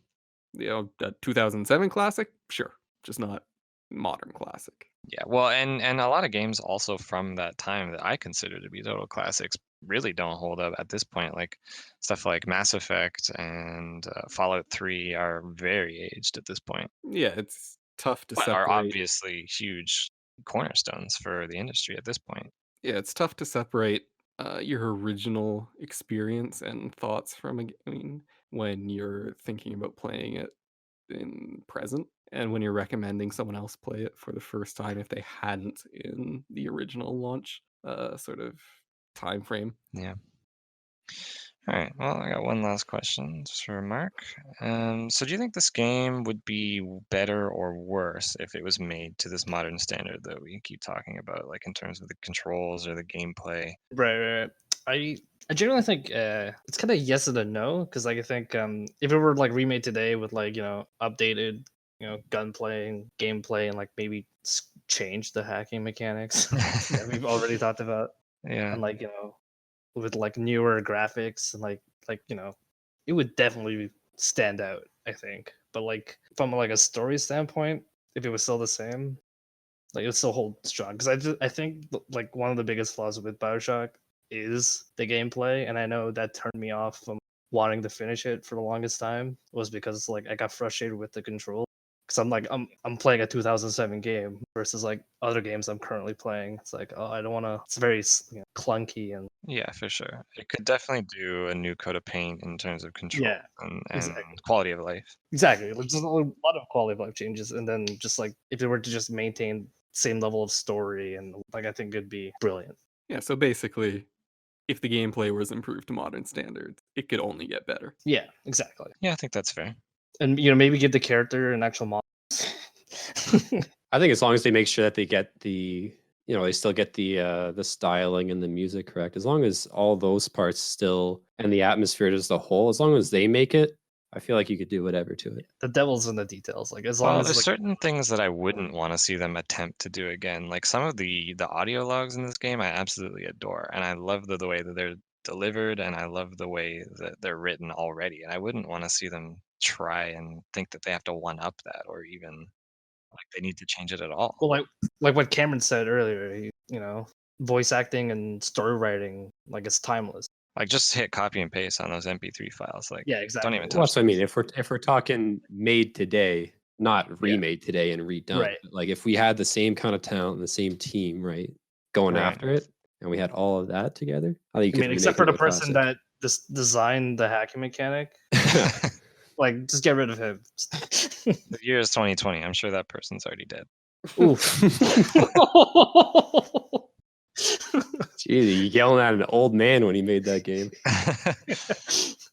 You know, a 2007 classic, sure, just not modern classic. Yeah, well, and a lot of games also from that time that I consider to be total classics really don't hold up at this point. Like stuff like Mass Effect and Fallout 3 are very aged at this point, Yeah, it's tough to but are separate. obviously huge cornerstones for the industry at this point. Yeah, it's tough to separate your original experience and thoughts from I mean, when you're thinking about playing it in present and when you're recommending someone else play it for the first time if they hadn't in the original launch sort of time frame. Yeah. All right. Well, I got one last question just for Mark. So do you think this game would be better or worse if it was made to this modern standard that we keep talking about, like in terms of the controls or the gameplay? Right. I generally think it's kind of yes and a no because like I think if it were like remade today with like updated gunplay and gameplay and like maybe change the hacking mechanics that we've already talked about Yeah. and like with like newer graphics and like it would definitely stand out I think but like from like a story standpoint if it was still the same like it would still hold strong because I think like one of the biggest flaws with Bioshock is the gameplay, and I know that turned me off from wanting to finish it for the longest time was because like I got frustrated with the control because I'm playing a 2007 game versus like other games I'm currently playing. It's like oh I don't want to. It's very clunky and Yeah, for sure. It could definitely do a new coat of paint in terms of control yeah, and exactly. quality of life. Exactly. Like just a lot of quality of life changes, and then just like if it were to just maintain same level of story and like I think it'd be brilliant. Yeah, so basically if the gameplay was improved to modern standards, it could only get better. Yeah, exactly. Yeah, I think that's fair. And maybe give the character an actual model. I think as long as they make sure that they get they still get the styling and the music correct. As long as all those parts still and the atmosphere as a whole, as long as they make it, I feel like you could do whatever to it. The devil's in the details. Like as long Well, as there's like certain things that I wouldn't want to see them attempt to do again. Like some of the audio logs in this game, I absolutely adore, and I love the way that they're delivered, and I love the way that they're written already. And I wouldn't want to see them try and think that they have to one up that, or even like they need to change it at all. well like what Cameron said earlier, voice acting and story writing like it's timeless. Like just hit copy and paste on those MP3 files. Like Yeah, don't exactly. even Well, touch that's what I mean. those. If we're talking made today, not Yeah. remade today and redone. Right. But like if we had the same kind of talent and the same team, right, going Right. after it, and we had all of that together, I think you I could mean, except remake for it the a person classic. that designed the hacking mechanic, like just get rid of him. The year is 2020. I'm sure that person's already dead. Oof. Jeez, you yelling at an old man when he made that game.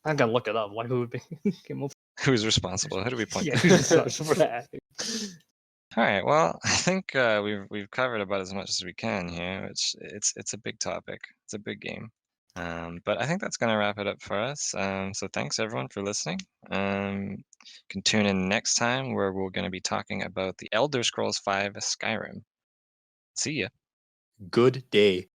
I'm gonna look it up. Like who would be came up? Who's responsible? Who do we point Yeah, to? who's responsible for that? All right. Well, I think we've covered about as much as we can here. It's a big topic. It's a big game. But I think that's going to wrap it up for us. So thanks everyone for listening. You can tune in next time where we're going to be talking about the Elder Scrolls V Skyrim. See ya. Good day.